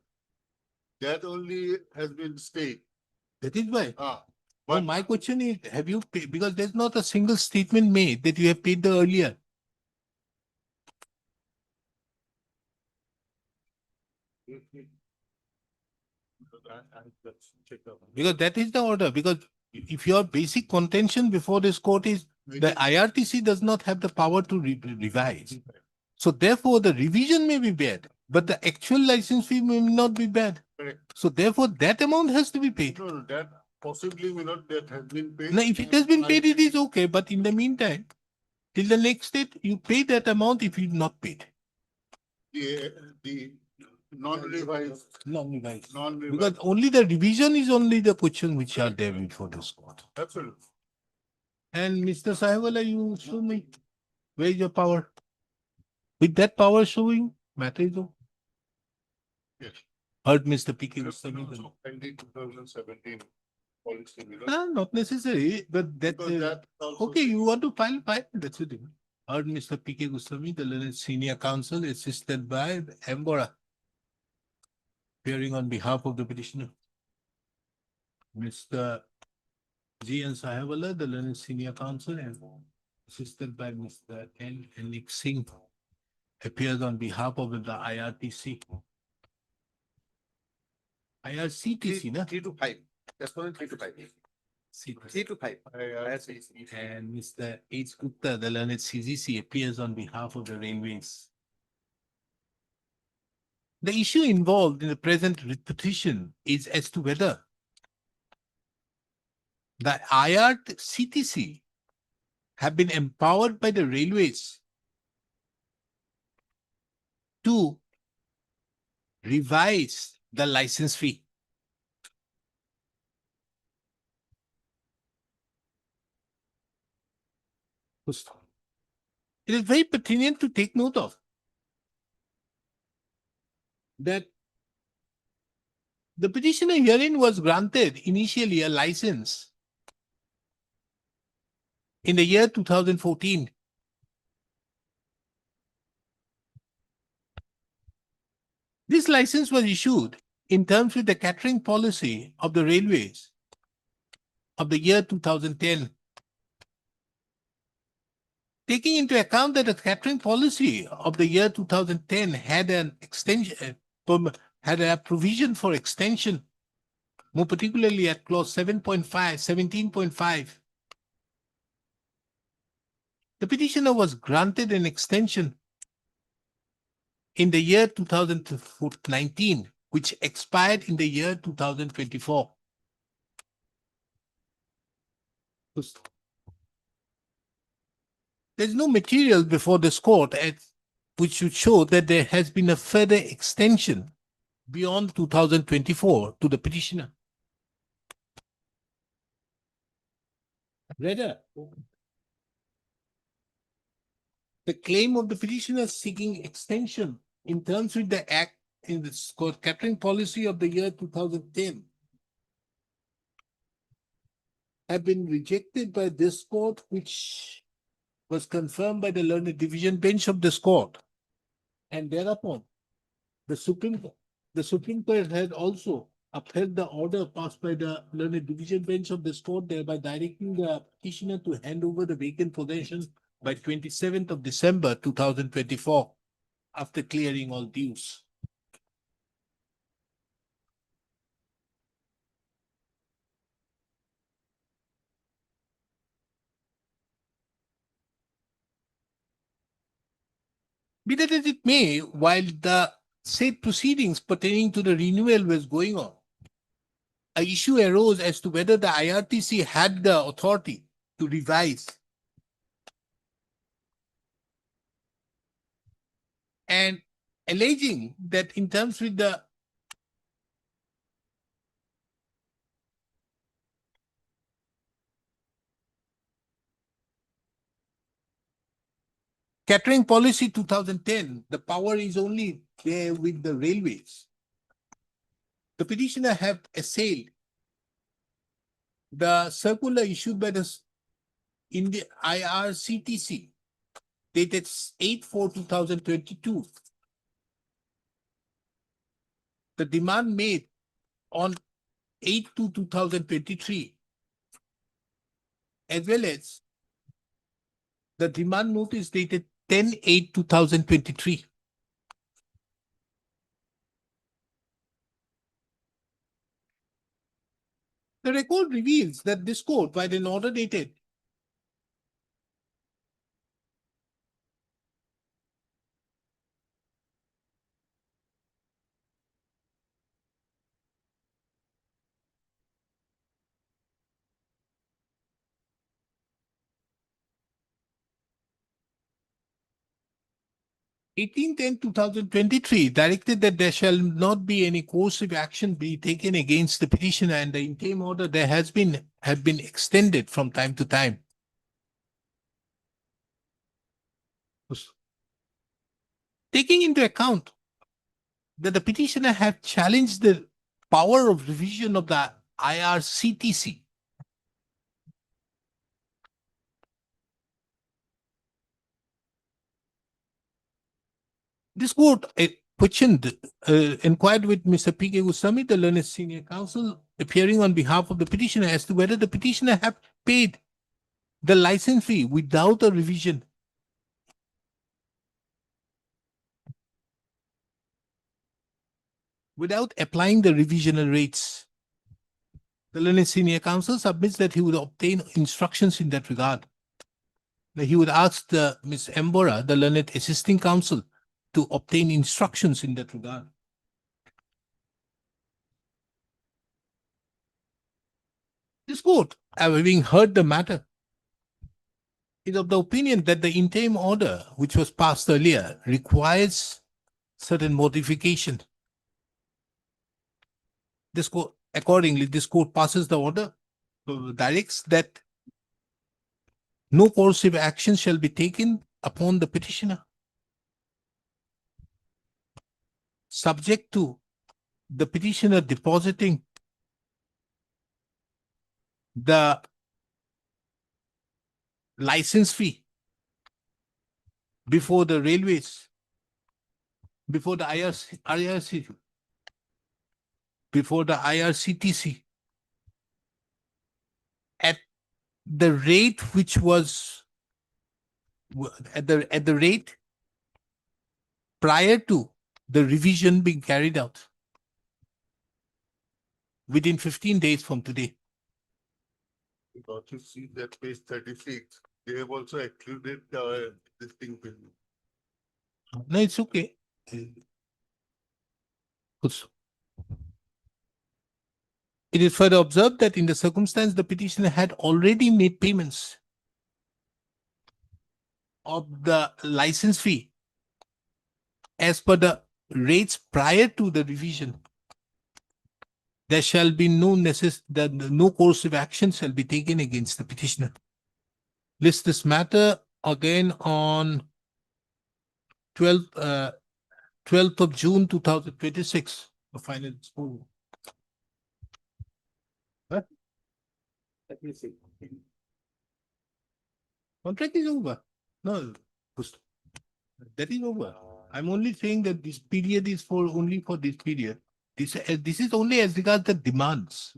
that only has been stayed. That is why. But My question is, have you paid? Because there's not a single statement made that you have paid the earlier. Because that is the order. Because if your basic contention before this court is the IRTC does not have the power to revise. So therefore, the revision may be bad, but the actual license fee may not be bad. Correct. So therefore, that amount has to be paid. No, possibly may not that has been paid. Now, if it has been paid, it is okay, but in the meantime, till the next date, you pay that amount if you've not paid. The non-revised, Non-revised. non-revised. Because only the revision is only the question which are there before this court. Absolutely. And Mr. Sahiwala, you show me where is your power. With that power showing, matter is over. Yes. Heard Mr. P.K. And Goswami. also pending 2017 policy. Because Not necessary, but that, because that also. okay, you want to file, that's it. Heard Mr. P.K. Goswami, the learned senior counsel, assisted by Ambora, appearing on behalf of the petitioner. Mr. G. N. Sahiwala, the learned senior counsel, and assisted by Mr. N. Nick Singh, appears on behalf of the IRTC. IRCTC, na? 3 to 5. That's one 3 to 5. 3 to 5. And Mr. H. Gupta, the learned CGC, appears on behalf of the railways. The issue involved in the present petition is as to whether the IRCTC have been empowered by the railways to revise the license fee. It is very pertinent to take note of that the petitioner herein was granted initially a license in the year 2014. This license was issued in terms with the catering policy of the railways of the year 2010. Taking into account that the catering policy of the year 2010 had an extension, had a provision for extension, more particularly at clause 7.5, 17.5. The petitioner was granted an extension in the year 2019, which expired in the year 2024. There's no material before this court which should show that there has been a further extension beyond 2024 to the petitioner. Rather, the claim of the petitioner seeking extension in terms with the act in the catering policy of the year 2010 have been rejected by this court, which was confirmed by the learned division bench of this court. And thereupon, the Supreme Court has also upheld the order passed by the learned division bench of this court, thereby directing the petitioner to hand over the vacant possession by 27th of December 2024, after clearing all dues. Be that as it may, while the said proceedings pertaining to the renewal was going on, an issue arose as to whether the IRTC had the authority to revise. And alleging that in terms with the catering policy 2010, the power is only there with the railways. The petitioner have assailed the circular issued by the IRCTC dated 8/4/2022. The demand made on 8/2/2023, as well as the demand notice dated 10/8/2023. The record reveals that this court, by an order dated 18/10/2023 directed that there shall not be any coercive action be taken against the petitioner, and the interim order there have been extended from time to time. Taking into account that the petitioner had challenged the power of revision of the IRCTC, this court inquired with Mr. P.K. Goswami, the learned senior counsel, appearing on behalf of the petitioner, as to whether the petitioner have paid the license fee without a revision. Without applying the revisional rates. The learned senior counsel submits that he would obtain instructions in that regard. That he would ask Ms. Embora, the learned assisting counsel, to obtain instructions in that regard. This court, having heard the matter, is of the opinion that the interim order, which was passed earlier, requires certain modification. This court, accordingly, this court passes the order, directs that no coercive action shall be taken upon the petitioner, subject to the petitioner depositing the license fee before the railways, before the IRCTC, at the rate which was at the rate prior to the revision being carried out within 15 days from today. You also see that page 36, they have also excluded this thing. No, it's okay. It is further observed that in the circumstance the petitioner had already made payments of the license fee as per the rates prior to the revision. There shall be no coercive action shall be taken against the petitioner. List this matter again on 12th of June 2026. The final disposal. Let me see. Contract is over. No, that is over. I'm only saying that this period is only for this period. This is only as regards the demands.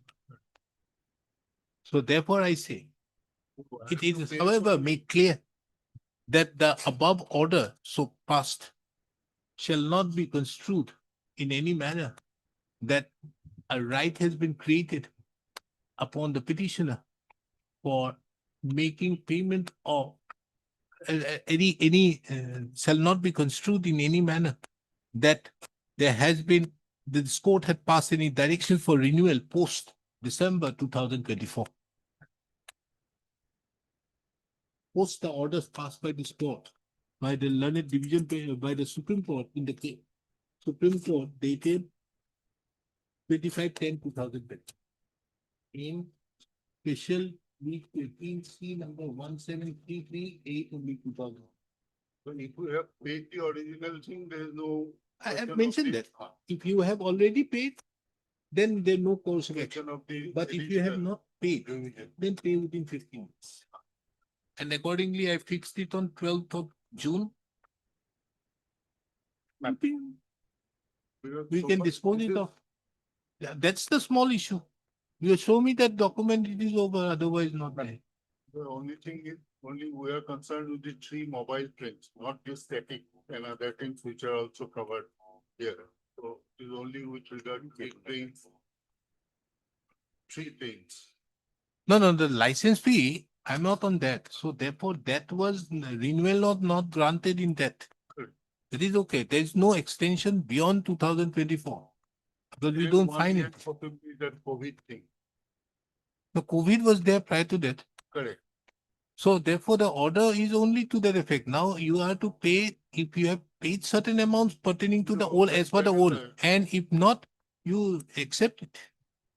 So therefore I say, it is however made clear that the above order so passed shall not be construed in any manner that a right has been created upon the petitioner for making payment of shall not be construed in any manner that there has been this court had passed any direction for renewal post December 2024. Post the orders passed by this court, by the learned division, by the Supreme Court in the case. Supreme Court dated 25/10/2020. In special week 18C number 1733/8/2000. So if you have paid the original thing, there is no. I have mentioned that. If you have already paid, then there is no course of action. But if you have not paid, then pay within 15 days. And accordingly, I fixed it on 12th of June. We can dispose it of. Yeah, that's the small issue. You show me that document, it is over, otherwise not there. The only thing is, only we are concerned with the 3 mobile trains, not the static and other things which are also covered here. So it is only with regard to 8 trains. 3 trains. No, the license fee, I'm not on that. So therefore, that was renewal not granted in that. Good. It is okay. There is no extension beyond 2024. Because we There is don't one find yet it. possibly that COVID thing. The COVID was there prior to that. Correct. So therefore, the order is only to that effect. Now you are to pay if you have paid certain amounts pertaining to the No, old, as per the that is old, the- and if not, you accept it.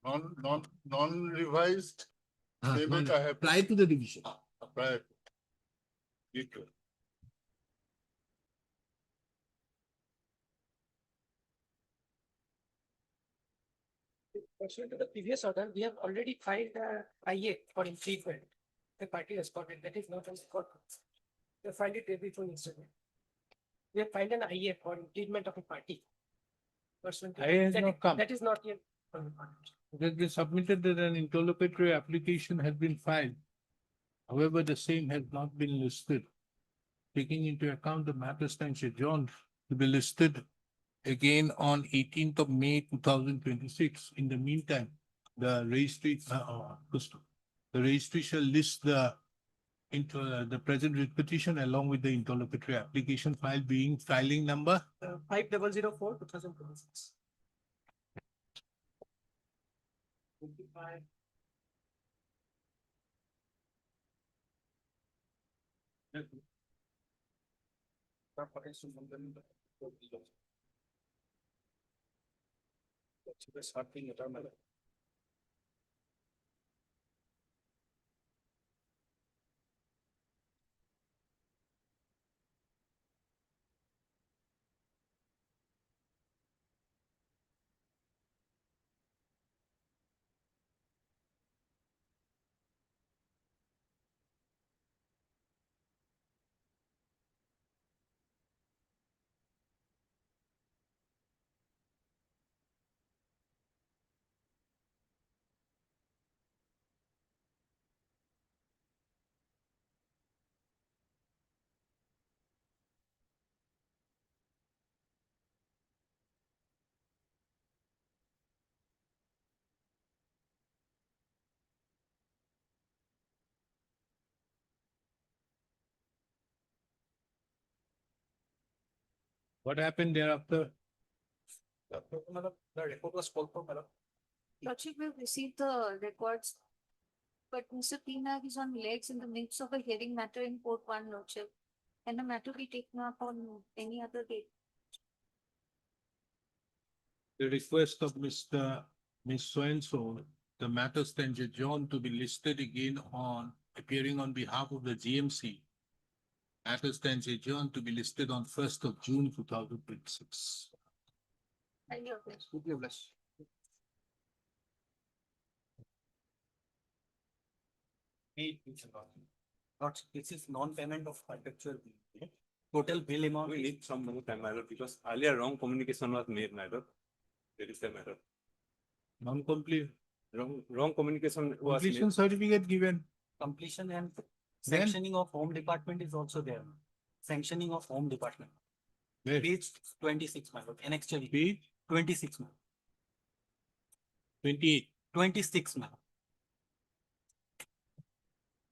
Non-revised payment No, I have Prior to the revision. applied. Equal. Pursuant to the previous order, we have already filed a IA for infringement. The party responded, that is not on the court. We filed it day before yesterday. We have filed an IA for infringement of a party. Pursuant to IA has that- not come. That is not yet on the court. It has been submitted that an interlocutory application has been filed. However, the same has not been listed. Taking into account the matter stands adjourned to be listed again on 18th of May 2026. In the meantime, the registry, the registry shall list the the present writ petition along with the interlocutory application file being filing number 5004, 2026. What happened thereafter? The report was called for, madam. Lordship, we've received the records. But Mr. Pinag is on legs in the midst of a hearing matter in court one, Lordship. Can the matter be taken up on any other date? The request of Ms. So-and-so, the matter stands adjourned to be listed again on appearing on behalf of the GMC. Matter stands adjourned to be listed on 1st of June 2026. Thank you, Your Grace. Not, this is non-payment of perpetual bill. Total bill amount. We need some more time, madam, because earlier wrong communication was made, madam. There is a matter. Non-complete, Wrong communication was completion made. certificate given. Completion and Then- sanctioning of home department is also there. Sanctioning of home department. Where? Page 26, my lord, annexure Page 26, ma'am. 28, 26, ma'am.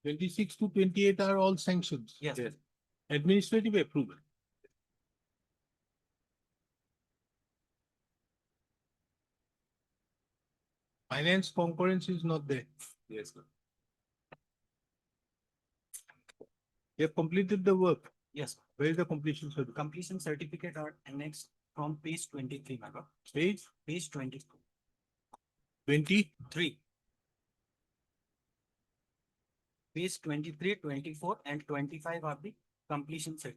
26 to 28 are all sanctions. Yes. Administrative approval. Finance concurrence is not there. Yes, sir. You have completed the work. Yes, ma'am. Where is the completion certificate? Completion certificate are annexed from page 23, my lord. Page Page 22. 20. 3. Page 23, 24 and 25 are the completion set.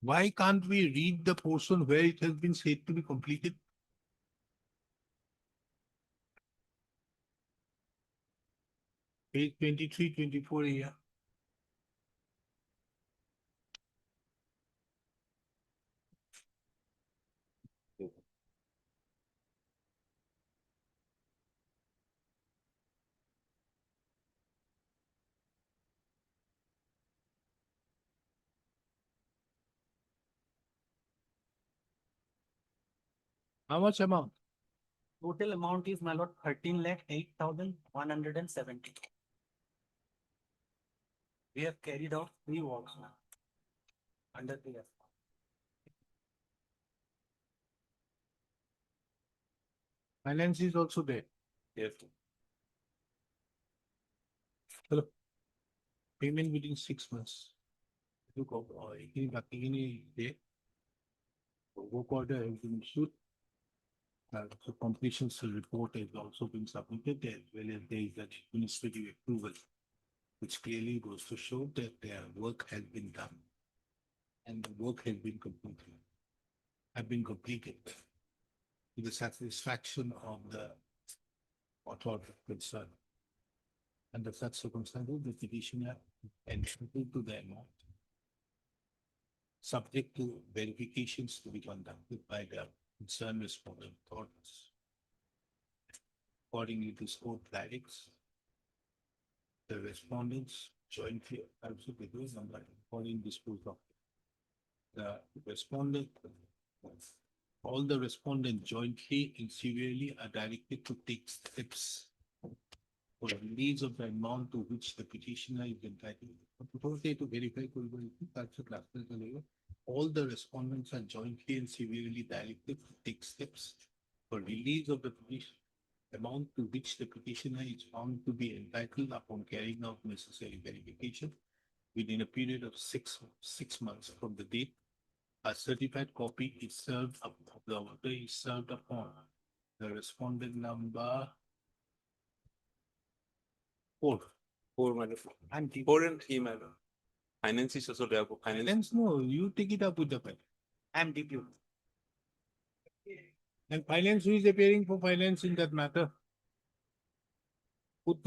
Why can't we read the portion where it has been said to be completed? Page 23, 24 here. How much amount? Total amount is, my lord, 13,08,170. We have carried out 3 works now. Under the. Finance is also there. Yes. Payment within 6 months. Look, any day. Work order has been issued. So completions report has also been submitted as well as there is an administrative approval, which clearly goes to show that their work has been done. And the work has been completed. Have been completed. To the satisfaction of the authority concerned. Under such circumstances, the petitioner entitled to the amount, subject to verifications to be conducted by the concerned respondent authorities. Accordingly, this court directs the respondents jointly also the number following dispose of the respondent. All the respondents jointly and severally are directed to take steps for release of the amount to which the petitioner is entitled. To verify, all the respondents are jointly and severely directed to take steps for release of the petition amount to which the petitioner is found to be entitled upon carrying out necessary verification within a period of six months from the date a certified copy is served of the order is served upon the respondent number 4. 4 minus 4. And 4 and 3 minus. Finance is also there. Finance, no, you take it up with the finance. I'm DPU. And finance, who is appearing for finance in that matter? Put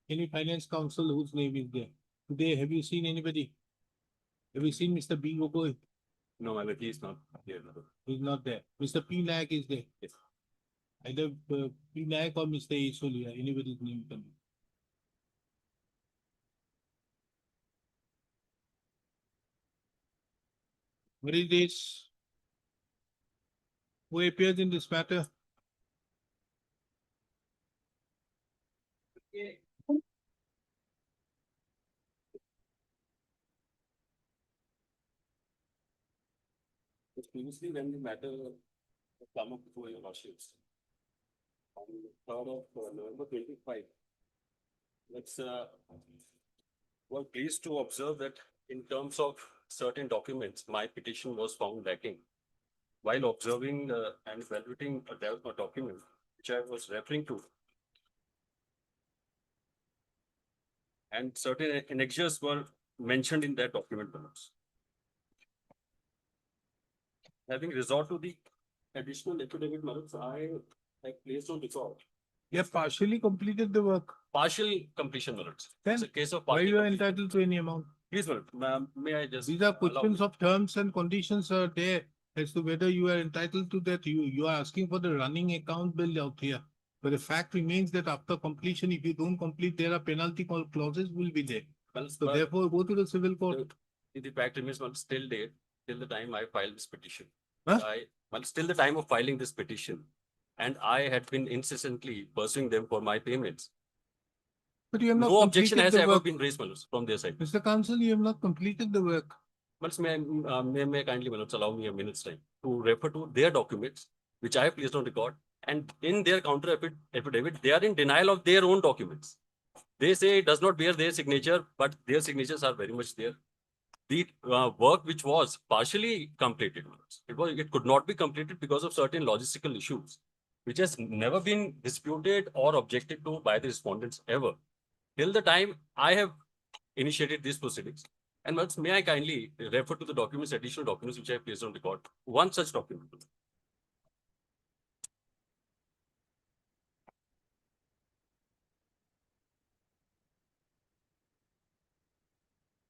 any finance counsel whose name is there. Today, have you seen anybody? Have you seen Mr. B. Gogoi? No, my he is not here. He's not there. Mr. P. Nayak is there. Yes. Either P. Nayak or Mr. Esolia, anybody's name can be. What is this? Who appears in this matter? Previously, when the matter come up before your lordships, on the 3rd of November 25, let's we're pleased to observe that in terms of certain documents, my petition was found lacking. While observing and evaluating a document which I was referring to, and certain annexures were mentioned in that document notes. Having resort to the additional affidavit notes, I placed on record. You have partially completed the work. Partial completion notes. Then It's a case of why partial you are completion. entitled to any amount? Please, madam, may I just? These are allow questions me? of terms and conditions are there as to whether you are entitled to that. You are asking for the running account bill out here. But the fact remains that after completion, if you don't complete, there are penalty clauses will be there. Well, So therefore, go to the civil court. the fact remains, well, still date, till the time I filed this petition. Huh? Well, still the time of filing this petition. And I had been incessantly pursuing them for my payments. But you have not No objection completed has the ever work. been raised, Manoj, from their side. Mr. Counsel, you have not completed the work. But may kindly, Manoj, allow me a minute's time to refer to their documents, which I have placed on record. And in their counter affidavit, they are in denial of their own documents. They say it does not bear their signature, but their signatures are very much there. The work which was partially completed, it could not be completed because of certain logistical issues, which has never been disputed or objected to by the respondents ever. Till the time I have initiated these proceedings. And may I kindly refer to the documents, additional documents which I have placed on record. One such document.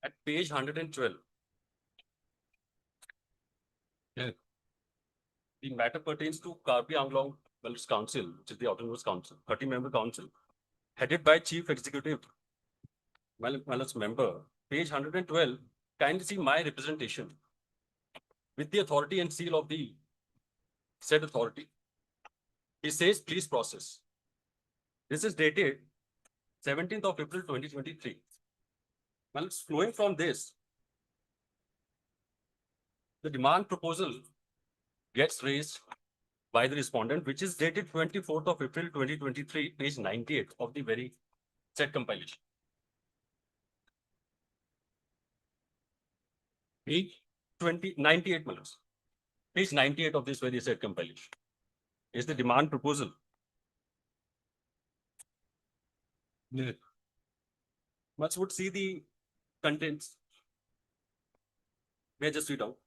At page 112. Yeah. The matter pertains to Karbi Anglong Wellness Council, which is the Autonomous Council, 30-member council, headed by Chief Executive Wellness Member. Page 112, kindly see my representation with the authority and seal of the said authority. He says, please process. This is dated 17th of April 2023. Well, flowing from this, the demand proposal gets raised by the respondent, which is dated 24th of April 2023, page 98 of the very said compilation. Page 98, Malus. Page 98 of this very said compilation is the demand proposal. Yes. Much would see the contents. May I just read out?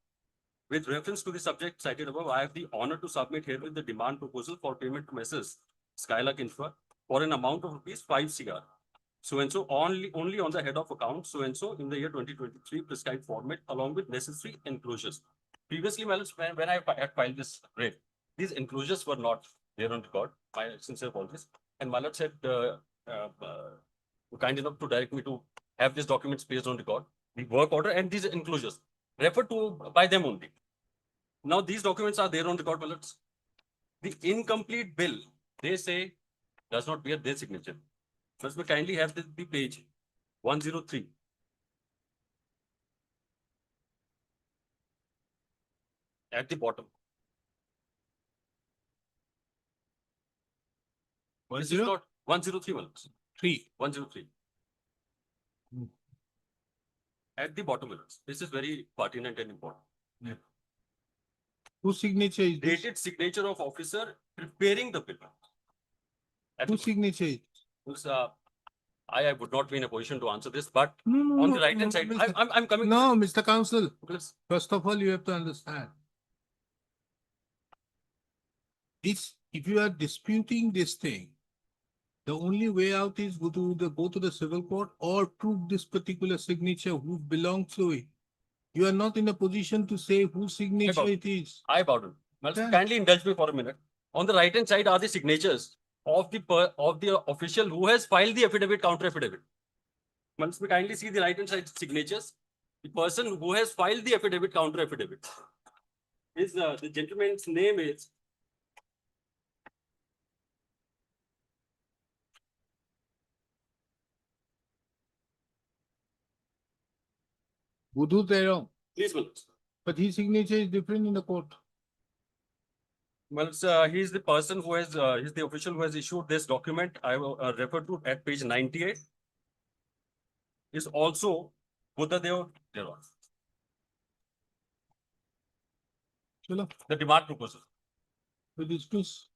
With reference to the subject cited above, I have the honor to submit here with the demand proposal for payment to Messrs. Skylark Infra for an amount of rupees 5 CR. So and so only on the head of account, so and so in the year 2023 prescribed format along with necessary enclosures. Previously, when I had filed this rate, these enclosures were not there on record. My sincere apologies. And Malat said, kind enough to direct me to have these documents placed on record, the work order and these enclosures referred to by them only. Now these documents are there on record, Malats. The incomplete bill, they say, does not bear their signature. First, we kindly have the page 103. At the bottom. 103, Malats. 103. At the bottom, Malats. This is very pertinent and important. Yeah. Whose signature is this? Dated signature of officer preparing the bill. Whose signature is this? I would not be in a position to answer this, but No, on no, the right hand no, side, Mr. I'm coming. No, Mr. Counsel, Please. first of all, you have to understand. This, if you are disputing this thing, the only way out is go to the civil court or prove this particular signature who belongs to it. You are not in a position to say whose signature it is. I bowed in. Well, Yeah. kindly indulge me for a minute. On the right hand side are the signatures of the official who has filed the affidavit, counter affidavit. Once we kindly see the right hand side signatures, the person who has filed the affidavit, counter affidavit, is the gentleman's name is Budhu Terong, please, Manoj. but his signature is different in the court. Well, he is the person who has, he's the official who has issued this document. I will refer to at page 98. Is also Buddha Deo Theron. Chalo, The demand proposal. we dismiss.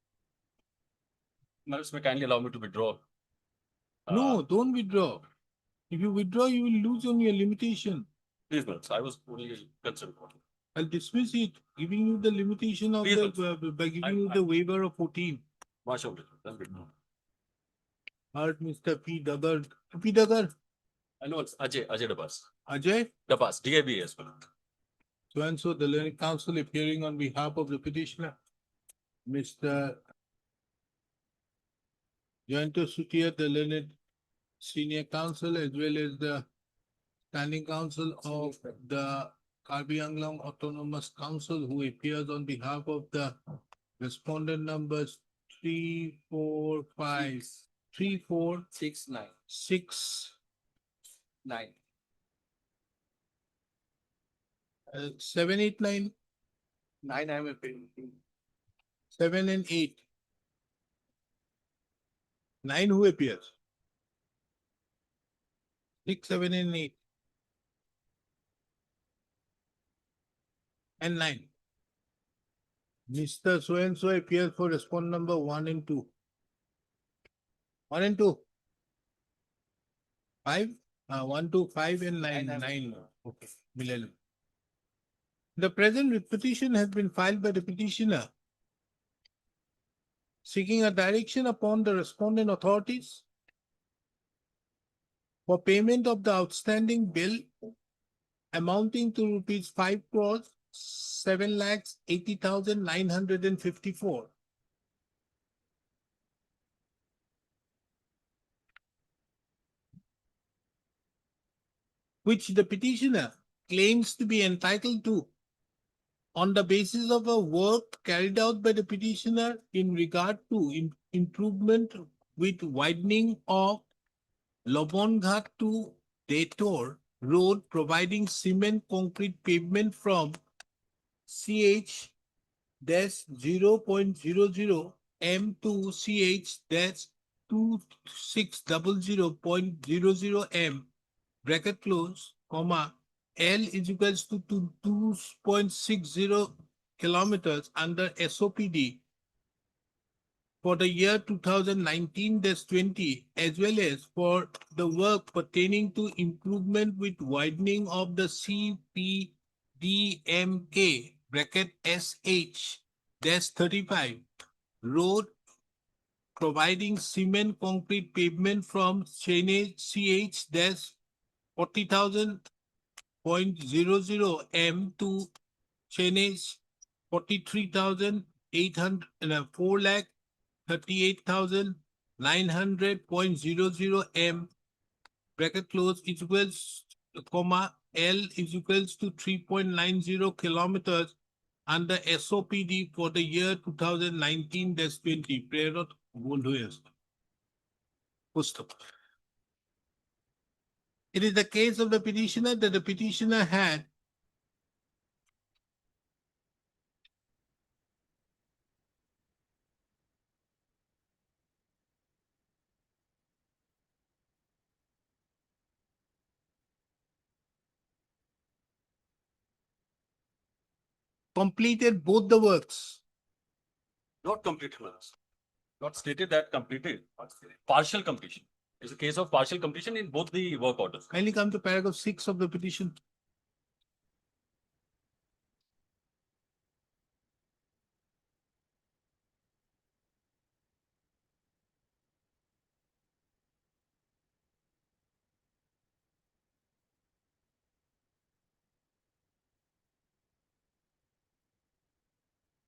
Malus, may kindly allow me to withdraw. No, don't withdraw. If you withdraw, you will lose on your limitation. Please, Malus, I was only concerned about it. I'll dismiss it, giving you the limitation of Please, by giving you the waiver of 14. Mashallah, then withdraw. Heard Mr. P. Dagar. P. Dagar. I know it's Ajay Dabas. Ajay. Dabas, DAB as well. So and so the learned counsel appearing on behalf of the petitioner, Mr. Jayanto Sutia, the learned senior counsel, as well as the standing counsel of the Karbi Anglong Autonomous Council, who appears on behalf of the respondent numbers 3, 4, 5, 3, 4, 6, 9, 6, 9. 7, 8, 9, 9 I am appealing. 7 and 8. 9 who appears? 6, 7 and 8. And 9. Mr. So and so appears for respondent number 1 and 2. 1 and 2. 5? 1, 2, 5 and 9. 9. Okay. Millennium. The present petition has been filed by the petitioner seeking a direction upon the respondent authorities for payment of the outstanding bill amounting to rupees 5 crores 7,80,954. Which the petitioner claims to be entitled to on the basis of a work carried out by the petitioner in regard to improvement with widening of Lobonghat to Detor Road, providing cement concrete pavement from CH -0.00 M2CH dash 2600.00 M bracket close, comma, L is equals to 2.60 kilometers under SOPD for the year 2019-20, as well as for the work pertaining to improvement with widening of the CPDMK bracket SH dash 35 road providing cement concrete pavement from Cheney CH dash 40,000.00 M to Cheney's 43,800 4 lakh 38,900.00 M bracket close is equals comma L is equals to 3.90 kilometers under SOPD for the year 2019-20 প্রেরণ ভুল হয়ে আসছে। পুস্তক। It is the case of the petitioner that the petitioner had completed both the works. Not completed, Manas. Not stated that completed, partial completion. It's a case of partial completion in both the work orders. Kindly come to paragraph 6 of the petition.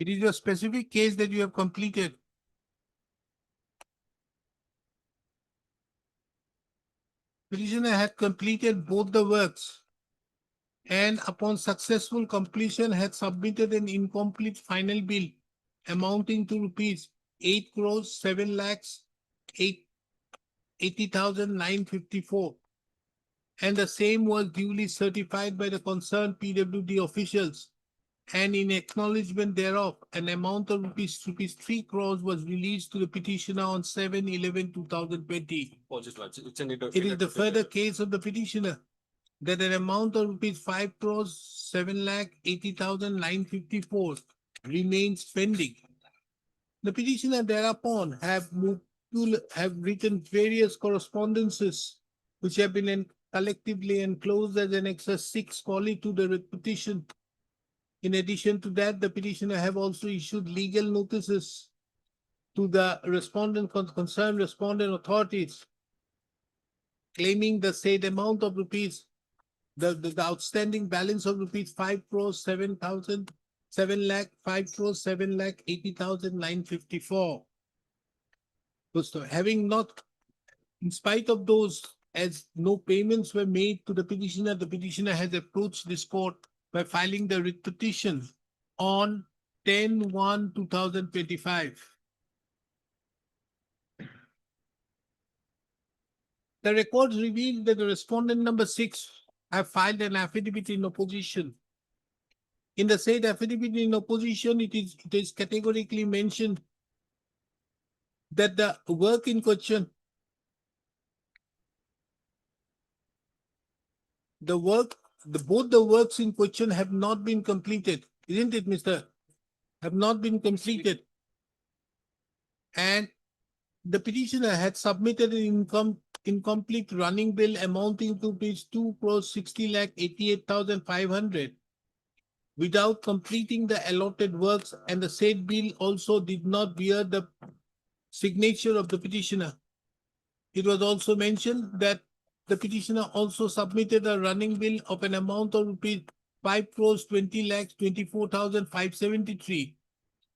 It is your specific case that you have completed. Petitioner had completed both the works and upon successful completion had submitted an incomplete final bill amounting to rupees 8 crores 7 lakhs 80,954, and the same was duly certified by the concerned PWD officials, and in acknowledgement thereof an amount of rupees 3 crores was released to the petitioner on 7/11/2020. It is the further case of the petitioner that an amount of rupees 5 crores 7 lakh 80,954 remains pending. The petitioner thereupon have written various correspondences which have been collectively enclosed as Annexus 6 colli to the petition. In addition to that, the petitioner have also issued legal notices to the concerned respondent authorities, claiming the said amount of rupees, the outstanding balance of rupees 5 crores 7 lakh 5 crores 7 lakh 80,954. So having not, in spite of those, as no payments were made to the petitioner has approached this court by filing the writ petition on 10/1/2025. The records reveal that the respondent number 6 have filed an affidavit in opposition. In the said affidavit in opposition, it is categorically mentioned that the work in question, both the works in question have not been completed, isn't it, Mr.? Have not been completed. And the petitioner had submitted an incomplete running bill amounting to rupees 2 crores 60 lakh 88,500 without completing the allotted works, and the said bill also did not bear the signature of the petitioner. It was also mentioned that the petitioner also submitted a running bill of an amount of rupees 5 crores 20 lakhs 24,573,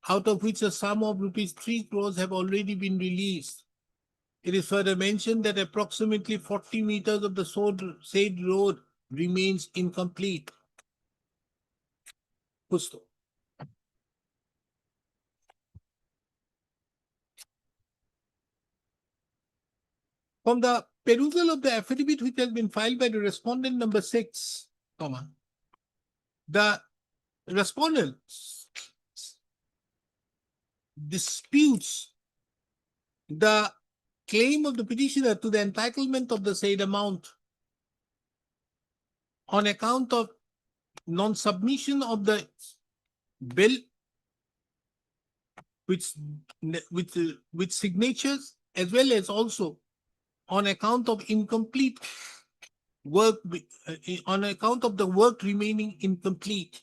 out of which a sum of rupees 3 crores have already been released. It is further mentioned that approximately 40 meters of the said road remains incomplete. Pusto. From the perusal of the affidavit which has been filed by the respondent number 6, the respondent disputes the claim of the petitioner to the entitlement of the said amount on account of non-submission of the bill with signatures, as well as also on account of incomplete work, on account of the work remaining incomplete.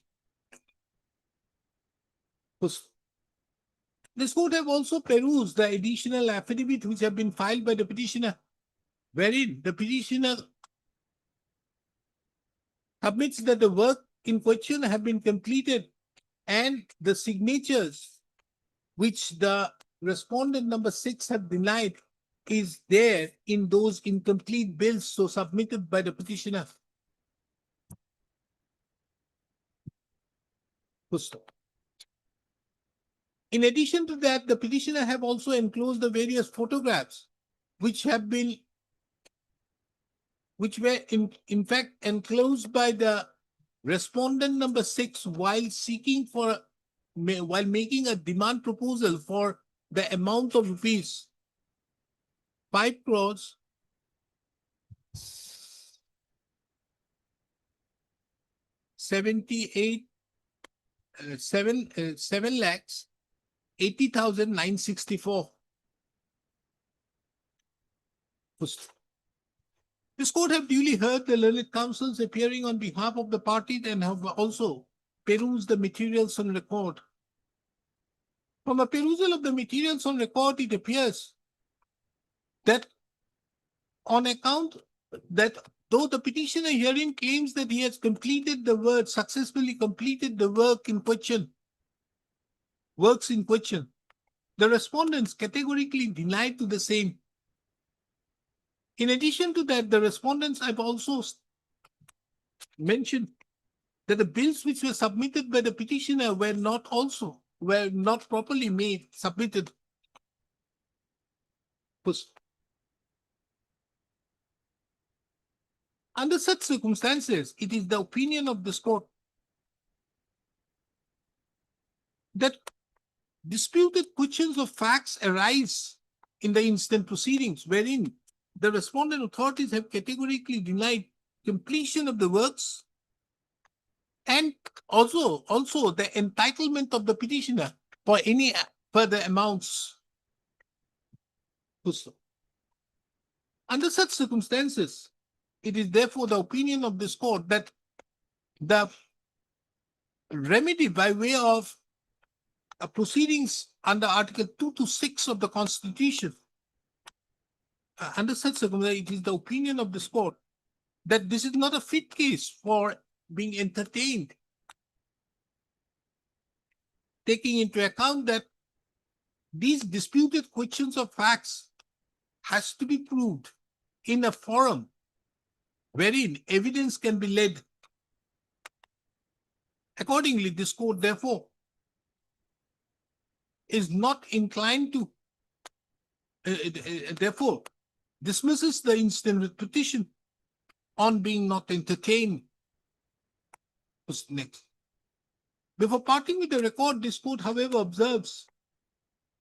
This court have also perused the additional affidavit which have been filed by the petitioner, wherein the petitioner submits that the work in question have been completed and the signatures which the respondent number 6 have denied is there in those incomplete bills so submitted by the petitioner. In addition to that, the petitioner have also enclosed the various photographs which were in fact enclosed by the respondent number 6 while making a demand proposal for the amount of rupees 5 crores 7 lakhs 80,964. This court have duly heard the learned counsels appearing on behalf of the parties and have also perused the materials on record. From a perusal of the materials on record, it appears that on account that though the petitioner herein claims that he has successfully completed the works in question, the respondents categorically denied to the same. In addition to that, the respondents have also mentioned that the bills which were submitted by the petitioner were not properly submitted. Under such circumstances, it is the opinion of this court that disputed questions of facts arise in the instant proceedings wherein the respondent authorities have categorically denied completion of the works and also the entitlement of the petitioner for any further amounts. Under such circumstances, it is therefore the opinion of this court that the remedy by way of proceedings under Article 2 to 6 of the Constitution, under such circumstances, it is the opinion of this court that this is not a fit case for being entertained, taking into account that these disputed questions of facts has to be proved in a forum wherein evidence can be led. Accordingly, this court therefore is not inclined to, therefore dismisses the instant petition on being not entertained. Next. Before parting with the record, this court, however, observes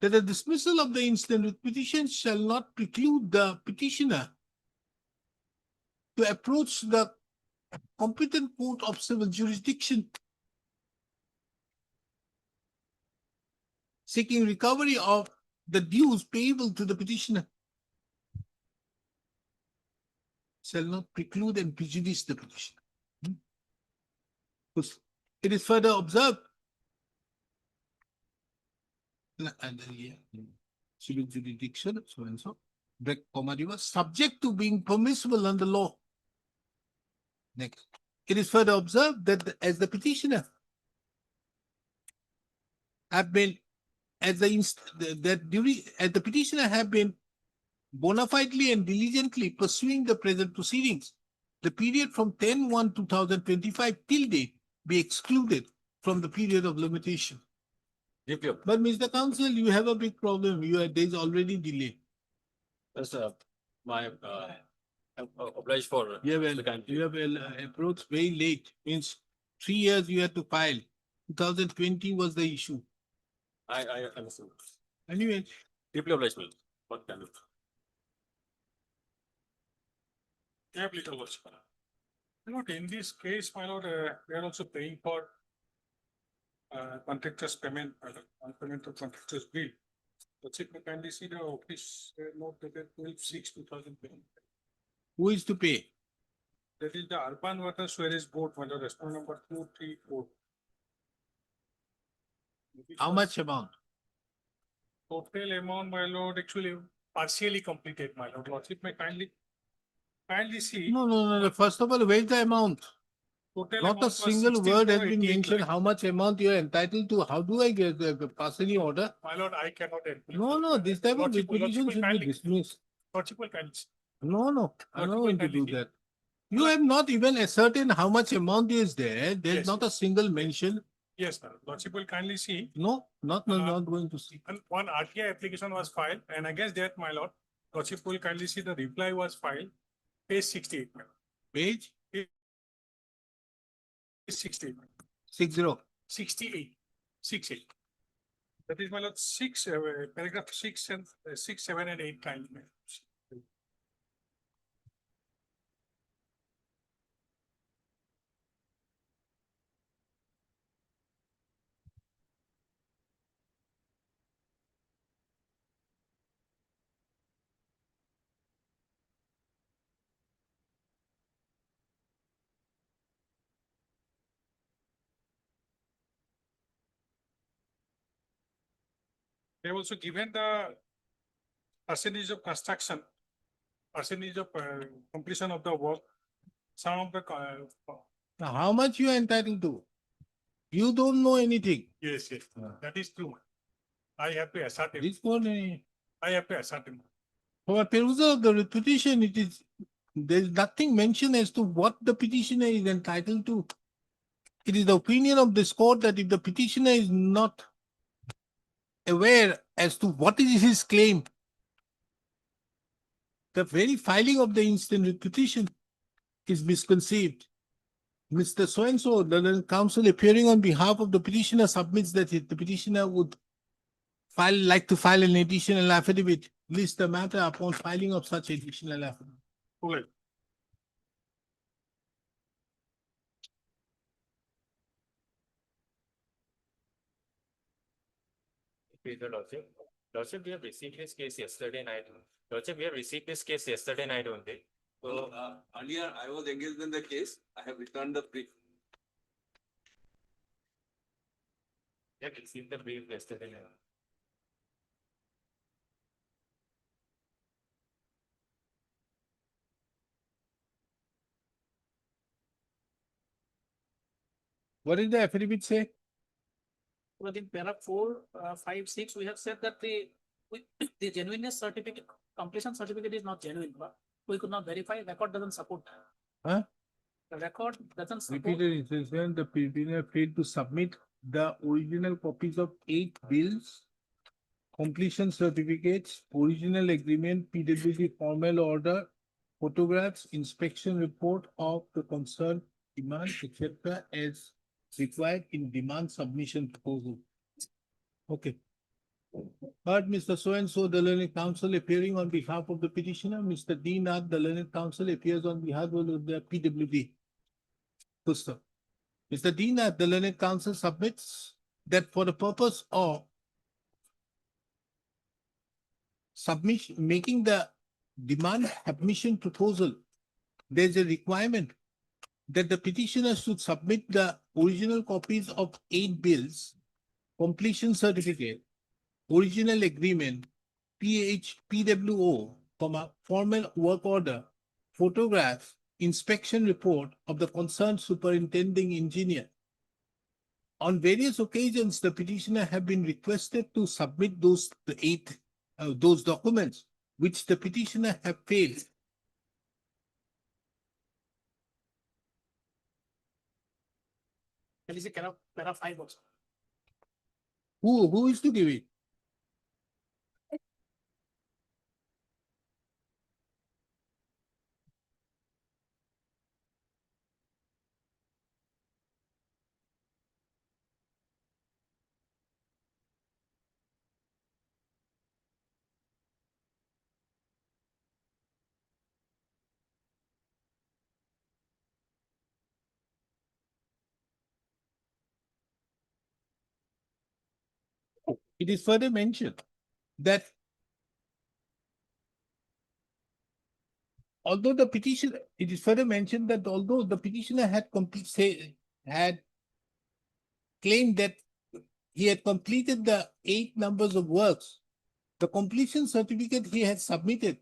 that the dismissal of the instant petition shall not preclude the petitioner to approach the competent court of civil jurisdiction seeking recovery of the dues payable to the petitioner. Shall not preclude and prejudice the petitioner. It is further observed civil jurisdiction, so and so, subject to being permissible under law. Next. It is further observed that as the petitioner have been, as the petitioner have been bona fidely and diligently pursuing the present proceedings, the period from 10/1/2025 till date be excluded from the period of limitation. But Mr. Counsel, you have a big problem. There's already delay. That's my obliged for You have approached very late. Means 3 years you had to file. 2020 was the issue. I understand. Anyway, Deeply obliged, my lord. What can you? Yeah, please, your worship. My lord, in this case, my lord, we are also paying for contractor's payment, payment of contractor's bill. Let's see, kindly see the office note dated 12/6/2020. who is to pay? That is the Urban Water Sewerage Board, my lord, response number 234. How much amount? Total amount, my lord, actually partially completed, my lord. Lordship may kindly see. No. First of all, where is the amount? Total Not a amount was single word has been 16,88 mentioned lakh. how much amount you are entitled to. How do I get the passing order? My lord, I cannot. No, this type of Lordship, litigation should be kindly- dismissed. Lordship will kindly. No, I'm not going to do kindly see. that. You have not even ascertained how much amount is there. There's Yes, not a single mention. Yes, sir. Lordship will kindly see. No, not going to see. And one RTI application was filed, and against that, my lord, Lordship will kindly see the reply was filed, page 68. my lord. Page Page 68. 60. 68. 68. That is, my lord, paragraph 6 and 6, 7, and 8 kindly. my lord. They have also given the percentage of construction, percentage of completion of the work, some of the, Now, how much you are entitled to? You don't know anything. yes, that is true. I have to ascertain. This one, I have to ascertain. for a perusal of the petition, there's nothing mentioned as to what the petitioner is entitled to. It is the opinion of this court that if the petitioner is not aware as to what is his claim, the very filing of the instant petition is misconceived. Mr. So-and-so, the counsel appearing on behalf of the petitioner submits that the petitioner would like to file an additional affidavit, list the matter upon filing of such additional affidavit. Okay. Peter Lordship. Lordship, we have received this case yesterday night. Lordship, we have received this case yesterday night only. So earlier I was engaged in the case. I have returned the brief. We have received the brief yesterday night. What did the affidavit say? Well, in para 4, 5, 6, we have said that the genuineness certificate, completion certificate is not genuine, but we could not verify, record doesn't support. Huh? The record doesn't support. Repeated, it says the petitioner failed to submit the original copies of 8 bills, completion certificates, original agreement, PWD formal order, photographs, inspection report of the concerned demand, etc. as required in demand submission proposal. Okay. Heard Mr. So-and-so, the learned counsel appearing on behalf of the petitioner, Mr. D. Nath, the learned counsel appears on behalf of the PWD. Mr. D. Nath, the learned counsel submits that for the purpose of submission, making the demand submission proposal, there's a requirement that the petitioner should submit the original copies of 8 bills, completion certificate, original agreement, PWO, formal work order, photograph, inspection report of the concerned superintending engineer. On various occasions, the petitioner have been requested to submit those documents, which the petitioner have failed. Can you see para 5 also? Who is to give it? it is further mentioned that although the petition, it is further mentioned that although the petitioner had had claimed that he had completed the 8 numbers of works, the completion certificate he had submitted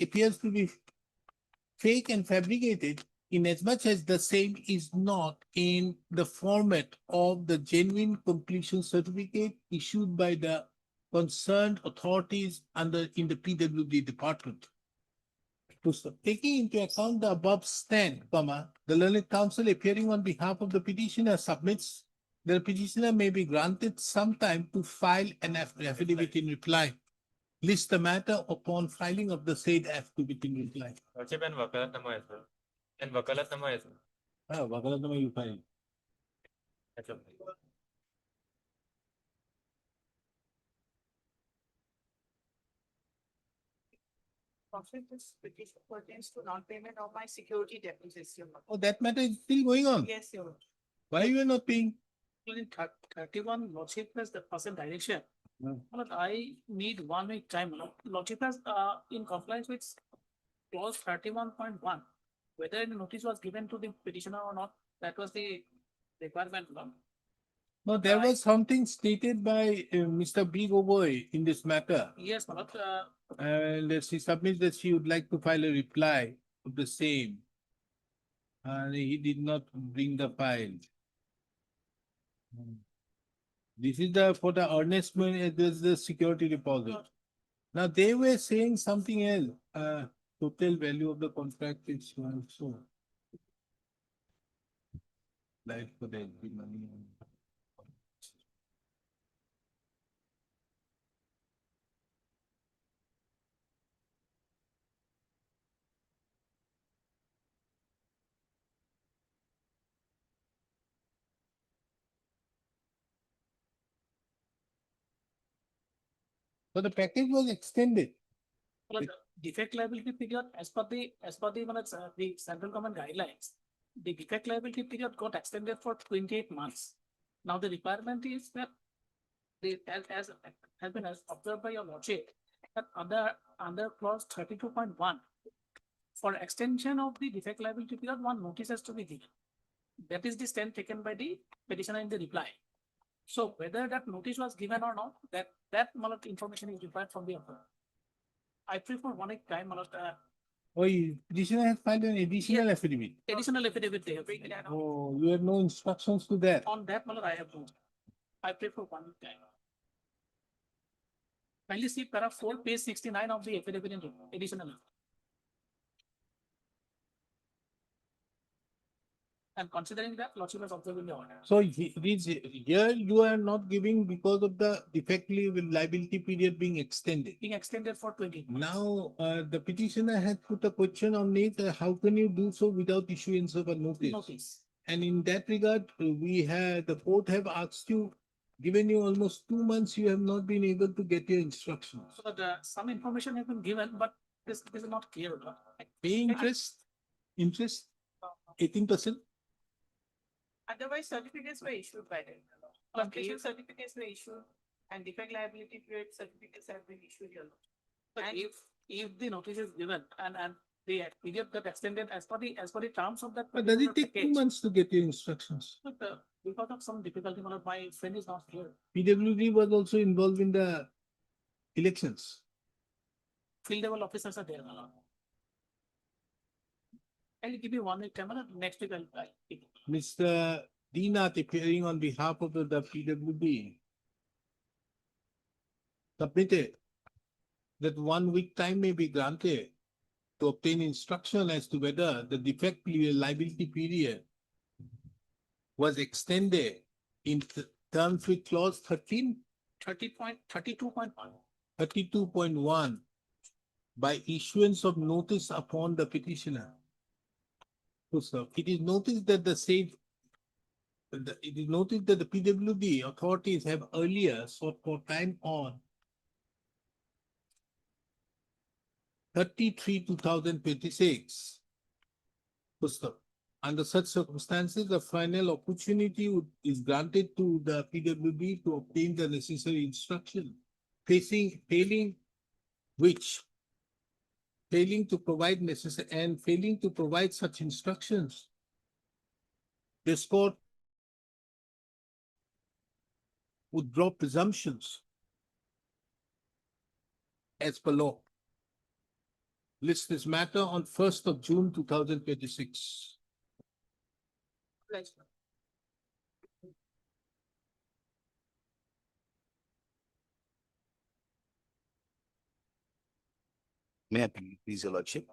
appears to be fake and fabricated in as much as the same is not in the format of the genuine completion certificate issued by the concerned authorities in the PWD department. Taking into account the above stand, the learned counsel appearing on behalf of the petitioner submits the petitioner may be granted some time to file an affidavit in reply. List the matter upon filing of the said affidavit in reply. Lordship and wakalatnama as well. And wakalatnama as well. Wakalatnama you file. That's okay. This petition pertains to non-payment of my security deposits, Your Honor. Oh, that matter is still going on. Yes, Your Honor. Why you are not paying? In 31 Lordship plus the person direction. Hmm. But I need 1 week time. Lordship has in compliance with clause 31.1. Whether any notice was given to the petitioner or not, that was the requirement. No, there was something stated by Mr. B. Gogoi in this matter. Yes, but And she submits that she would like to file a reply of the same. And he did not bring the file. This is for the earnestment as the security deposit. Now they were saying something else. Total value of the contract is so and so. Like for the money. So the package was extended. defect liability period as per the the central government guidelines, the defect liability period got extended for 28 months. Now the requirement is that as has been observed by your lordship, that under clause 32.1, for extension of the defect liability period, one notice has to be given. That is the stand taken by the petitioner in the reply. So whether that notice was given or not, that information is required from the author. I prefer 1 week time. Oh, petitioner has filed an additional affidavit. Additional affidavit they have. Oh, you have no instructions to that. On that, I have no. I prefer 1 week time. Kindly see para 4, page 69 of the affidavit in additional. And considering that, lordship has observed in the order. So here you are not giving because of the defect liability period being extended. Being extended for 20 months. Now, the petitioner has put a question on it. How can you do so without issuance of a notice? Notice. And in that regard, the court have asked you, given you almost 2 months, you have not been able to get your instructions. So that some information has been given, but this is not clear. Pay interest, 18%. Otherwise, certificates were issued by them. Completion certificates were issued and defect liability period certificates have been issued. But if the notice is given and the period got extended as per the terms of that. But does it take 2 months to get your instructions? But because of some difficulty, my friend is not here. PWD was also involved in the elections. Field level officers are there. I'll give you 1 week time. Next week I'll. Mr. Dinath appearing on behalf of the PWD submitted that 1 week time may be granted to obtain instruction as to whether the defect liability period was extended in terms with clause 32.1 by issuance of notice upon the petitioner. So it is noticed that the PWD authorities have earlier sought for time on 30/3/2026. Under such circumstances, a final opportunity is granted to the PWB to obtain the necessary instruction. Failing to provide necessary and failing to provide such instructions, this court would draw presumptions as per law. List this matter on 1st of June 2026. May I please, your lordship?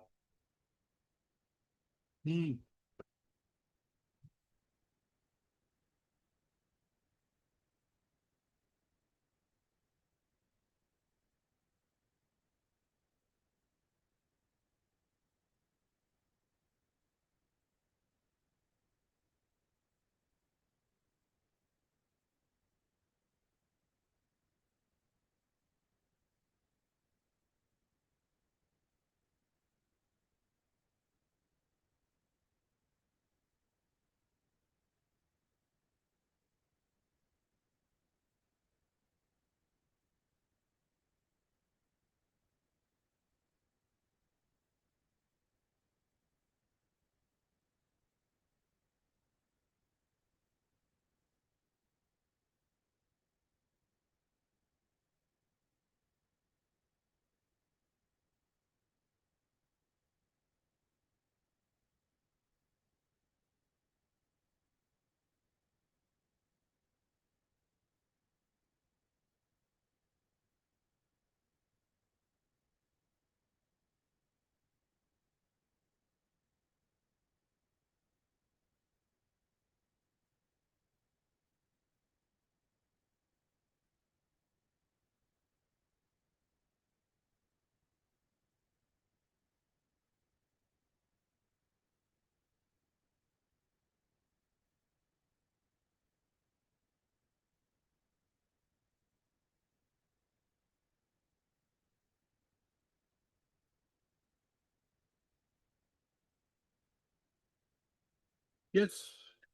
Yes.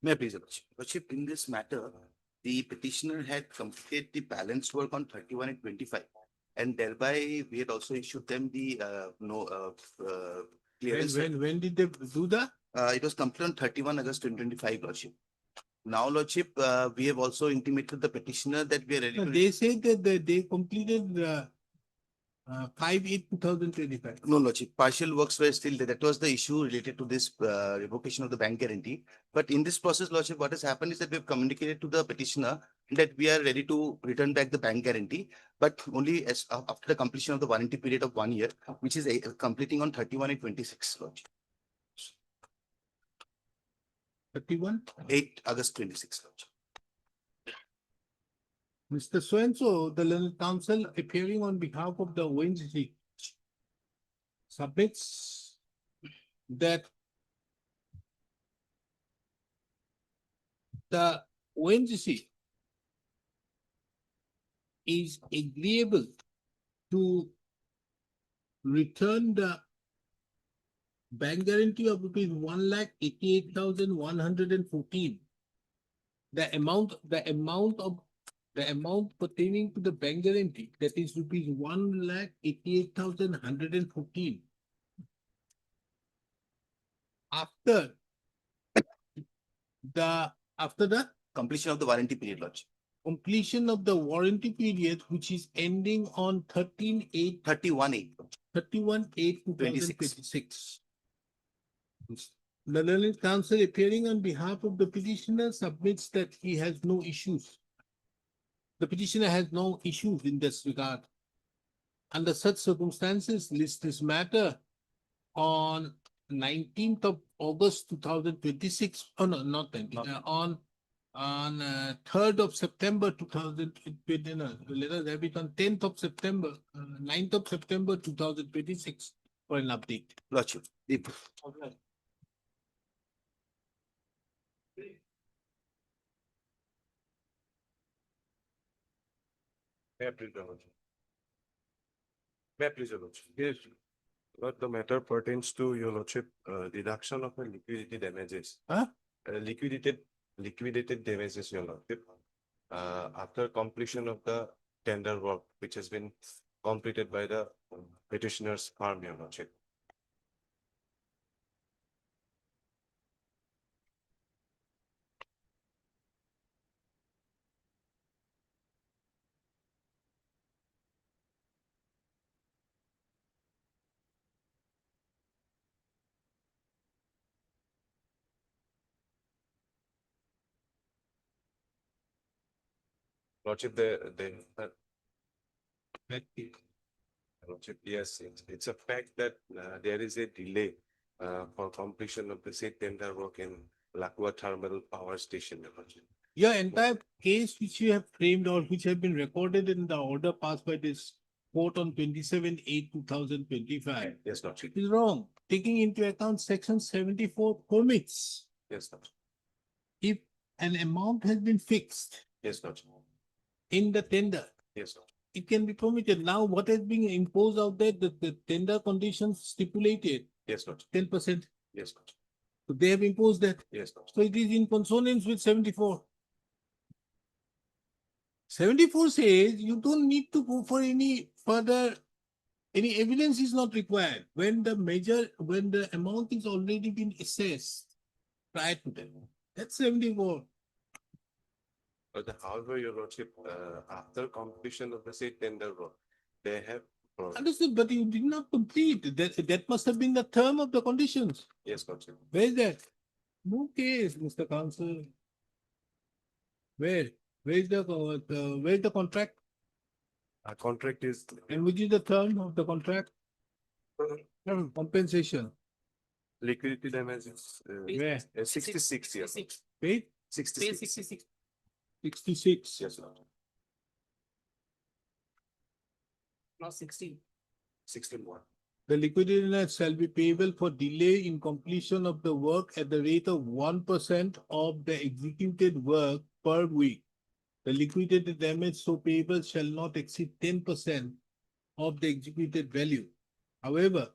May I please, your lordship? Lordship, in this matter, the petitioner had completed the balance work on 31 and 25. And thereby, we had also issued them the clearance. When did they do that? It was completed on 31 August 2025, lordship. Now, lordship, we have also intimated the petitioner that we are ready No, to. they said that they completed 5/8/2025. No, lordship, partial works were still there. That was the issue related to this revocation of the bank guarantee. But in this process, lordship, what has happened is that we have communicated to the petitioner that we are ready to return back the bank guarantee, but only as after the completion of the warranty period of 1 year, which is completing on 31 and 26, lordship. 31. 8 August 26, lordship. Mr. So the learned counsel appearing on behalf of the ONGC submits that the ONGC is agreeable to return the bank guarantee of rupees 1,88,114. The amount pertaining to the bank guarantee, that is rupees 1,88,114. After the Completion of the warranty period, lordship. completion of the warranty period, which is ending on 31/8 2026. The learned counsel appearing on behalf of the petitioner submits that he has no issues. The petitioner has no issues in this regard. Under such circumstances, list this matter on 19th of August 2026. Oh, no, not 19th, on 3rd of September 2020, let us have it on 10th of September, 9th of September 2026 for an update. Lordship. May I please, your lordship? May I please, your lordship? Yes. But the matter pertains to your lordship, deduction of a liquidity damages. Huh? Liquidated damages, your lordship. After completion of the tender work, which has been completed by the petitioner's firm, your lordship. Lordship, Lordship, yes, it's a fact that there is a delay for completion of the said tender work in Lakua Thermal Power Station, your lordship. Your entire case which you have framed or which have been recorded in the order passed by this court on 27/8/2025 Yes, lordship. is wrong, taking into account section 74 permits. Yes, lordship. If an amount has been fixed Yes, lordship. in the tender, Yes, lordship. it can be permitted. Now, what has been imposed out there, the tender conditions stipulated Yes, lordship. 10%. Yes, lordship. So they have imposed that. Yes, lordship. So it is in consonance with 74. 74 says you don't need to go for any further, any evidence is not required when the amount is already been assessed prior to that. That's 74. But however, your lordship, after completion of the said tender work, they have. Understood, but you did not complete. That must have been the term of the conditions. Yes, lordship. Where is that? No case, Mr. Counsel. Where? Where is the contract? Our contract is. And which is the term of the contract? Compensation. Liquidity damages. Where? 66 years. Paid? 66. 66. Yes, lordship. Not 16. 61. The liquidated net shall be payable for delay in completion of the work at the rate of 1% of the executed work per week. The liquidated damage so payable shall not exceed 10% of the executed value. However,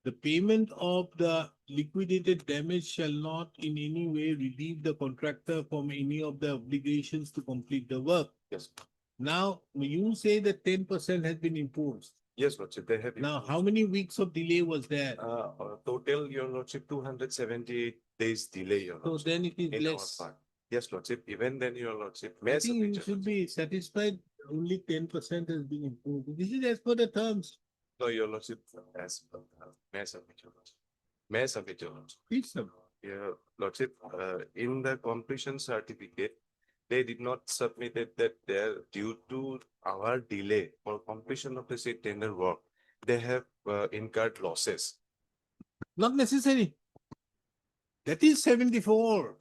the payment of the liquidated damage shall not in any way relieve the contractor from any of the obligations to complete the work. Yes. Now, you say that 10% has been imposed. Yes, lordship. They have. Now, how many weeks of delay was there? Total, your lordship, 278 days delay, your So lordship. then it is in our less. part. Yes, lordship. Even then, your lordship. I may think you submit, should be satisfied only 10% has been imposed. This is as per the terms. No, your lordship, as may submit, your lordship. May submit, your lordship. Please, sir. Your lordship, in the completion certificate, they did not submit it that they're due to our delay for completion of the said tender work. They have incurred losses. Not necessary. That is 74.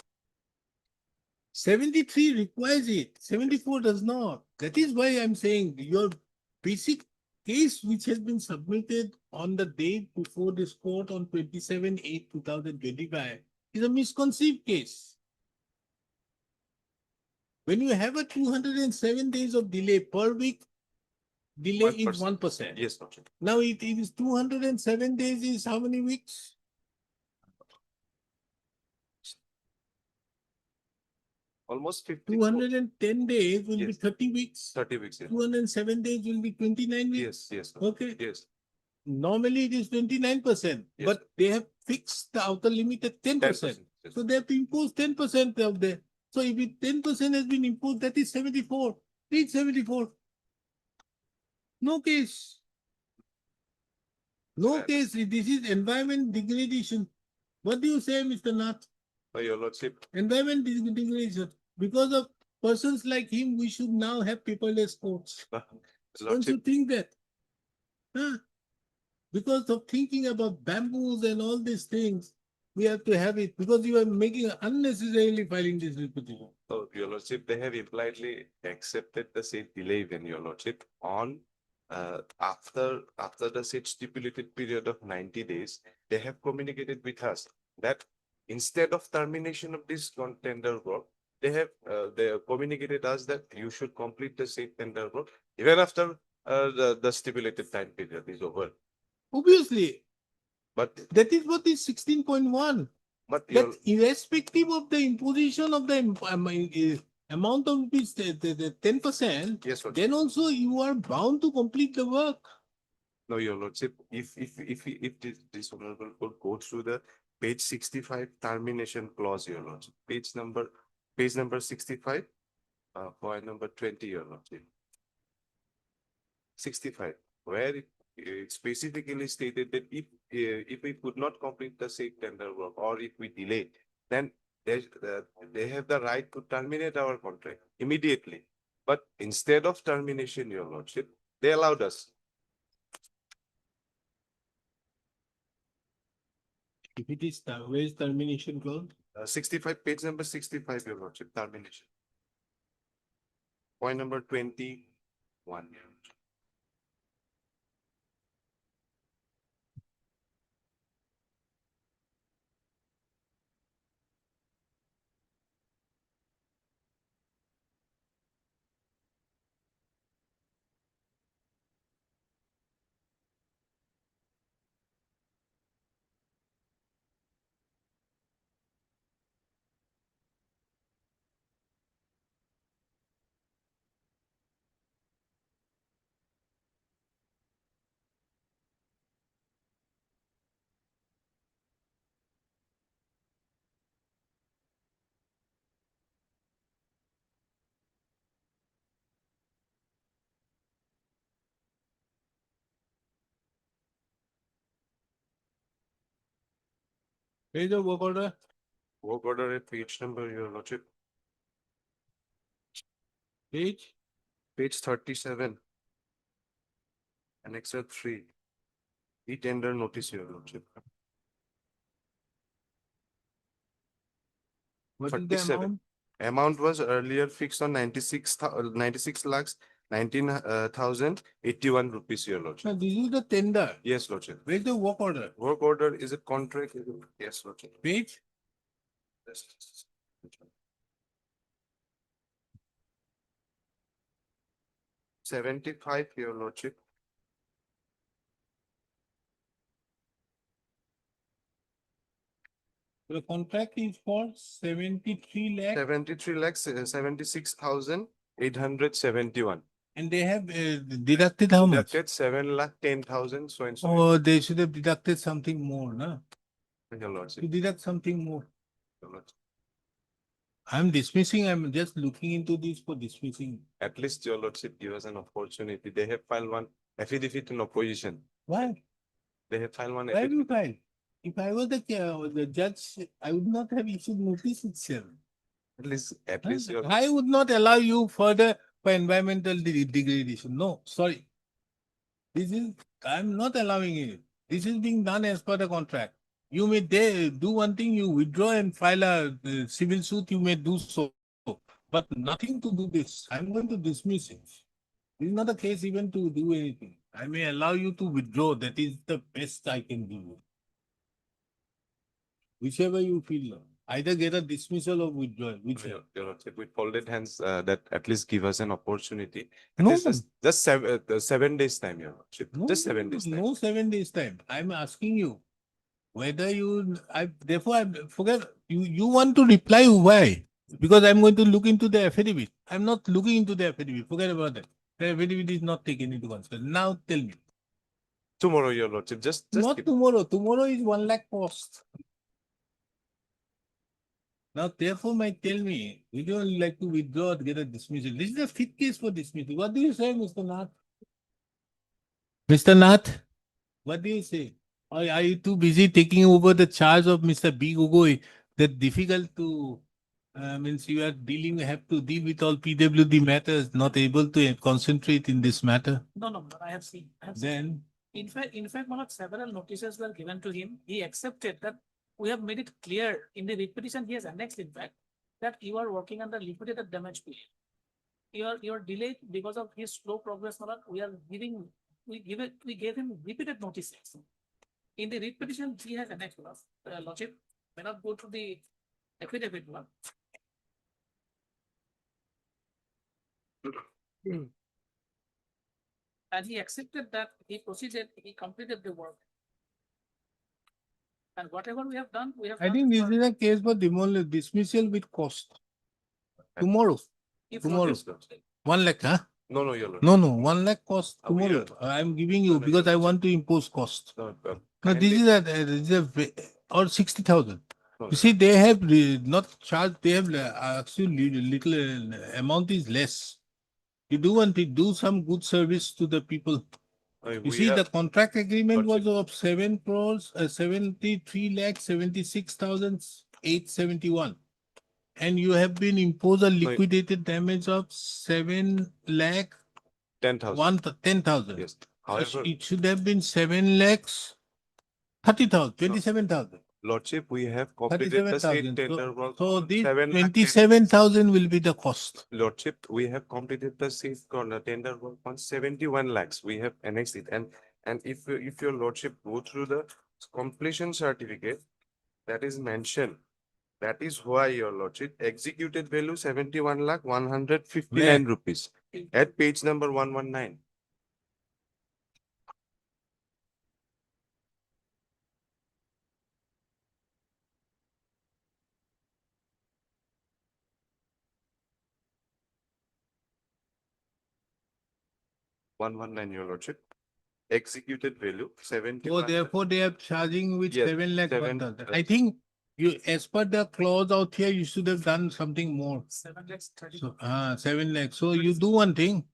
73 requires it. 74 does not. That is why I'm saying your basic case which has been submitted on the date before this court on 27/8/2025 is a misconceived case. When you have a 207 days of delay per week, delay is 1%. Yes, lordship. Now it is 207 days is how many weeks? Almost 50. 210 days will be Yes. 30 weeks. 30 weeks. Yes. 207 days will be 29 weeks. Yes, yes. Okay. Yes. Normally it is 29%, Yes. but they have fixed the outer limit at 10%. 10%. Yes. So they have to impose 10% of the. So if 10% has been imposed, that is 74. Read 74. No case. No case. This is environment degradation. What do you say, Mr. Nath? Your lordship, Environment degradation. Because of persons like him, we should now have paperless courts. Don't you lordship, think that? Huh? Because of thinking about bamboos and all these things, we have to have it because you are making unnecessarily filing this petition. so your lordship, they have impliedly accepted the said delay when your lordship on after the said stipulated period of 90 days, they have communicated with us that instead of termination of this tender work, they have communicated us that you should complete the said tender work even after the stipulated time period is over. Obviously, But, That is what is 16.1. but That irrespective of the imposition of the amount of rupees, the 10%, yes, Lordship. then also you are bound to complete the work. No, your lordship, if this honorable could go through the page 65 termination clause, your lordship, page number 65, point number 20, your lordship. 65, where it specifically stated that if we could not complete the said tender work or if we delay, then they have the right to terminate our contract immediately. But instead of termination, your lordship, they allowed us. If it is, where is termination clause? 65, page number 65, your lordship, termination. Point number 21. Where is the work order? Work order at page number, your lordship, Page? page 37. Annexure 3. E-tender notice, your lordship. What is the 37. amount? Amount was earlier fixed on 96 lakhs 19,081 rupees, your lordship. No, this is the tender. Yes, lordship. Where is the work order? Work order is a contract. Yes, lordship. Page? 75, your lordship. The contract is for 73 lakh 73 lakhs 76,871. and they have deducted how much? Deducted 7 lakh 10,000, so and so. Oh, they should have deducted something more, no? Your lordship. To deduct something more. Your lordship. I'm dismissing, I'm just looking into this for dismissing. At least your lordship give us an opportunity. They have filed one affidavit in opposition. Why? They have filed one Why have you affidavit. filed? If I was the judge, I would not have issued notice itself. At least your. I would not allow you further for environmental degradation. No, sorry. I'm not allowing it. This is being done as per the contract. You may do one thing, you withdraw and file a civil suit, you may do so. But nothing to do this. I'm going to dismiss it. This is not a case even to do anything. I may allow you to withdraw. That is the best I can do. Whichever you feel. Either get a dismissal or withdraw. Whichever. Your lordship, with folded hands, that at least give us an opportunity. No. Just 7 days time, your lordship. Just 7 days time. No 7 days time. I'm asking you whether therefore I forget you want to reply why? Because I'm going to look into the affidavit. I'm not looking into the affidavit. Forget about that. The affidavit is not taken into consideration. Now tell me. Tomorrow, your lordship, just Not keep- tomorrow. Tomorrow is 1 lakh cost. Now, therefore, might tell me, we don't like to withdraw to get a dismissal. This is a fit case for dismissal. What do you say, Mr. Nath? Mr. Nath, what do you say? Or are you too busy taking over the charge of Mr. B. Gogoi that difficult to, means you are have to deal with all PWD matters, not able to concentrate in this matter? No, I have seen. Then, In fact, one of several notices were given to him. He accepted that we have made it clear in the writ petition. He has annexed, in fact, that you are working under liquidated damage period. Your delay because of his slow progress. We gave him repeated notices. In the writ petition, he has annexed. Lordship may not go to the affidavit. And he accepted that he completed the work. And whatever we have done, we have. I done think this for- is a case for dismissal with cost. Tomorrow, if tomorrow. Yes, Lordship. 1 lakh, huh? No, no, your lordship. No, no, 1 lakh cost we tomorrow. I'm giving you No, no, because your I want to impose cost. No, No, this is a, or 60,000. no, You see, they have not charged, they have actually little amount is less. You do want to do some good service to the people. You we see, the have- contract agreement was Lordship. of 7 crores, 73 lakh 76,871. And you have been imposed a liquidated damage of 7 lakh 10,000. 10,000. Yes. So However, it should have been 7 lakhs 30,000, 27,000. Lordship, we have completed the state 37,000. tender work. So on this 7 lakh 27,000 will be the cost. Lordship, we have completed the safe corner tender work on 71 lakhs. We have annexed it. And if your lordship go through the completion certificate that is mentioned, that is why your lordship executed value 71 lakh 159 rupees at page number 119. Your lordship. Executed value 71. So therefore they are charging with Yes, 7 lakh 7 1,000. I think you, as per the clause out here, you should have done something more. 7 lakhs 30. So, 7 lakhs. So you do one thing,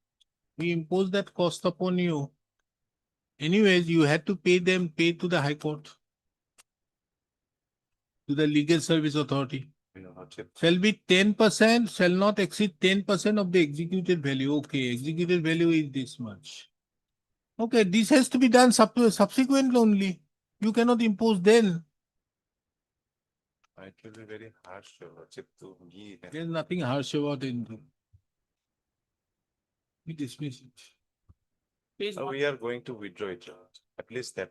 we impose that cost upon you. Anyways, you had to pay to the High Court, to the Legal Service Authority. Your lordship. Shall be 10%, shall not exceed 10% of the executed value. Okay, executed value is this much. Okay, this has to be done subsequent only. You cannot impose then. It will be very harsh, your lordship, to me. There's nothing harsh about it. We dismiss it. Page one. We are going to withdraw it. Your lordship. At least that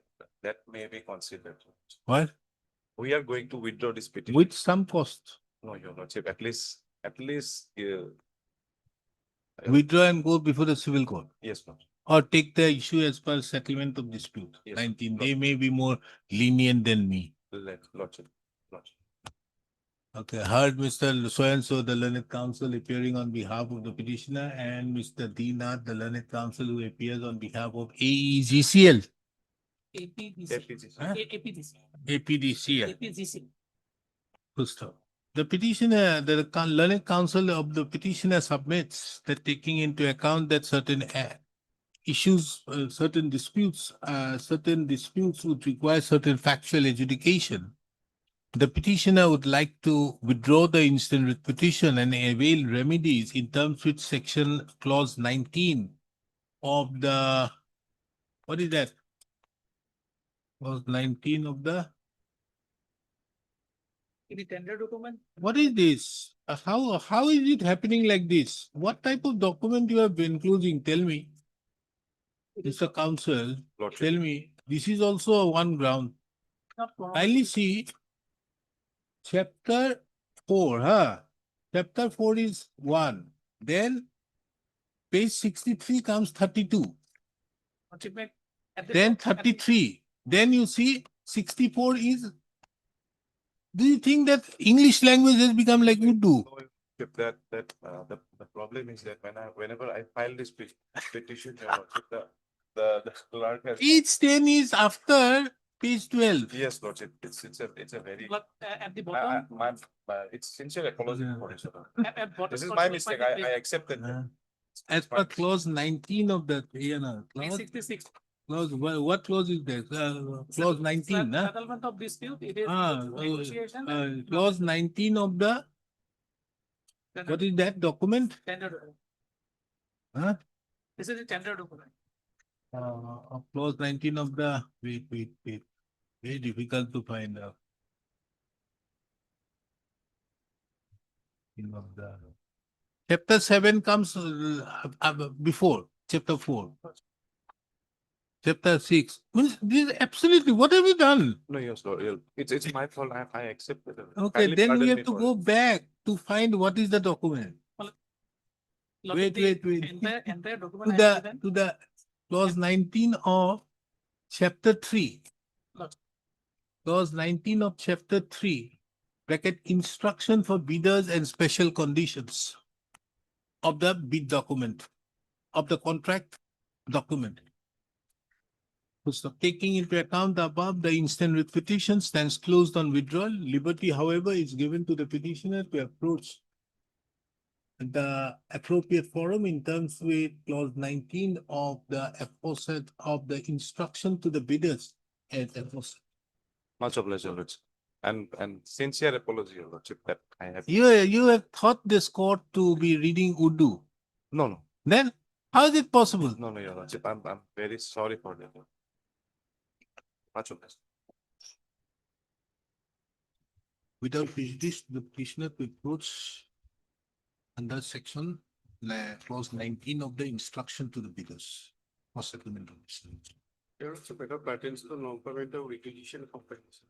may be considered. What? We are going to withdraw this petition. With some cost. No, your lordship, at least, Withdraw and go before the civil court. yes, no. Or take the issue as per settlement of dispute. Yes, 19. Lord. They may be more lenient than me. Lordship. Okay, heard Mr. So-and-so, the learned counsel appearing on behalf of the petitioner, and Mr. Deenath, the learned counsel who appears on behalf of AEGCL. APDC. Huh? APDC. APDCL. APGC. Full stop. The petitioner, the learned counsel of the petitioner submits that taking into account that certain issues, certain disputes would require certain factual adjudication. The petitioner would like to withdraw the instant writ petition and avail remedies in terms with section clause 19 of the, what is that? Clause 19 of the, Any tender document? what is this? How is it happening like this? What type of document you have been including? Tell me. Mr. Counsel, Lordship. tell me, this is also one ground. Not wrong. Kindly see chapter 4, huh? Chapter 4 is 1. Then page 63 comes 32. Document at the Then top- at the- 33. Then you see 64 is. Do you think that English language has become like Urdu? The problem is that whenever I file this petition, your lordship, the clerk has. Each 10 is after page 12. Yes, lordship, it's a very. But at the bottom, It's sincere apology for it. at bottom. This is also my you mistake. find the I accepted that. As per clause 19 of the clause, 366. what clause is that? Clause 19, huh? Settlement of dispute, it is Ah, negotiation. and clause 19 of the, tender- what is that document? Tender. document. Huh? This is a tender document. Clause 19 of the, wait. Very difficult to find out. Of the, chapter 7 comes before chapter 4. Chapter 6. Means this is absolutely, what have you done? No, yes, Lord. It's my fault. I accepted it. Okay, Kindly then we pardon have me to for go it. back to find what is the document. Look Wait, at the wait. Entire document. To I have given. the clause 19 of chapter 3. Look. clause 19 of chapter 3, bracket instruction for bidders and special conditions of the bid document, of the contract document. So taking into account the above, the instant writ petition stands closed on withdrawal. Liberty, however, is given to the petitioner to approach the appropriate forum in terms with clause 19 of the aforesaid of the instruction to the bidders as aforesaid. Much obliged, Your Lordship. And sincere apology, Your Lordship, that I have. You have thought this court to be reading Urdu. No, no, Then how is it possible? no, Your Lordship. I'm very sorry for that. Much obliged. Without prejudice, the petitioner to approach under section clause 19 of the instruction to the bidders for settlement of dispute. There is a better pertains to non-payment of requisition compensation.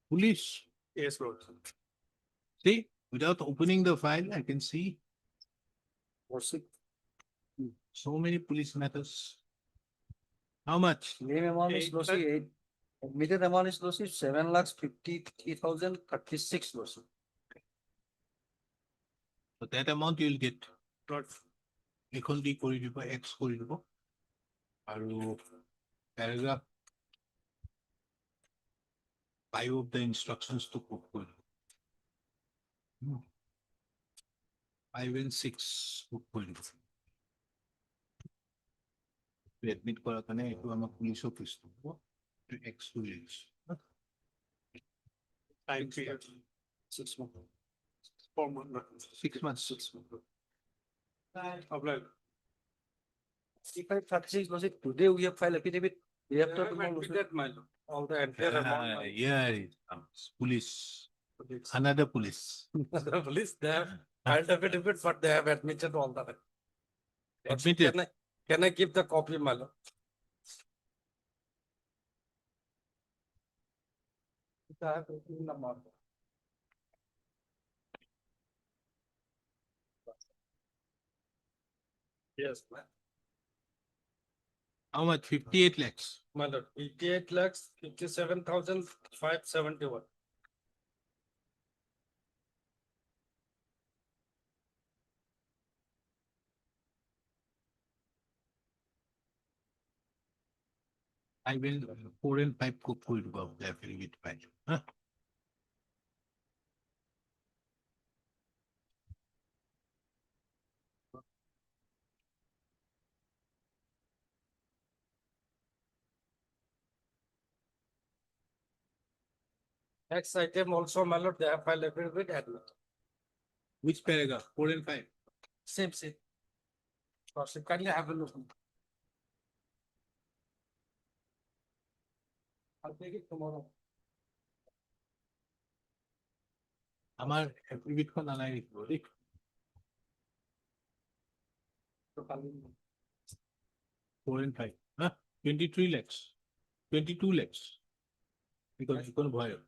Police, Yes, Lord. see, without opening the file, I can see so many police matters. How much? Claim amount is Lordship 8. Admitted amount is Lordship 7,53,036 Lordship. So that amount you will get. Not এখন দি কৰি দিব X কৰি দিব আৰু paragraph 5 of the instructions to put কৰি দিব 5 and 6 put কৰি দিব এডমিট কৰাৰ কাৰণে এইটো আমাক পুলিচ অফিচ দিব X কৰি দিছো time period. 6 months. 4 months. 6 months. 6 months. Apply. 3536 Lordship, today we have filed affidavit. We have to Admitted, my lord. All the entire amount. yeah it comes. Police, another police. The police, they have filed affidavit, but they have admitted all that. Admitted. Can I keep the copy, my lord? I have written the mark. Yes, ma'am. How much? 58 lakhs. My lord, 88 lakhs, 57,571. I will 4 and 5 cook will go the affidavit file. Huh? Next item also, my lord, they have filed affidavit admit. Which paragraph? 4 and 5. Same. Lordship, kindly have a look. I'll take it tomorrow. আমার affidavit খন আনাই লিখিব দেই So, kindly. 4 and 5. Huh? 23 lakhs. 22 lakhs. Because you can buy it.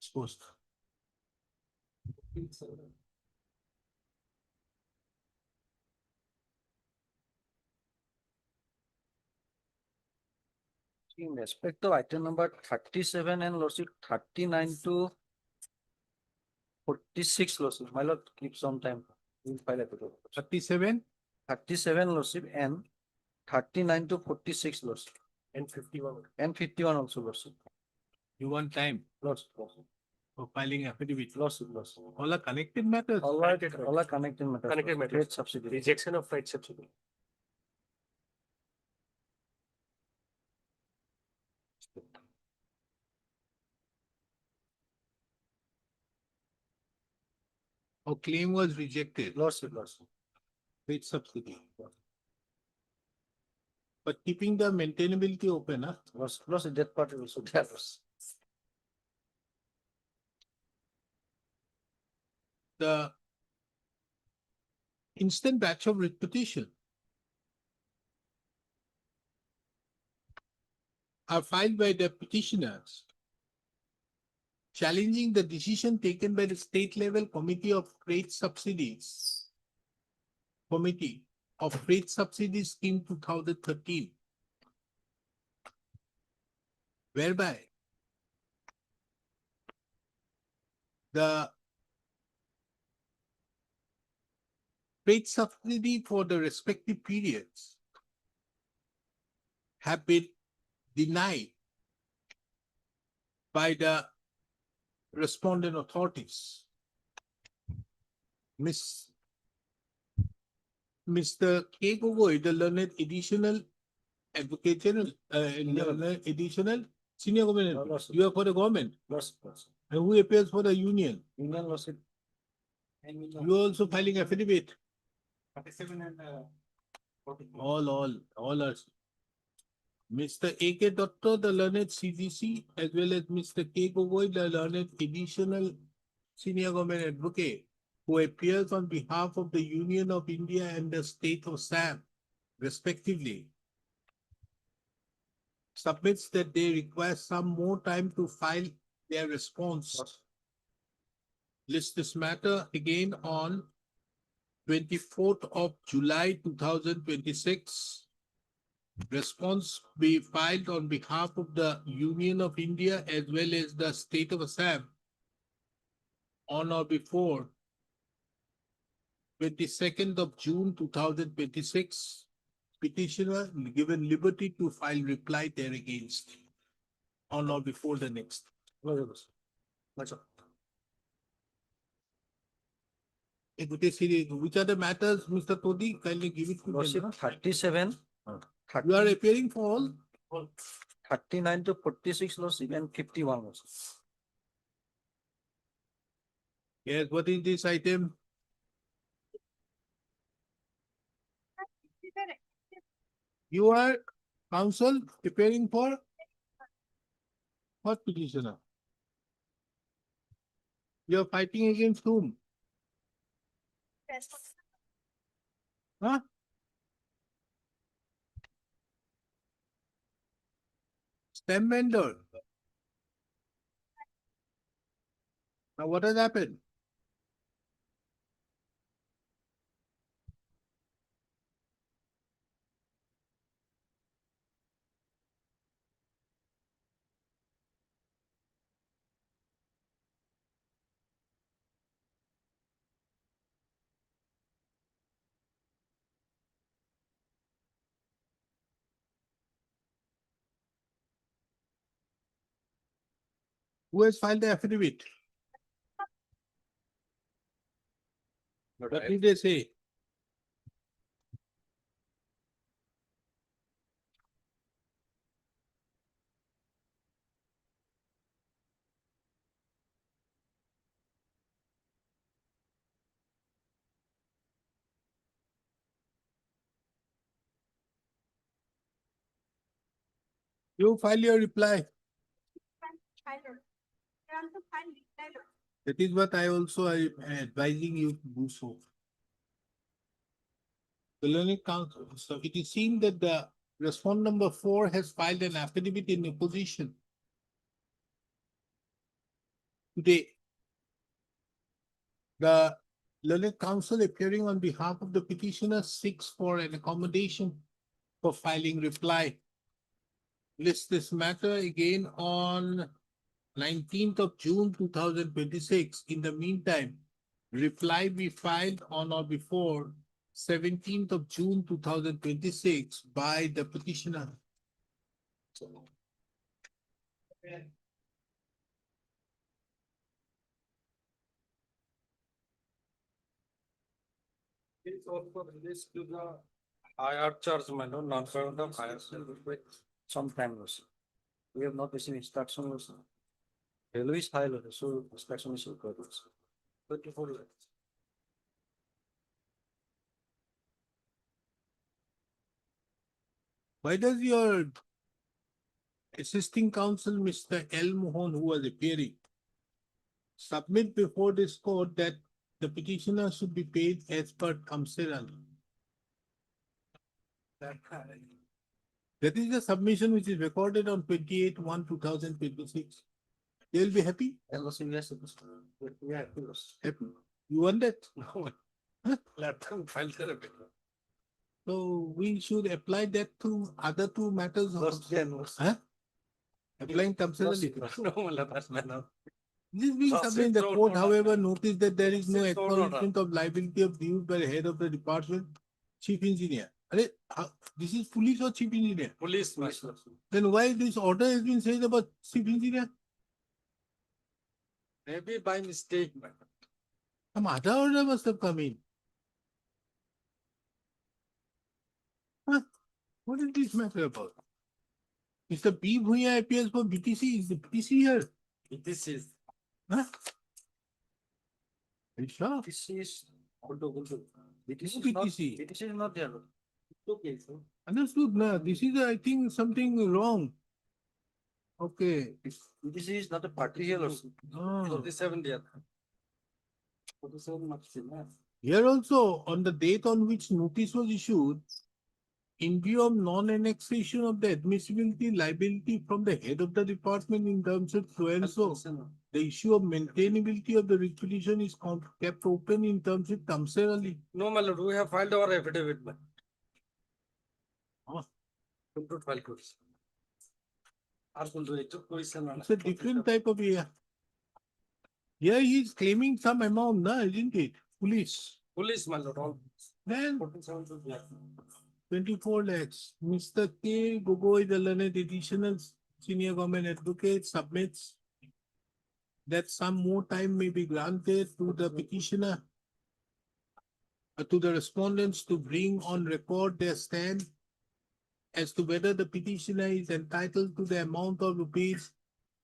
Supposed. In respect to item number 37 and Lordship 39 to 46 Lordship, my lord, keep some time. We'll file affidavit. 37 37 Lordship and 39 to 46 Lordship And 51. and 51 also Lordship. you want time Lordship. for filing affidavit. Lordship. All are connected matters. All are connected matters. Connected matters. Trade subsidy. Rejection of right subsidy. Or claim was rejected. Lordship. Wage subsidy. But keeping the maintainability open, huh? Lordship, that part also there. The instant batch of writ petition are filed by the petitioners challenging the decision taken by the state level committee of freight subsidies. Committee of Freight Subsidies Scheme 2013 whereby the paid subsidy for the respective periods have been denied by the respondent authorities. Mr. K. Gogoi, the learned additional advocate general, learned additional senior government, advocate. You are for the government, and who appears for the union? Union lawsuit. You are also filing affidavit. 47 and 40. All are. Mr. A.K. Dotto, the learned CGC, as well as Mr. K. Gogoi, the learned additional senior government advocate, who appears on behalf of the Union of India and the state of Assam, respectively, submits that they require some more time to file their response. List this matter again on 24th of July 2026. Response be filed on behalf of the Union of India as well as the state of Assam on or before 22nd of June 2026. Petitioner given liberty to file reply thereagainst on or before the next. Which are the matters, Mr. Todi? Kindly give it to Lordship, them. 37, You are appearing for all? 39 to 46 lordship and 51 lordship. Yes, what is this item? You are counsel preparing for what petitioner? You are fighting against whom? Huh? Stem vendor. Now what has happened? Who has filed the affidavit? What did they say? You file your reply. That is what I also am advising you to do so. The learning council, so it is seen that the respondent number 4 has filed an affidavit in opposition today. The learned counsel appearing on behalf of the petitioner seeks for an accommodation for filing reply. List this matter again on 19th of June 2026. In the meantime, reply be filed on or before 17th of June 2026 by the petitioner. It's also released to the higher charge manual, non-current of higher Sometime lordship. We have not received instruction lordship. Value is high lordship, so instruction is required lordship. 24 lakhs. Why does your assisting counsel, Mr. L. Mohan, who was appearing, submit before this court that the petitioner should be paid as per Kamseral? That is the submission which is recorded on 28/1/2026. They will be happy? And lordship, yes, we are happy lordship. Happy. You want that? No. Huh? Let them file their appeal. So we should apply that to other two matters. Lordship, Huh? applying temporarily. No, Malala, that's manner. This being No, submitted, the no, court, no, however, noticed that there is no This is so not acknowledgement of liability of dues by the head of the department, chief engineer. This is police or chief engineer? Police, master. Then why this order has been said about chief engineer? Maybe by mistake. Some other order must have come in. Huh? What is this matter about? Mr. P. Bhuya appears for BTC. Is the BTC here? This is. Huh? Are you sure? This is. This No is not, BTC. this is not there. Okay, so. Understood, no? This is, I think, something wrong. Okay. This is not a party here or something. Oh. 47 there. 47 much. Here also, on the date on which notice was issued, in view of non-annexation of the admissibility liability from the head of the department in terms of so and so, the issue of maintainability of the requisition is kept open in terms of temporarily. No, my lord, we have filed our affidavit. Oh. Don't file course. It's a different type of here. Here he is claiming some amount, no, isn't it? Police. Police, my lord, all. Then 47 to black. 24 lakhs. Mr. K. Gogoi, the learned additional senior government advocate, submits that some more time may be granted to the petitioner, to the respondents to bring on record their stand as to whether the petitioner is entitled to the amount of rupees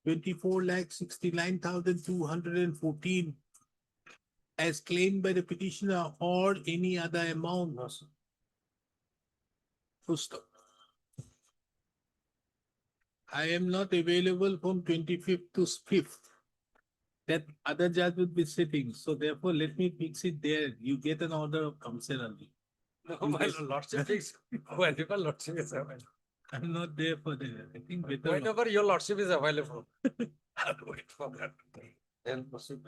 24,69,214 as claimed by the petitioner or any other amount. Full stop. I am not available from 25th to 5th. That other judge will be sitting. So therefore, let me fix it there. You get an order of consent only. No, my lordship is. Whenever lordship is available. I'm not there for that. I think better. Whenever your lordship is available. I'll wait for that. Then proceed.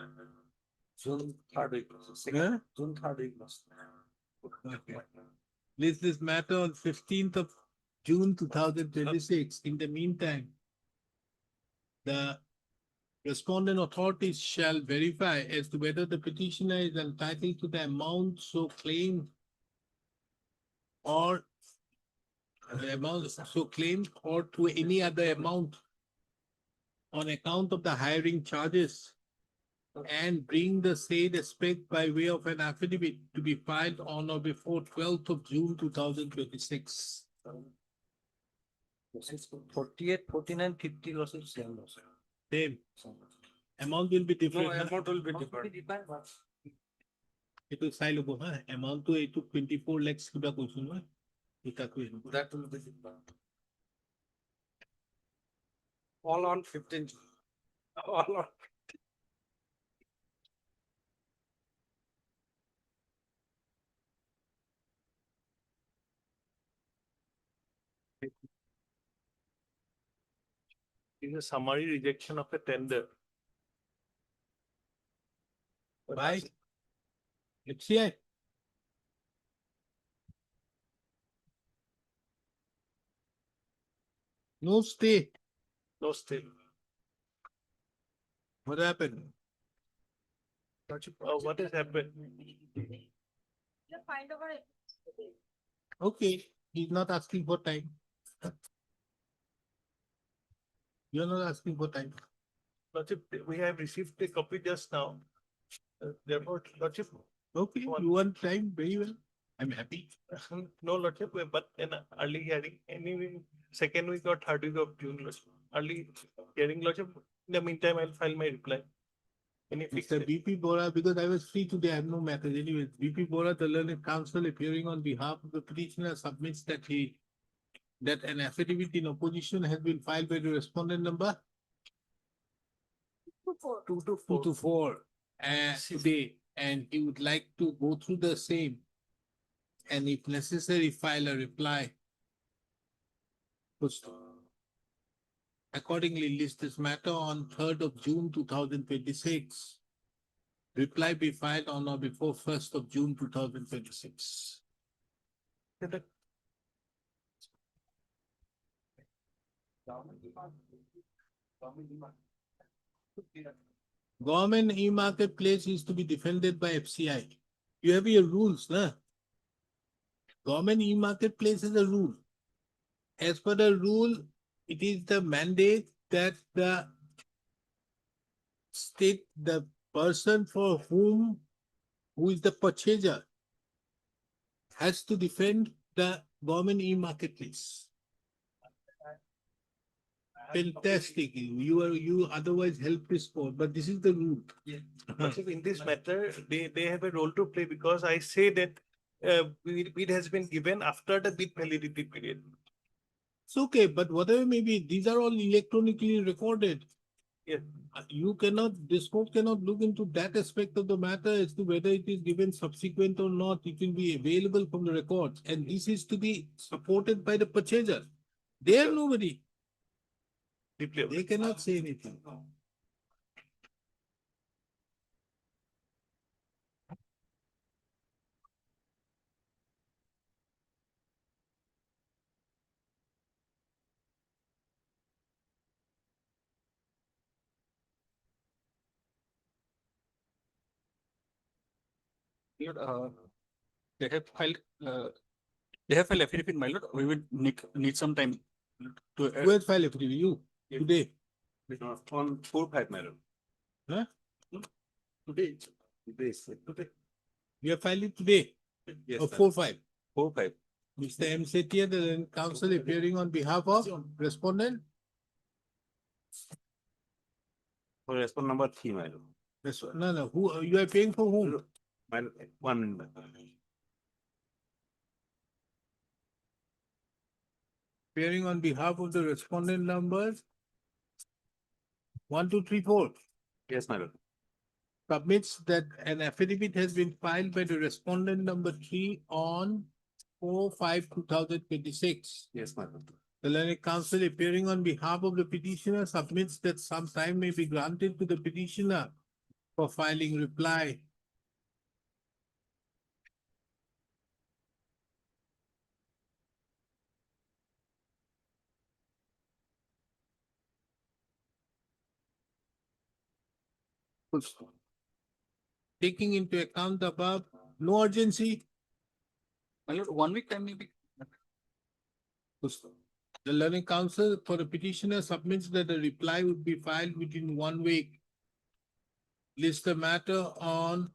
June 3rd week. Huh? June 3rd week. Okay. List this matter on 15th of June 2026. In the meantime, the respondent authorities shall verify as to whether the petitioner is entitled to the amount so claimed or the amount so claimed or to any other amount on account of the hiring charges and bring the said aspect by way of an affidavit to be filed on or before 12th of June 2026. 48, 49, 50 losses, same loss. Same. Amount will be No, different. huh? amount will be different. It will file over, huh? Amount to 24 lakhs kiba koisu no? That will be different. All on 15. All on. In a summary rejection of a tender. By HCI. No stay. No stay. What happened? What has happened? You find over it. Okay, he's not asking for time. You're not asking for time. Lordship, we have received a copy just now. Therefore, Lordship. Okay, you want time, very well. I'm happy. No, Lordship, but in early hearing, any second week or third week of June, Lordship. Early hearing, Lordship. In the meantime, I'll file my reply. Any fixed Mr. BP Bora, because I was free today, I have no matter. Anyways, BP Bora, the learned counsel appearing on behalf of the petitioner, submits that an affidavit in opposition has been filed by the respondent number 224 today, and he would like to go through the same and if necessary file a reply. Accordingly, list this matter on 3rd of June 2026. Reply be filed on or before 1st of June 2026. Government e-marketplace is to be defended by FCI. You have your rules, nah? Government e-marketplace is a rule. As per the rule, it is the mandate that the state, the person for whom, who is the purchaser, has to defend the government e-marketplace. Fantastic. You otherwise help this court, but this is the rule. Lordship, in this matter, they have a role to play because I say that bid has been given after the bid validity period. It's okay, but whatever may be, these are all electronically recorded. Yeah. You cannot, this court cannot look into that aspect of the matter as to whether it is given subsequent or not. It will be available from the records, and this is to be supported by the purchaser. They are nobody. Deeply aware. They cannot say anything. Lord, they have filed, they have filed affidavit, my lord. We would need some time to. Who has filed affidavit? You, today. On 4/5, madam. Huh? Today. Today. You have filed it today? Yes, Or sir. 4/5? 4/5. Mr. M. Setia, the counsel appearing on behalf of respondent. For response number 3, madam. No, who, you are paying for whom? Madam, 1 minute. Appearing on behalf of the respondent numbers 1, 2, 3, 4. Yes, madam. Submits that an affidavit has been filed by the respondent number 3 on 4/5/2026. Yes, madam. The learned counsel appearing on behalf of the petitioner submits that some time may be granted to the petitioner for filing reply. Taking into account the above, no urgency. My lord, 1 week time may be. The learning counsel for the petitioner submits that the reply would be filed within 1 week. List the matter on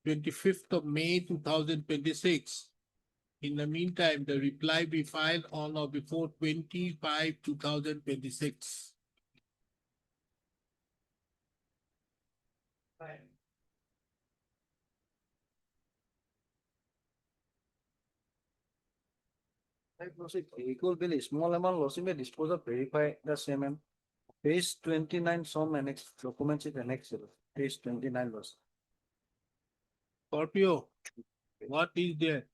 25th of May 2026. In the meantime, the reply be filed on or before 25/2026. Equal bill, small amount, losses may dispose of, verify the same. And page 29, some annex documents is annexed. Page 29 loss. Scorpio, what is there?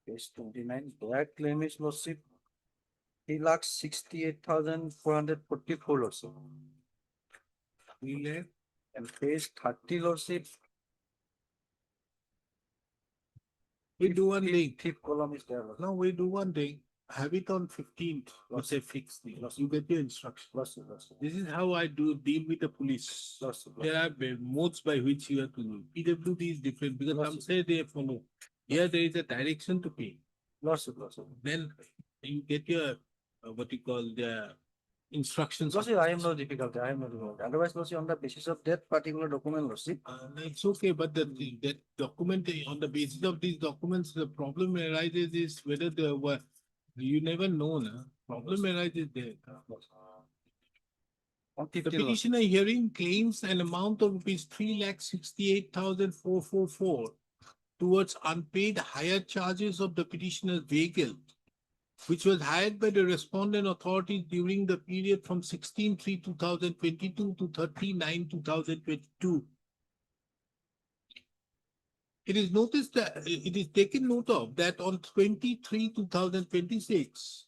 Page 29, direct claim is losses. 3,68,444 losses. And page 30 losses. We do one thing. Fifth column is there. No, we do one thing. Have it on 15th. Let's say fixed. You get your instruction. This is how I deal with the police. There are modes by which you have to do. PWD is different because some say they follow. Here there is a direction to pay. Then you get your what you call the instructions. I have no difficulty. Otherwise, on the basis of that particular document, It's okay, but that document, on the basis of these documents, the problem arises is whether you never know, na? Problem arises there. The petitioner hearing claims an amount of rupees 3,68,444 towards unpaid hire charges of the petitioner's vehicle, which was hired by the respondent authorities during the period from 16/3/2022 to 30/9/2022. It is noticed that it is taken note of that on 23/2026,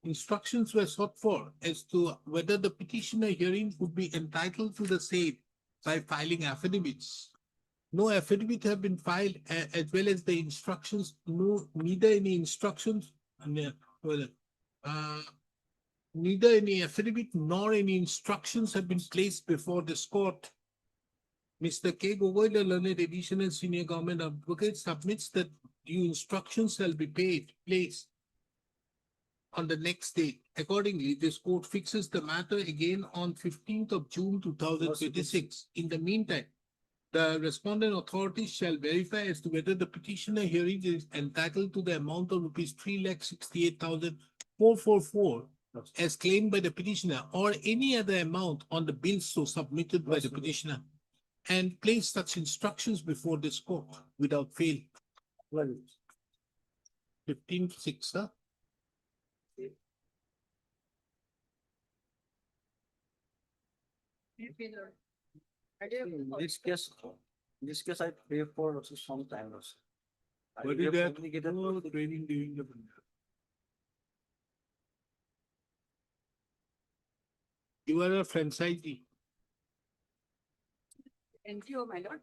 instructions were sought for as to whether the petitioner hearing would be entitled to the same by filing affidavits. No affidavit have been filed, as well as the instructions, neither any instructions neither any affidavit nor any instructions have been placed before this court. Mr. K. Gogoi, the learned additional senior government advocate, submits that due instructions shall be placed on the next day. Accordingly, this court fixes the matter again on 15th of June 2026. In the meantime, the respondent authorities shall verify as to whether the petitioner hearing is entitled to the amount of rupees 3,68,444 as claimed by the petitioner or any other amount on the bills so submitted by the petitioner, and place such instructions before this court without fail. 15/6, huh? In this case, I pay for also some time also. What We is have that? communicated- No training during the. You are a franchisee. NGO, my lord.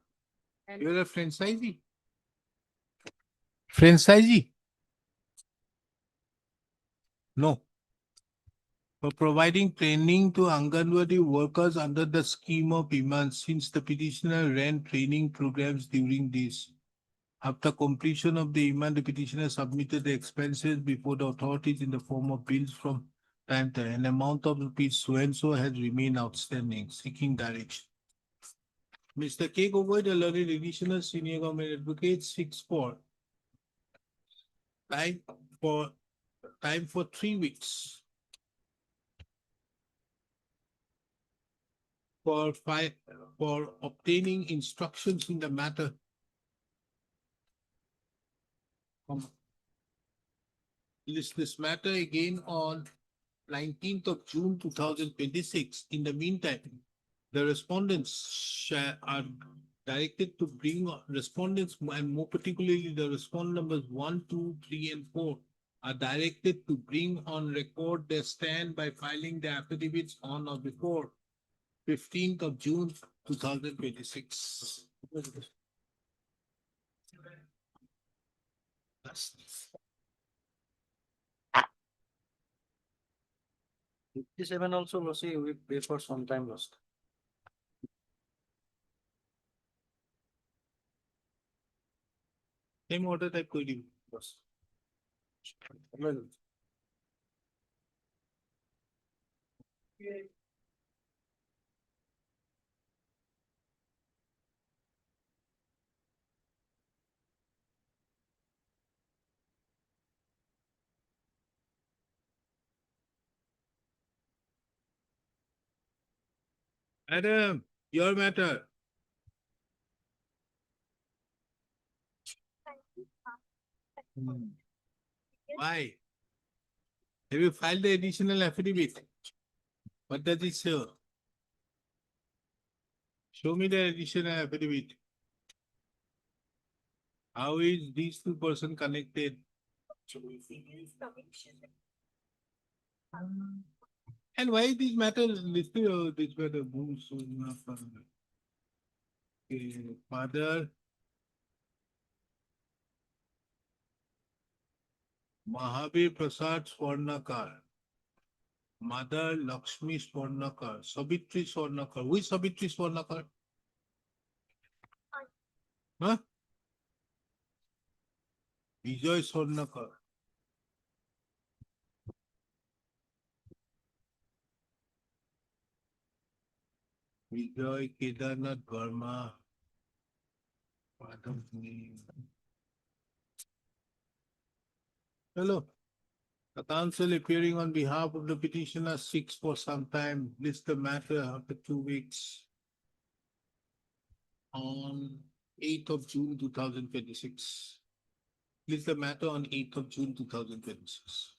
And You are a franchisee. Franchisee? No. For providing training to Anganwadi workers under the scheme of Iman, since the petitioner ran training programs during this. After completion of the Iman, the petitioner submitted the expenses before the authorities in the form of bills from time to time. An amount of rupees so and so has remained outstanding, seeking direction. Mr. K. Gogoi, the learned additional senior government advocate, seeks for time for 3 weeks. For obtaining instructions in the matter. List this matter again on 19th of June 2026. In the meantime, the respondents are directed to bring respondents, and more particularly the respondent numbers 1, 2, 3, and 4 are directed to bring on record their stand by filing the affidavits on or before 15th of June 2026. Fifty-seven also, Lucy, we pay for some time lost. Same order type query. Madam, your matter. Why? Have you filed the additional affidavit? What does it say? Show me the additional affidavit. How is these two person connected? And why this matter listed? Oh, this matter moves so enough. Father Mahavir Prasad Swarnakar. Mother Lakshmi Swarnakar. Sabitri Swarnakar. Who is Sabitri Swarnakar? Huh? Vijay Swarnakar. Vijay Kedarnath Verma. Father's name. Hello. The counsel appearing on behalf of the petitioner seeks for some time, list the matter after 2 weeks. On 8th of June 2026. List the matter on 8th of June 2026.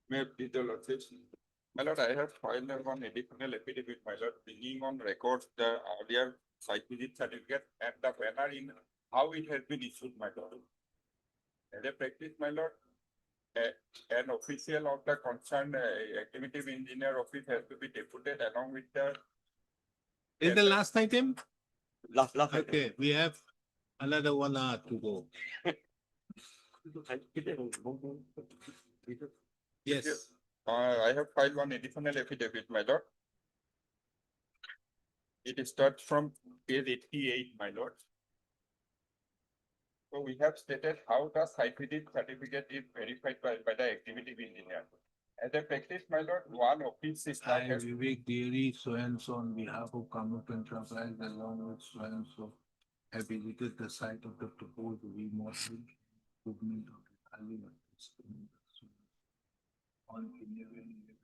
May I plead the lordship? My lord, I have filed one additional affidavit, my lord, bringing on record the earlier site visit certificate and the manner in how it has been issued, my lord. As a practice, my lord, an official of the concerned executive engineer office has to be deputed along with the. Is the last item? Last. Okay, we have another 1 hour to go. Yes. I have filed one additional affidavit, my lord. It starts from page 88, my lord. So we have stated how the site visit certificate is verified by the executive engineer. As a practice, my lord, one office is I, not has Vivek Dairy, so and so on behalf of Kamrup Enterprise along with so and so have visited the site of the proposed remodeling improvement of the alia. On 11.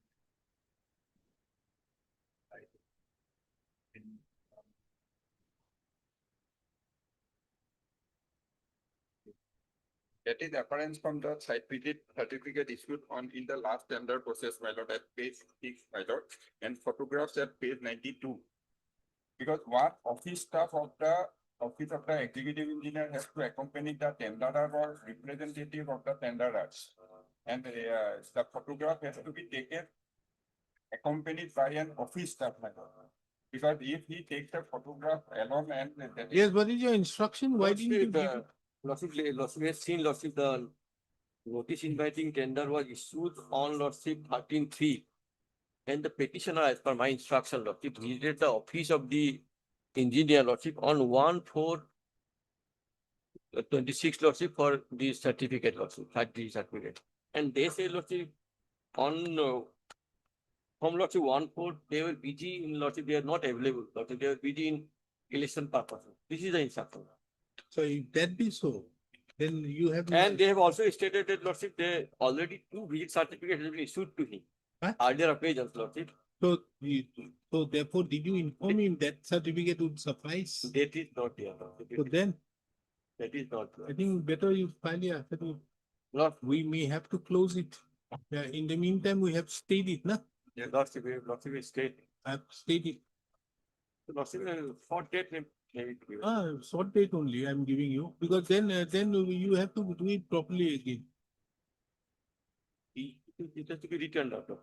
that is apparent from the site visit certificate issued on in the last tender process, my lord, at page 6, my lord, and photographs at page 92. Because one office staff of the office of the executive engineer has to accompany the tenderer or representative of the tenderer. And the photograph has to be taken accompanied by an office staff, my lord. Because if he takes a photograph alone and that Yes, what is your instruction? Why didn't you Lordship, give it? Lordship, we have seen, Lordship, the notice inviting tender was issued on Lordship 13/3. And the petitioner, as per my instruction, Lordship, visited the office of the engineer, Lordship, on 1/4/26, Lordship, for the certificate, Lordship, the certificate. And they say, Lordship, on from Lordship 1/4, they were busy in Lordship, they are not available, Lordship, they were busy in election purposes. This is the instruction. So if that be so, then you have. And they have also stated that, Lordship, they already 2 visit certificates have been issued to him. Huh? Earlier occasions, Lordship. So, so therefore, did you inform him that certificate would suffice? That is not there, Lordship. So then, That is not there. I think better you file your affidavit. Not, We may have to close it. In the meantime, we have stayed it, no? yeah, Lordship, Lordship is state. I have stayed it. Lordship, for date, maybe. Short date only I'm giving you, because then you have to do it properly again. It has to be returned out of.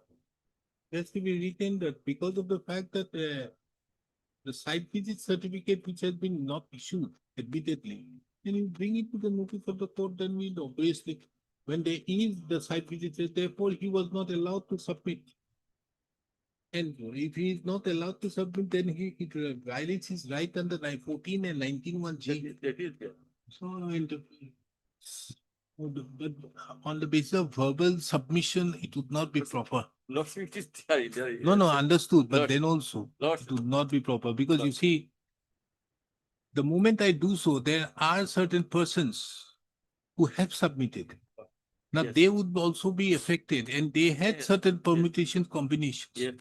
It has to be retendered because of the fact that the site visit certificate which has been not issued, admittedly, then you bring it to the notice of the court, then we obviously, when there is the site visit, therefore he was not allowed to submit. And if he is not allowed to submit, then he violates his right under 14 and 19(1)(g). That is there. So, but on the basis of verbal submission, it would not be proper. Lordship, it is there. No, understood, but Lord- then also, Lordship. it would not be proper, because you see, the moment I do so, there are certain persons who have submitted. Now, Yes. they would also be affected, and they had Yes, certain permutation combinations. Yes.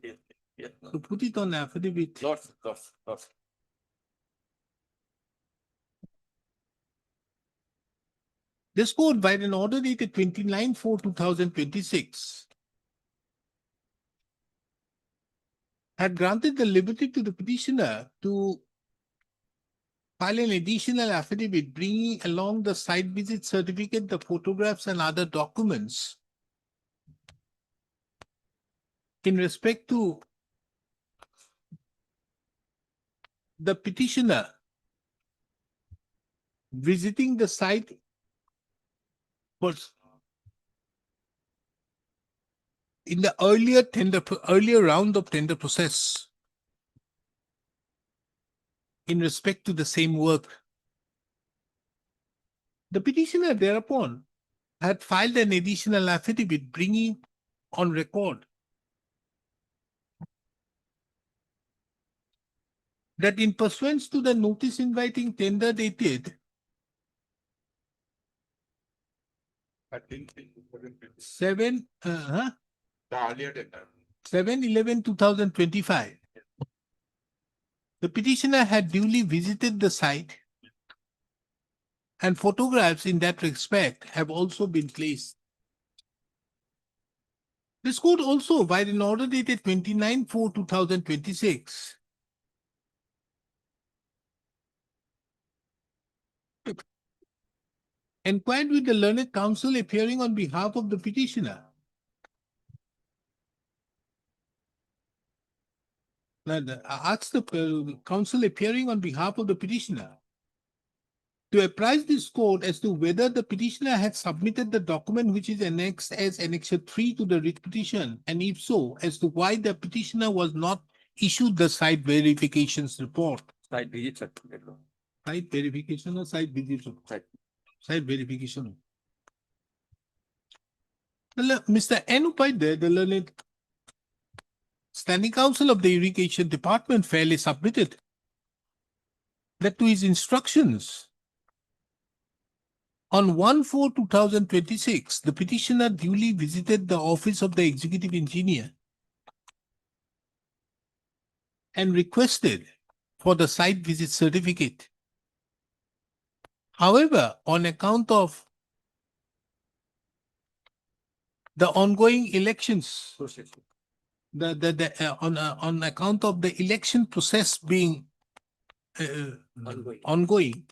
So put it on affidavit. Lordship. This court, by an order dated 29/4/2026, had granted the liberty to the petitioner to file an additional affidavit bringing along the site visit certificate, the photographs, and other documents in respect to the petitioner visiting the site was in the earlier round of tender process in respect to the same work. The petitioner thereupon had filed an additional affidavit bringing on record that in pursuance to the notice inviting tender dated 7 the earlier tender. 7/11/2025, the petitioner had duly visited the site, and photographs in that respect have also been placed. This court also, by an order dated 29/4/2026, inquired with the learned counsel appearing on behalf of the petitioner. Asked the counsel appearing on behalf of the petitioner to apprise this court as to whether the petitioner had submitted the document which is annexed as Annexure 3 to the writ petition, and if so, as to why the petitioner was not issued the site verifications report. Site visit certificate. Site verification or site visit? Site verification. Mr. N. Upadhyay, the learned Standing Counsel of the Irrigation Department, fairly submitted that to his instructions on 1/4/2026, the petitioner duly visited the office of the executive engineer and requested for the site visit certificate. However, on account of the ongoing elections, on account of the election process being ongoing,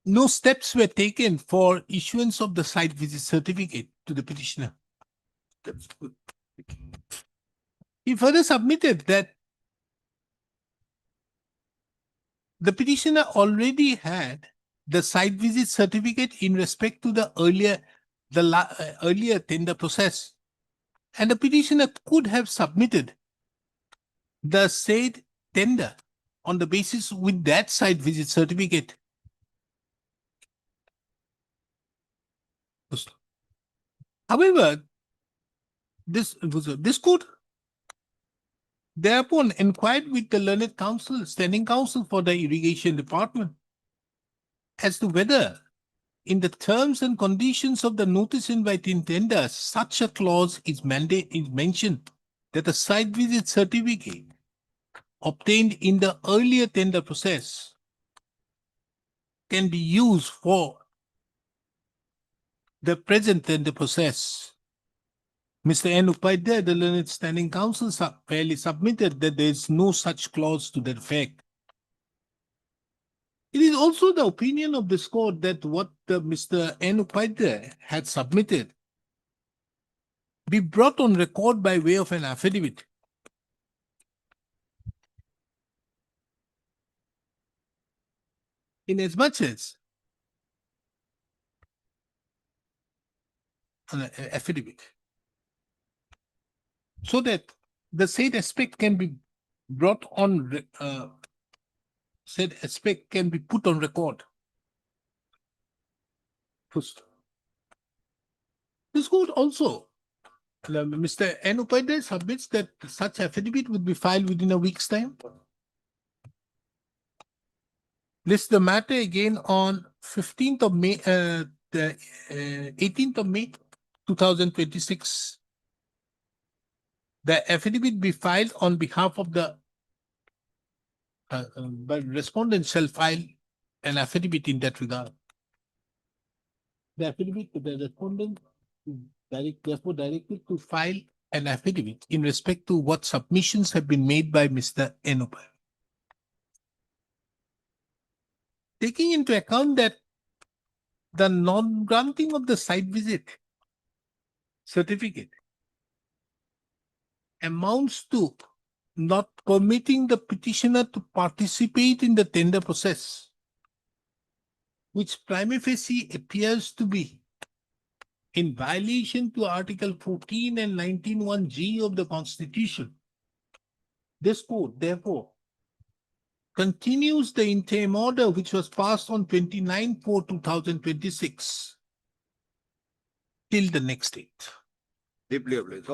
no steps were taken for issuance of the site visit certificate to the petitioner. That's good. He further submitted that the petitioner already had the site visit certificate in respect to the earlier tender process, and the petitioner could have submitted the said tender on the basis with that site visit certificate. However, this court thereupon inquired with the learned counsel, standing counsel for the irrigation department, as to whether in the terms and conditions of the notice inviting tender, such a clause is mentioned that the site visit certificate obtained in the earlier tender process can be used for the present tender process. Mr. N. Upadhyay, the learned standing counsel, fairly submitted that there is no such clause to that effect. It is also the opinion of this court that what Mr. N. Upadhyay had submitted be brought on record by way of an affidavit. Inasmuch as an affidavit, so that the said aspect can be brought on, said aspect can be put on record. First, this court also, Mr. N. Upadhyay submits that such affidavit would be filed within a week's time. This the matter again on 15th of May, 18th of May, 2026. The affidavit be filed on behalf of the but respondent shall file an affidavit in that regard. The affidavit to the respondent is therefore directed to file an affidavit in respect to what submissions have been made by Mr. N. Upadhyay. Taking into account that the non-granting of the site visit certificate amounts to not permitting the petitioner to participate in the tender process, which prima facie appears to be in violation to Article 14 and 19(1)(g) of the Constitution. This court, therefore, continues the interim order which was passed on 29/4/2026 till the next date. Deeply obliged.